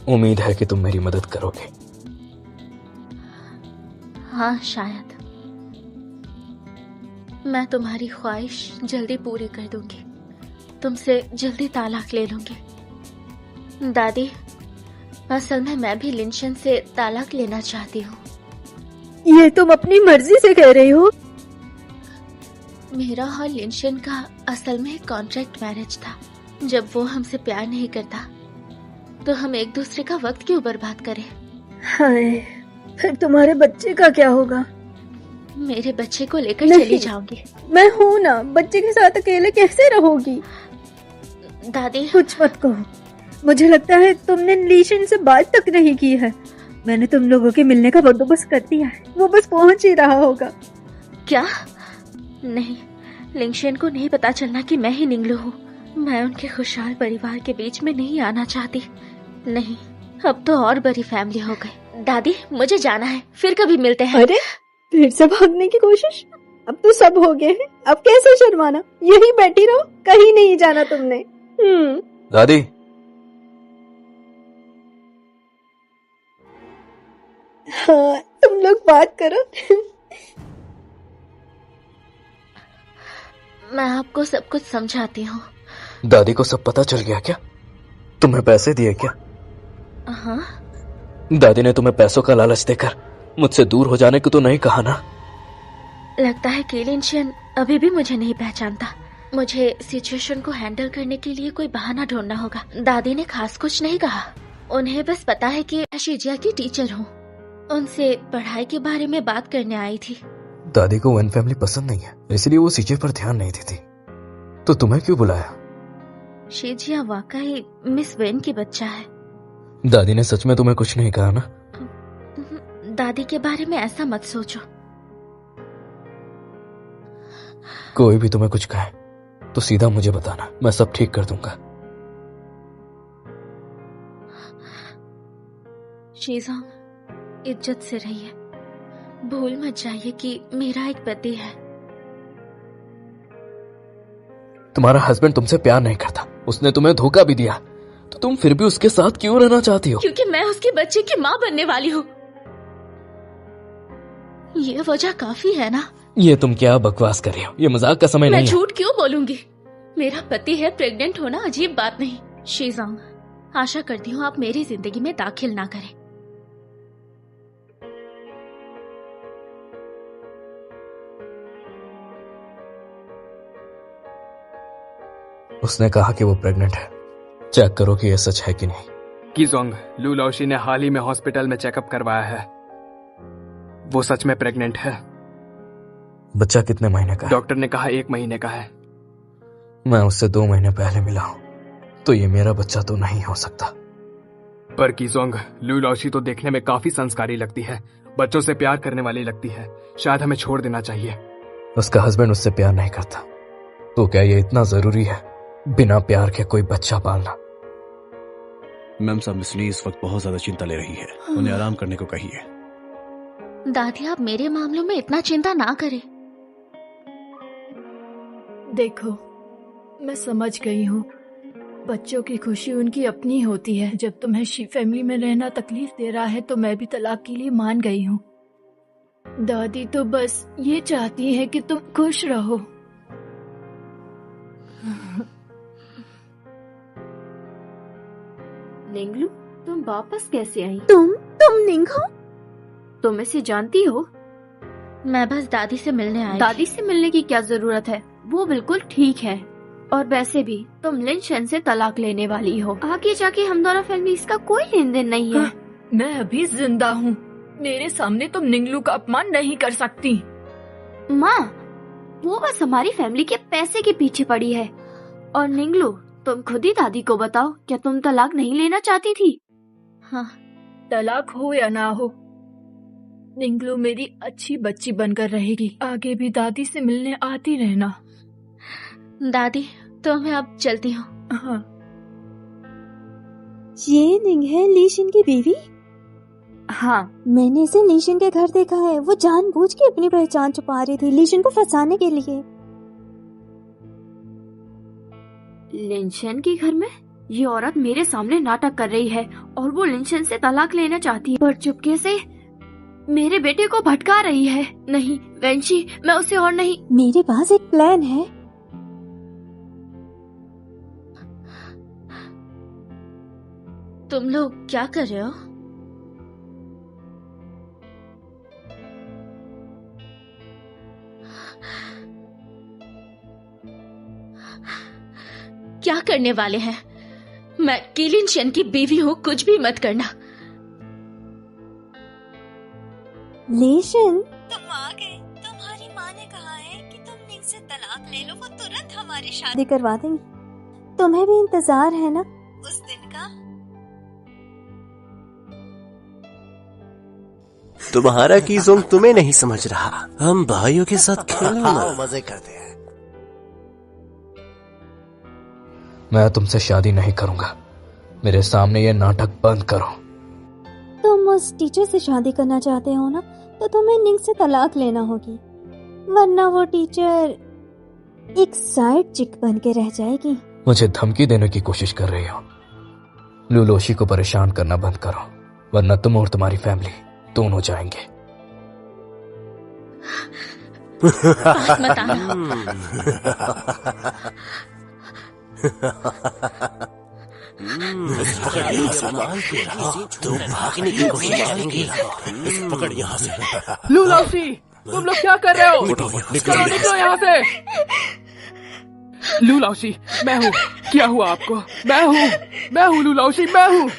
उम्मीद है कि तुम मेरी मदद करोगे। हाँ, शायद। मैं तुम्हारी ख्वाहिश जल्दी पूरी कर दूंगी। तुमसे जल्दी तालाक ले लूंगी। दादी, असल में मैं भी लिंशन से तालाक लेना चाहती हूँ। ये तुम अपनी मर्जी से कह रही हो? मेरा और लिंशन का असल में कॉन्ट्रैक्ट मैरिज था। जब वो हमसे प्यार नहीं करता तो हम एक दूसरे का वक्त क्यों बर्बाद करें? हाय, फिर तुम्हारे बच्चे का क्या होगा? मेरे बच्चे को लेकर चली जाऊंगी। मैं हूँ ना, बच्चे के साथ अकेले कैसे रहोगी? दादी, कुछ मत कहो। मुझे लगता है तुमने लीशन से बात तक नहीं की है। मैंने तुम लोगों के मिलने का बंदोबस्त कर दिया है, वो बस पहुंच ही रहा होगा। क्या? नहीं, लिंशन को नहीं पता चलना कि मैं ही निंगलू हूँ। मैं उनके खुशहाल परिवार के बीच में नहीं आना चाहती। नहीं, अब तो और बड़ी फैमिली हो गई। दादी, मुझे जाना है, फिर कभी मिलते हैं। अरे, फिर से भागने की कोशिश? अब तो सब हो गए हैं, अब कैसे शर्माना? यही बैठी रहो, कहीं नहीं जाना तुमने। दादी, हाँ, तुम लोग बात करो। मैं आपको सब कुछ समझाती हूँ। दादी को सब पता चल गया क्या? तुम्हें पैसे दिए क्या? हाँ। दादी ने तुम्हें पैसों का लालच देकर मुझसे दूर हो जाने को तो नहीं कहा ना? लगता है कि लिंशन अभी भी मुझे नहीं पहचानता। मुझे सिचुएशन को हैंडल करने के लिए कोई बहाना ढूंढना होगा। दादी ने खास कुछ नहीं कहा, उन्हें बस पता है कि मैं शिजिया की टीचर हूँ। उनसे पढ़ाई के बारे में बात करने आई थी। दादी को वन फैमिली पसंद नहीं है, इसलिए वो सीजे पर ध्यान नहीं देती। तो तुम्हें क्यों बुलाया? शिजिया वाकई मिस वेन की बच्चा है। दादी ने सच में तुम्हें कुछ नहीं कहा ना? दादी के बारे में ऐसा मत सोचो। कोई भी तुम्हें कुछ कहे तो सीधा मुझे बताना, मैं सब ठीक कर दूंगा। शीज़ोंग, इज्जत से रहिए। भूल मत जाइए कि मेरा एक पति है। तुम्हारा हस्बैंड तुमसे प्यार नहीं करता, उसने तुम्हें धोखा भी दिया, तो तुम फिर भी उसके साथ क्यों रहना चाहती हो? क्योंकि मैं उसके बच्चे की माँ बनने वाली हूँ। ये वजह काफी है ना। ये तुम क्या बकवास कर रही हो? ये मजाक का समय मैं नहीं है। झूठ क्यों बोलूंगी? मेरा पति है, प्रेग्नेंट होना अजीब बात नहीं। शीज़ोंग, आशा करती हूँ आप मेरी जिंदगी में दाखिल ना करें। उसने कहा कि वो प्रेग्नेंट है। चेक करो कि यह सच है कि नहीं। कीजोंग, लू लाओशी ने हाल ही में हॉस्पिटल में चेकअप करवाया है। वो सच में प्रेग्नेंट है। बच्चा कितने महीने का है? डॉक्टर ने कहा 1 महीने का है। मैं उससे 2 महीने पहले मिला हूँ, तो ये मेरा बच्चा तो नहीं हो सकता। पर कीजोंग, लू लाओशी तो देखने में काफी संस्कारी लगती है, बच्चों से प्यार करने वाली लगती है। शायद हमें छोड़ देना चाहिए। उसका हस्बैंड उससे प्यार नहीं करता, तो क्या ये इतना जरूरी है बिना प्यार के कोई बच्चा पालना? मैम साहब, मिस ली इस वक्त बहुत ज्यादा चिंता ले रही है, उन्हें आराम करने को कहिए। दादी, आप मेरे मामलों में इतना चिंता ना करें। देखो, मैं समझ गई हूँ। बच्चों की खुशी उनकी अपनी होती है। जब तुम्हें शी फैमिली में रहना तकलीफ दे रहा है तो मैं भी तलाक के लिए मान गई हूँ। दादी तो बस ये चाहती है कि तुम खुश रहो। निंगलू, तुम वापस कैसे आई? तुम निंग हो? तुम इसे जानती हो? मैं बस दादी से मिलने आई। दादी से मिलने की क्या जरूरत है? वो बिल्कुल ठीक है। और वैसे भी तुम लिन शन से तलाक लेने वाली हो। आगे जाके हम दोनों फैमिलीज का कोई लेन देन नहीं है। हाँ, मैं अभी जिंदा हूँ। मेरे सामने तुम निंगलू का अपमान नहीं कर सकती। माँ, वो बस हमारी फैमिली के पैसे के पीछे पड़ी है। और निंगलू, तुम खुद ही दादी को बताओ, क्या तुम तलाक नहीं लेना चाहती थी? हाँ, तलाक हो या ना हो, निंगलू मेरी अच्छी बच्ची बनकर रहेगी। आगे भी दादी से मिलने आती रहना। दादी, तो मैं अब चलती हूँ। हाँ। ये निंग है लीशन की बीवी? हाँ, मैंने इसे लीशन के घर देखा है। वो जानबूझ के अपनी पहचान छुपा रही थी लीशन को फंसाने के लिए। लिंशन के घर में? ये औरत मेरे सामने नाटक कर रही है और वो लिंशन से तलाक लेना चाहती है, पर चुपके से मेरे बेटे को भटका रही है। नहीं वेंशी, मैं उसे और नहीं। मेरे पास एक प्लान है। तुम लोग क्या कर रहे हो? क्या करने वाले हैं? मैं किलिन शन की बीवी हूँ, कुछ भी मत करना। लीशन, तुम आ गए। तुम्हारी माँ ने कहा है कि तुम निंग से तलाक ले लो, वो तुरंत हमारी शादी करवा देंगी। तुम्हें भी इंतजार है ना उस दिन का? तुम्हारा कीजोंग तुम्हें नहीं समझ रहा। हम भाइयों के साथ खेलो ना, मजे करते हैं। मैं तुमसे शादी नहीं करूंगा। मेरे सामने ये नाटक बंद करो। तुम उस टीचर से शादी करना चाहते हो ना, तो तुम्हें निंग से तलाक लेना होगी, वरना वो टीचर एक साइड चिक बन के रह जाएगी। मुझे धमकी देने की कोशिश कर रही हो? लू लाओशी को परेशान करना बंद करो, वरना तुम और तुम्हारी फैमिली दोनों जाएंगे। पास मत आना। तो भागने की कोशिश करेंगे। पकड़ यहाँ से। लू लाओशी, तुम लोग क्या कर रहे हो? चलो निकलो यहाँ से। लू लाओशी, मैं हूँ। क्या हुआ आपको? मैं हूँ लू लाओशी, मैं हूँ।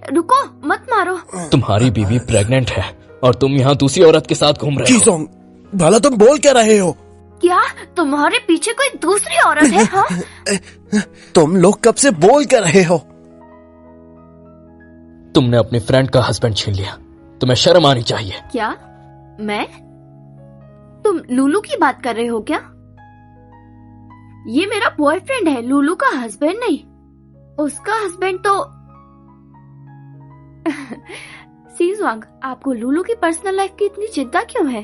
रुको, मत मारो। तुम्हारी बीवी प्रेग्नेंट है और तुम यहाँ दूसरी औरत के साथ घूम रहे हो। जीसोंग, भला तुम बोल क्या रहे हो? क्या तुम्हारे पीछे कोई दूसरी औरत है? हाँ? तुम लोग कब से बोल क्या रहे हो? तुमने अपने फ्रेंड का हस्बैंड छीन लिया, तुम्हें शर्म आनी चाहिए। क्या मैं? तुम लूलू की बात कर रहे हो क्या? ये मेरा बॉयफ्रेंड है, लूलू का हस्बैंड नहीं। उसका हस्बैंड तो सीज़वांग, आपको लूलू की पर्सनल लाइफ की इतनी चिंता क्यों है?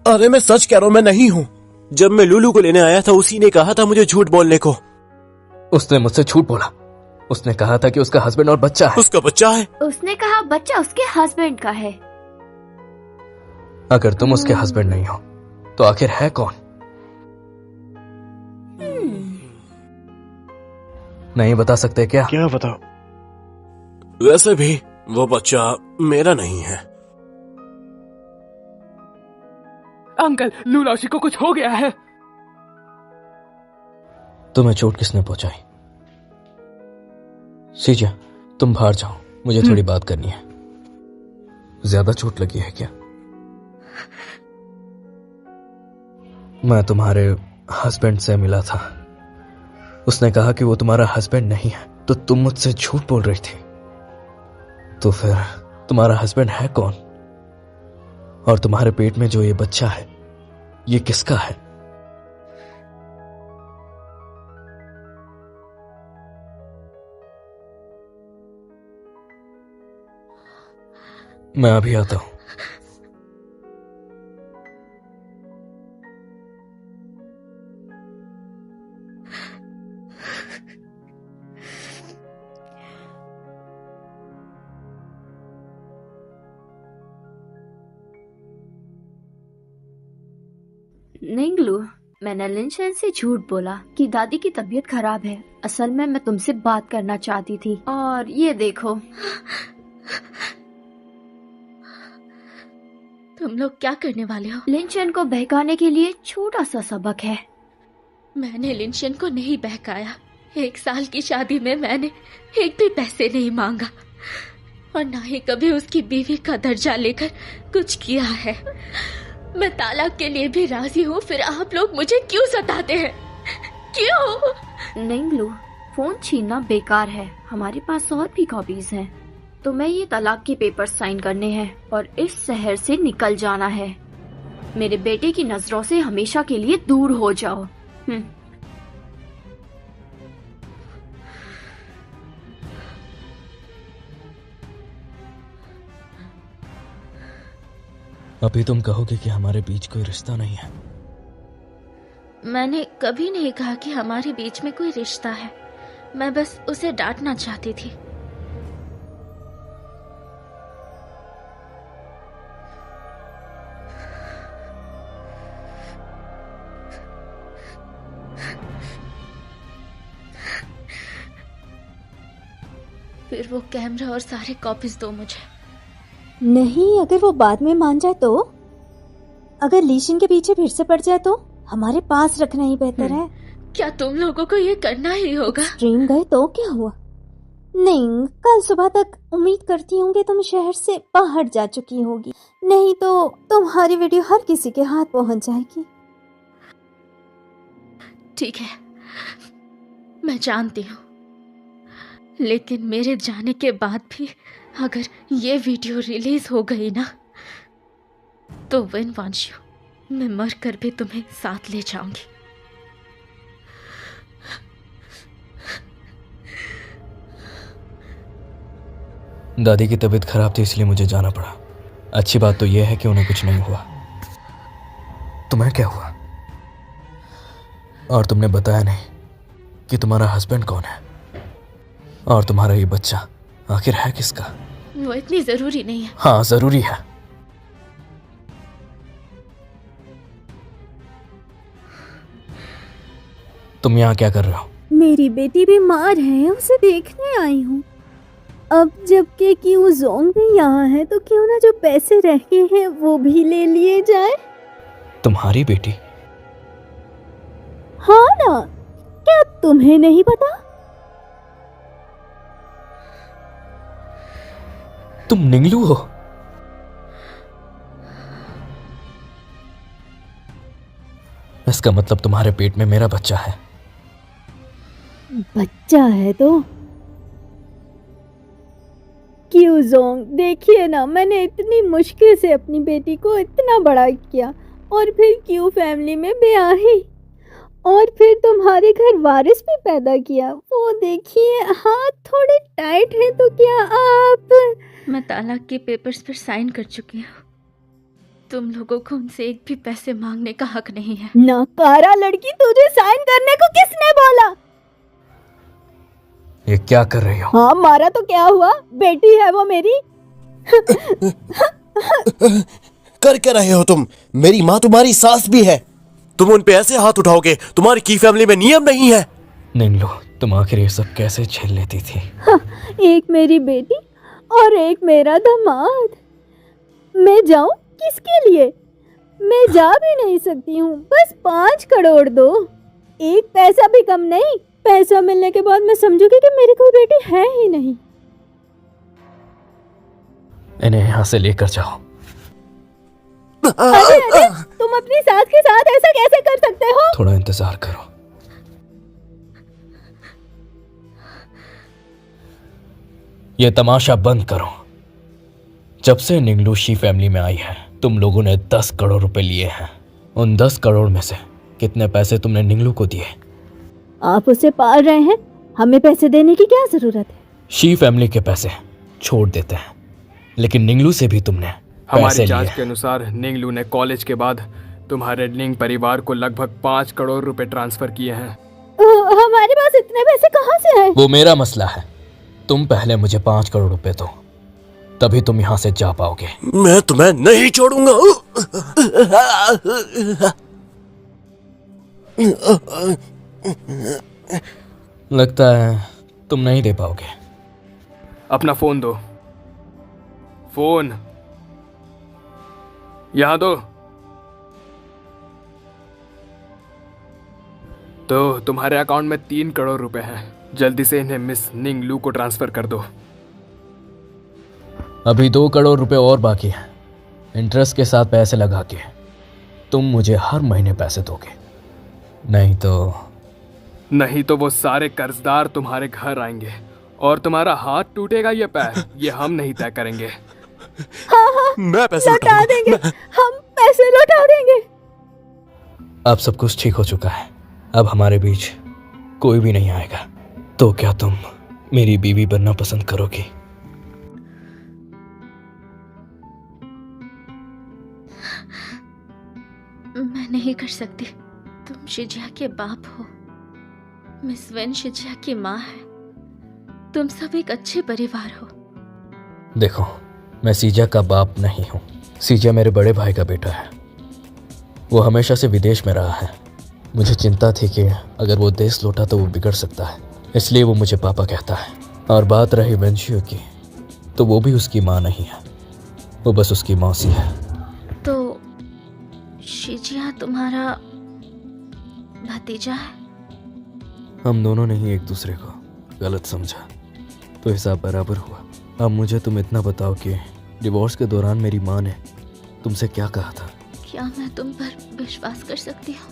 अरे मैं सच कह रहा हूँ, मैं नहीं हूँ। जब मैं लूलू को लेने आया था उसी ने कहा था मुझे झूठ बोलने को। उसने मुझसे झूठ बोला। उसने कहा था कि उसका हस्बैंड और बच्चा है। उसका बच्चा है? उसने कहा बच्चा उसके हस्बैंड का है। अगर तुम उसके हस्बैंड नहीं हो तो आखिर है कौन? नहीं बता सकते क्या? क्या बताओ? वैसे भी वो बच्चा मेरा नहीं है। अंकल, लूलाशी को कुछ हो गया है। तुम्हें चोट किसने पहुंचाई? सीजा, तुम बाहर जाओ, मुझे थोड़ी बात करनी है। ज्यादा चोट लगी है क्या? मैं तुम्हारे हस्बैंड से मिला था। उसने कहा कि वो तुम्हारा हस्बैंड नहीं है, तो तुम मुझसे झूठ बोल रही थी। तो फिर तुम्हारा हस्बैंड है कौन? और तुम्हारे पेट में जो ये बच्चा है, ये किसका है? मैं अभी आता हूं। निंगलू, मैंने लिनशन से झूठ बोला कि दादी की तबीयत खराब है। असल में मैं तुमसे बात करना चाहती थी। और ये देखो। तुम लोग क्या करने वाले हो? लिनशन को बहकाने के लिए छोटा सा सबक है। मैंने लिनशन को नहीं बहकाया। 1 साल की शादी में मैंने एक भी पैसे नहीं मांगा और ना ही कभी उसकी बीवी का दर्जा लेकर कुछ किया है। मैं तालाक के लिए भी राजी हूँ, फिर आप लोग मुझे क्यों सताते हैं? क्यों? निंगलू, फोन छीनना बेकार है। हमारे पास और भी कॉपीज हैं। तुम्हें ये तलाक के पेपर साइन करने हैं और इस शहर से निकल जाना है। मेरे बेटे की नजरों से हमेशा के लिए दूर हो जाओ। अभी तुम कहोगे कि हमारे बीच कोई रिश्ता नहीं है। मैंने कभी नहीं कहा कि हमारे बीच में कोई रिश्ता है। मैं बस उसे डांटना चाहती थी। फिर वो कैमरा और सारे कॉपीज दो मुझे। नहीं, अगर वो बाद में मान जाए तो? अगर लीशन के पीछे फिर से पड़ जाए तो? हमारे पास रखना ही बेहतर है। क्या तुम लोगों को ये करना ही होगा? ट्रेन गए तो क्या हुआ? नहीं, कल सुबह तक उम्मीद करती हूँ कि तुम शहर से बाहर जा चुकी होगी। नहीं तो तुम्हारी वीडियो हर किसी के हाथ पहुंच जाएगी। ठीक है, मैं जानती हूँ, लेकिन मेरे जाने के बाद भी अगर ये वीडियो रिलीज हो गई ना, तो विन वांशु, मैं मर कर भी तुम्हें साथ ले जाऊंगी। दादी की तबीयत खराब थी इसलिए मुझे जाना पड़ा। अच्छी बात तो यह है कि उन्हें कुछ नहीं हुआ। तुम्हें क्या हुआ? और तुमने बताया नहीं कि तुम्हारा हस्बैंड कौन है और तुम्हारा ये बच्चा आखिर है किसका? वो इतनी जरूरी नहीं है। हाँ, जरूरी है। तुम यहाँ क्या कर रहे हो? मेरी बेटी बीमार है, उसे देखने आई हूँ। अब जबकि क्यों जोंग भी यहाँ है तो क्यों ना जो पैसे रह गए हैं वो भी ले लिए जाए। तुम्हारी बेटी? हाँ ना, क्या तुम्हें नहीं पता? तुम निंगलू हो? इसका मतलब तुम्हारे पेट में मेरा बच्चा है। बच्चा है तो क्यों जोंग, देखिए ना, मैंने इतनी मुश्किल से अपनी बेटी को इतना बड़ा किया और फिर क्यों फैमिली में ब्याही और फिर तुम्हारे घर वारिस भी पैदा किया। वो देखिए हाथ थोड़े टाइट हैं, तो क्या आप। मैं तलाक के पेपर्स पर साइन कर चुकी हूँ। तुम लोगों को उनसे एक भी पैसे मांगने का हक नहीं है। नाकारा लड़की, तुझे साइन करने को किसने बोला? ये क्या कर रही हो? हाँ, मारा तो क्या हुआ, बेटी है वो मेरी। कर क्या रहे हो तुम? मेरी माँ तुम्हारी सास भी है, तुम उन पे ऐसे हाथ उठाओगे? तुम्हारी की फैमिली में नियम नहीं है। निंगलू, तुम आखिर ये सब कैसे झेल लेती थी? हाँ, एक मेरी बेटी और एक मेरा दामाद। मैं जाऊं किसके लिए? मैं जा भी नहीं सकती हूँ। बस 5 करोड़ दो, एक पैसा भी कम नहीं। पैसा मिलने के बाद मैं समझूंगी कि मेरी कोई बेटी है ही नहीं। इन्हें यहाँ से लेकर जाओ। अरे अरे, तुम अपनी सास के साथ ऐसा कैसे कर सकते हो? थोड़ा इंतजार करो। ये तमाशा बंद करो। जब से निंगलू शी फैमिली में आई है, तुम लोगों ने 10 करोड़ रुपए लिए हैं। उन 10 करोड़ में से कितने पैसे तुमने निंगलू को दिए? आप उसे पाल रहे हैं, हमें पैसे देने की क्या जरूरत है? शी फैमिली के पैसे छोड़ देते हैं, लेकिन निंगलू से भी तुमने हमारी पैसे जांच लिए। के अनुसार निंगलू ने कॉलेज के बाद तुम्हारे निंग परिवार को लगभग 5 करोड़ रुपए ट्रांसफर किए हैं। हमारे पास इतने पैसे कहाँ से हैं? वो मेरा मसला है। तुम पहले मुझे 5 करोड़ रुपए दो, तभी तुम यहाँ से जा पाओगे। मैं तुम्हें नहीं छोड़ूंगा। लगता है तुम नहीं दे पाओगे। अपना फोन दो। फोन यहाँ दो। तो तुम्हारे अकाउंट में 3 करोड़ रुपए हैं। जल्दी से इन्हें मिस निंगलू को ट्रांसफर कर दो। अभी 2 करोड़ रुपए और बाकी है। इंटरेस्ट के साथ पैसे लगा के तुम मुझे हर महीने पैसे दोगे, नहीं तो वो सारे कर्जदार तुम्हारे घर आएंगे और तुम्हारा हाथ टूटेगा या पैर, ये हम नहीं तय करेंगे। हाँ, मैं पैसे लौटा देंगे। हम पैसे लौटा देंगे। अब सब कुछ ठीक हो चुका है। अब हमारे बीच कोई भी नहीं आएगा। तो क्या तुम मेरी बीवी बनना पसंद करोगी? मैं नहीं कर सकती। तुम शिजिया के बाप हो, मिस वेन शिजिया की माँ है। तुम सब एक अच्छे परिवार हो। देखो, मैं सीजा का बाप नहीं हूँ। सीजा मेरे बड़े भाई का बेटा है। वो हमेशा से विदेश में रहा है। मुझे चिंता थी कि अगर वो देश लौटा तो वो बिगड़ सकता है, इसलिए वो मुझे पापा कहता है। और बात रही वेंशियो की, तो वो भी उसकी माँ नहीं है, वो बस उसकी मौसी है। तो शिजिया तुम्हारा भतीजा है? हम दोनों ने ही एक दूसरे को गलत समझा, तो हिसाब बराबर हुआ। अब मुझे तुम इतना बताओ कि डिवोर्स के दौरान मेरी माँ ने तुमसे क्या कहा था? क्या मैं तुम पर विश्वास कर सकती हूँ?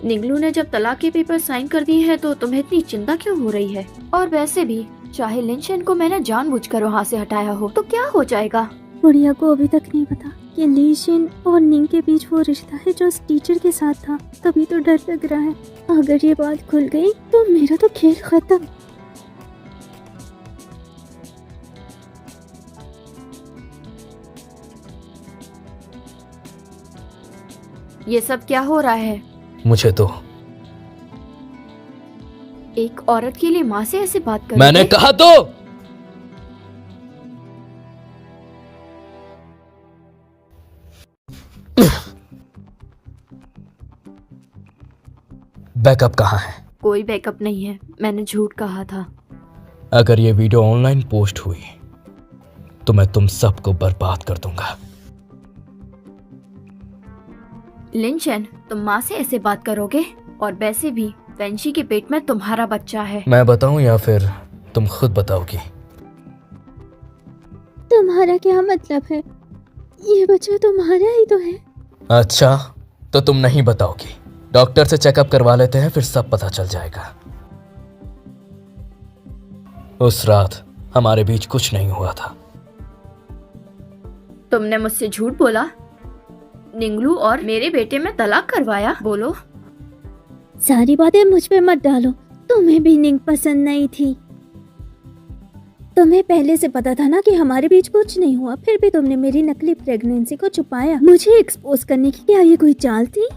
निंगलू ने जब तलाक के पेपर साइन कर दिए हैं तो तुम्हें इतनी चिंता क्यों हो रही है? और वैसे भी चाहे लिंशन को मैंने जानबूझकर वहाँ से हटाया हो तो क्या हो जाएगा? बुढ़िया को अभी तक नहीं पता कि लीशिन और निंग के बीच वो रिश्ता है जो उस टीचर के साथ था। तभी तो डर लग रहा है, अगर ये बात खुल गई तो मेरा तो खेल खत्म। ये सब क्या हो रहा है? मुझे तो एक औरत के लिए माँ से ऐसे बात कर। मैंने कहा तो। बैकअप कहाँ है? कोई बैकअप नहीं है, मैंने झूठ कहा था। अगर ये वीडियो ऑनलाइन पोस्ट हुई तो मैं तुम सबको बर्बाद कर दूंगा। लिंशन, तुम माँ से ऐसे बात करोगे? और वैसे भी वेंशी के पेट में तुम्हारा बच्चा है। मैं बताऊं या फिर तुम खुद बताओगी? तुम्हारा क्या मतलब है? ये बच्चा तुम्हारा ही तो है। अच्छा, तो तुम नहीं बताओगी। डॉक्टर से चेकअप करवा लेते हैं, फिर सब पता चल जाएगा। उस रात हमारे बीच कुछ नहीं हुआ था। तुमने मुझसे झूठ बोला। निंगलू और मेरे बेटे में तलाक करवाया। बोलो। सारी बातें मुझ पे मत डालो। तुम्हें भी निंग पसंद नहीं थी। तुम्हें पहले से पता था ना कि हमारे बीच कुछ नहीं हुआ, फिर भी तुमने मेरी नकली प्रेगनेंसी को छुपाया। मुझे एक्सपोज करने की क्या ये कोई चाल थी?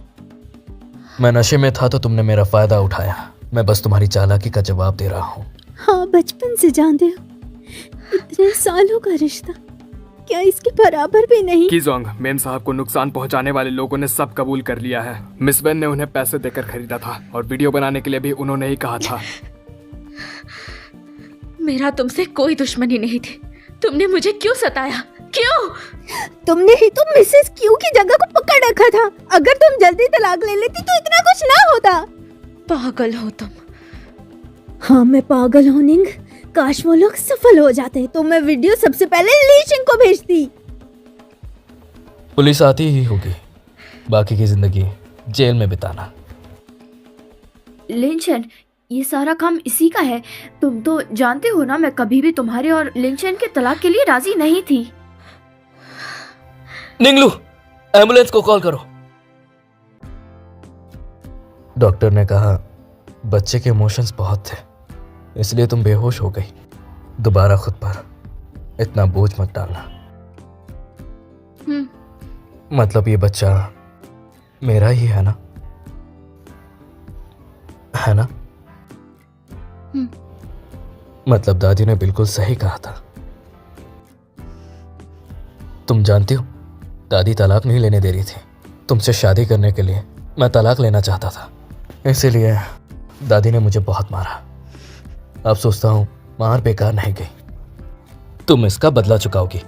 मैं नशे में था तो तुमने मेरा फायदा उठाया। मैं बस तुम्हारी चालाकी का जवाब दे रहा हूँ। हाँ, बचपन से जानते हो। इतने सालों का रिश्ता क्या इसके बराबर भी नहीं। कीजोंग, मेम साहब को नुकसान पहुंचाने वाले लोगों ने सब कबूल कर लिया है। मिस वेन ने उन्हें पैसे देकर खरीदा था और वीडियो बनाने के लिए भी उन्होंने ही कहा था। मेरा तुमसे कोई दुश्मनी नहीं थी। तुमने मुझे क्यों सताया? क्यों? तुमने ही तो मिसेस क्यू की जगह को पकड़ रखा था। अगर तुम जल्दी तलाक ले लेती तो इतना कुछ ना होता। पागल हो तुम। हाँ, मैं पागल हूँ निंग। काश वो लोग सफल हो जाते तो मैं वीडियो सबसे पहले लीशिंग को भेजती। पुलिस आती ही होगी, बाकी की जिंदगी जेल में बिताना। लिंचन, ये सारा काम इसी का है। तुम तो जानते हो ना, मैं कभी भी तुम्हारे और लिंचन के तलाक के लिए राजी नहीं थी। निंगलू, एम्बुलेंस को कॉल करो। डॉक्टर ने कहा बच्चे के इमोशंस बहुत थे, इसलिए तुम बेहोश हो गई। दोबारा खुद पर इतना बोझ मत डालना। मतलब ये बच्चा मेरा ही है ना? है ना? मतलब दादी ने बिल्कुल सही कहा था। तुम जानती हो, दादी तलाक नहीं लेने दे रही थी। तुमसे शादी करने के लिए मैं तलाक लेना चाहता था, इसीलिए दादी ने मुझे बहुत मारा। अब सोचता हूँ मार बेकार नहीं गई। तुम इसका बदला चुकाओगी।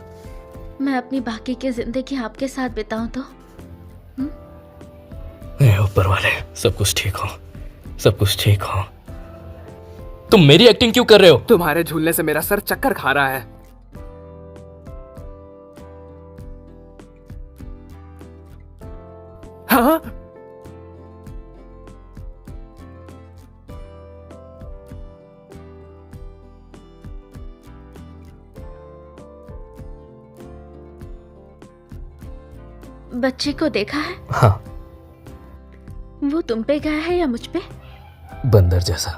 मैं अपनी बाकी की जिंदगी आपके साथ बिताऊं तो? ऊपर वाले, सब कुछ ठीक हो, सब कुछ ठीक हो। तुम मेरी एक्टिंग क्यों कर रहे हो? तुम्हारे झूलने से मेरा सर चक्कर खा रहा है। हाँ? बच्चे को देखा है? हाँ। वो तुम पे गया है या मुझ पे? बंदर जैसा।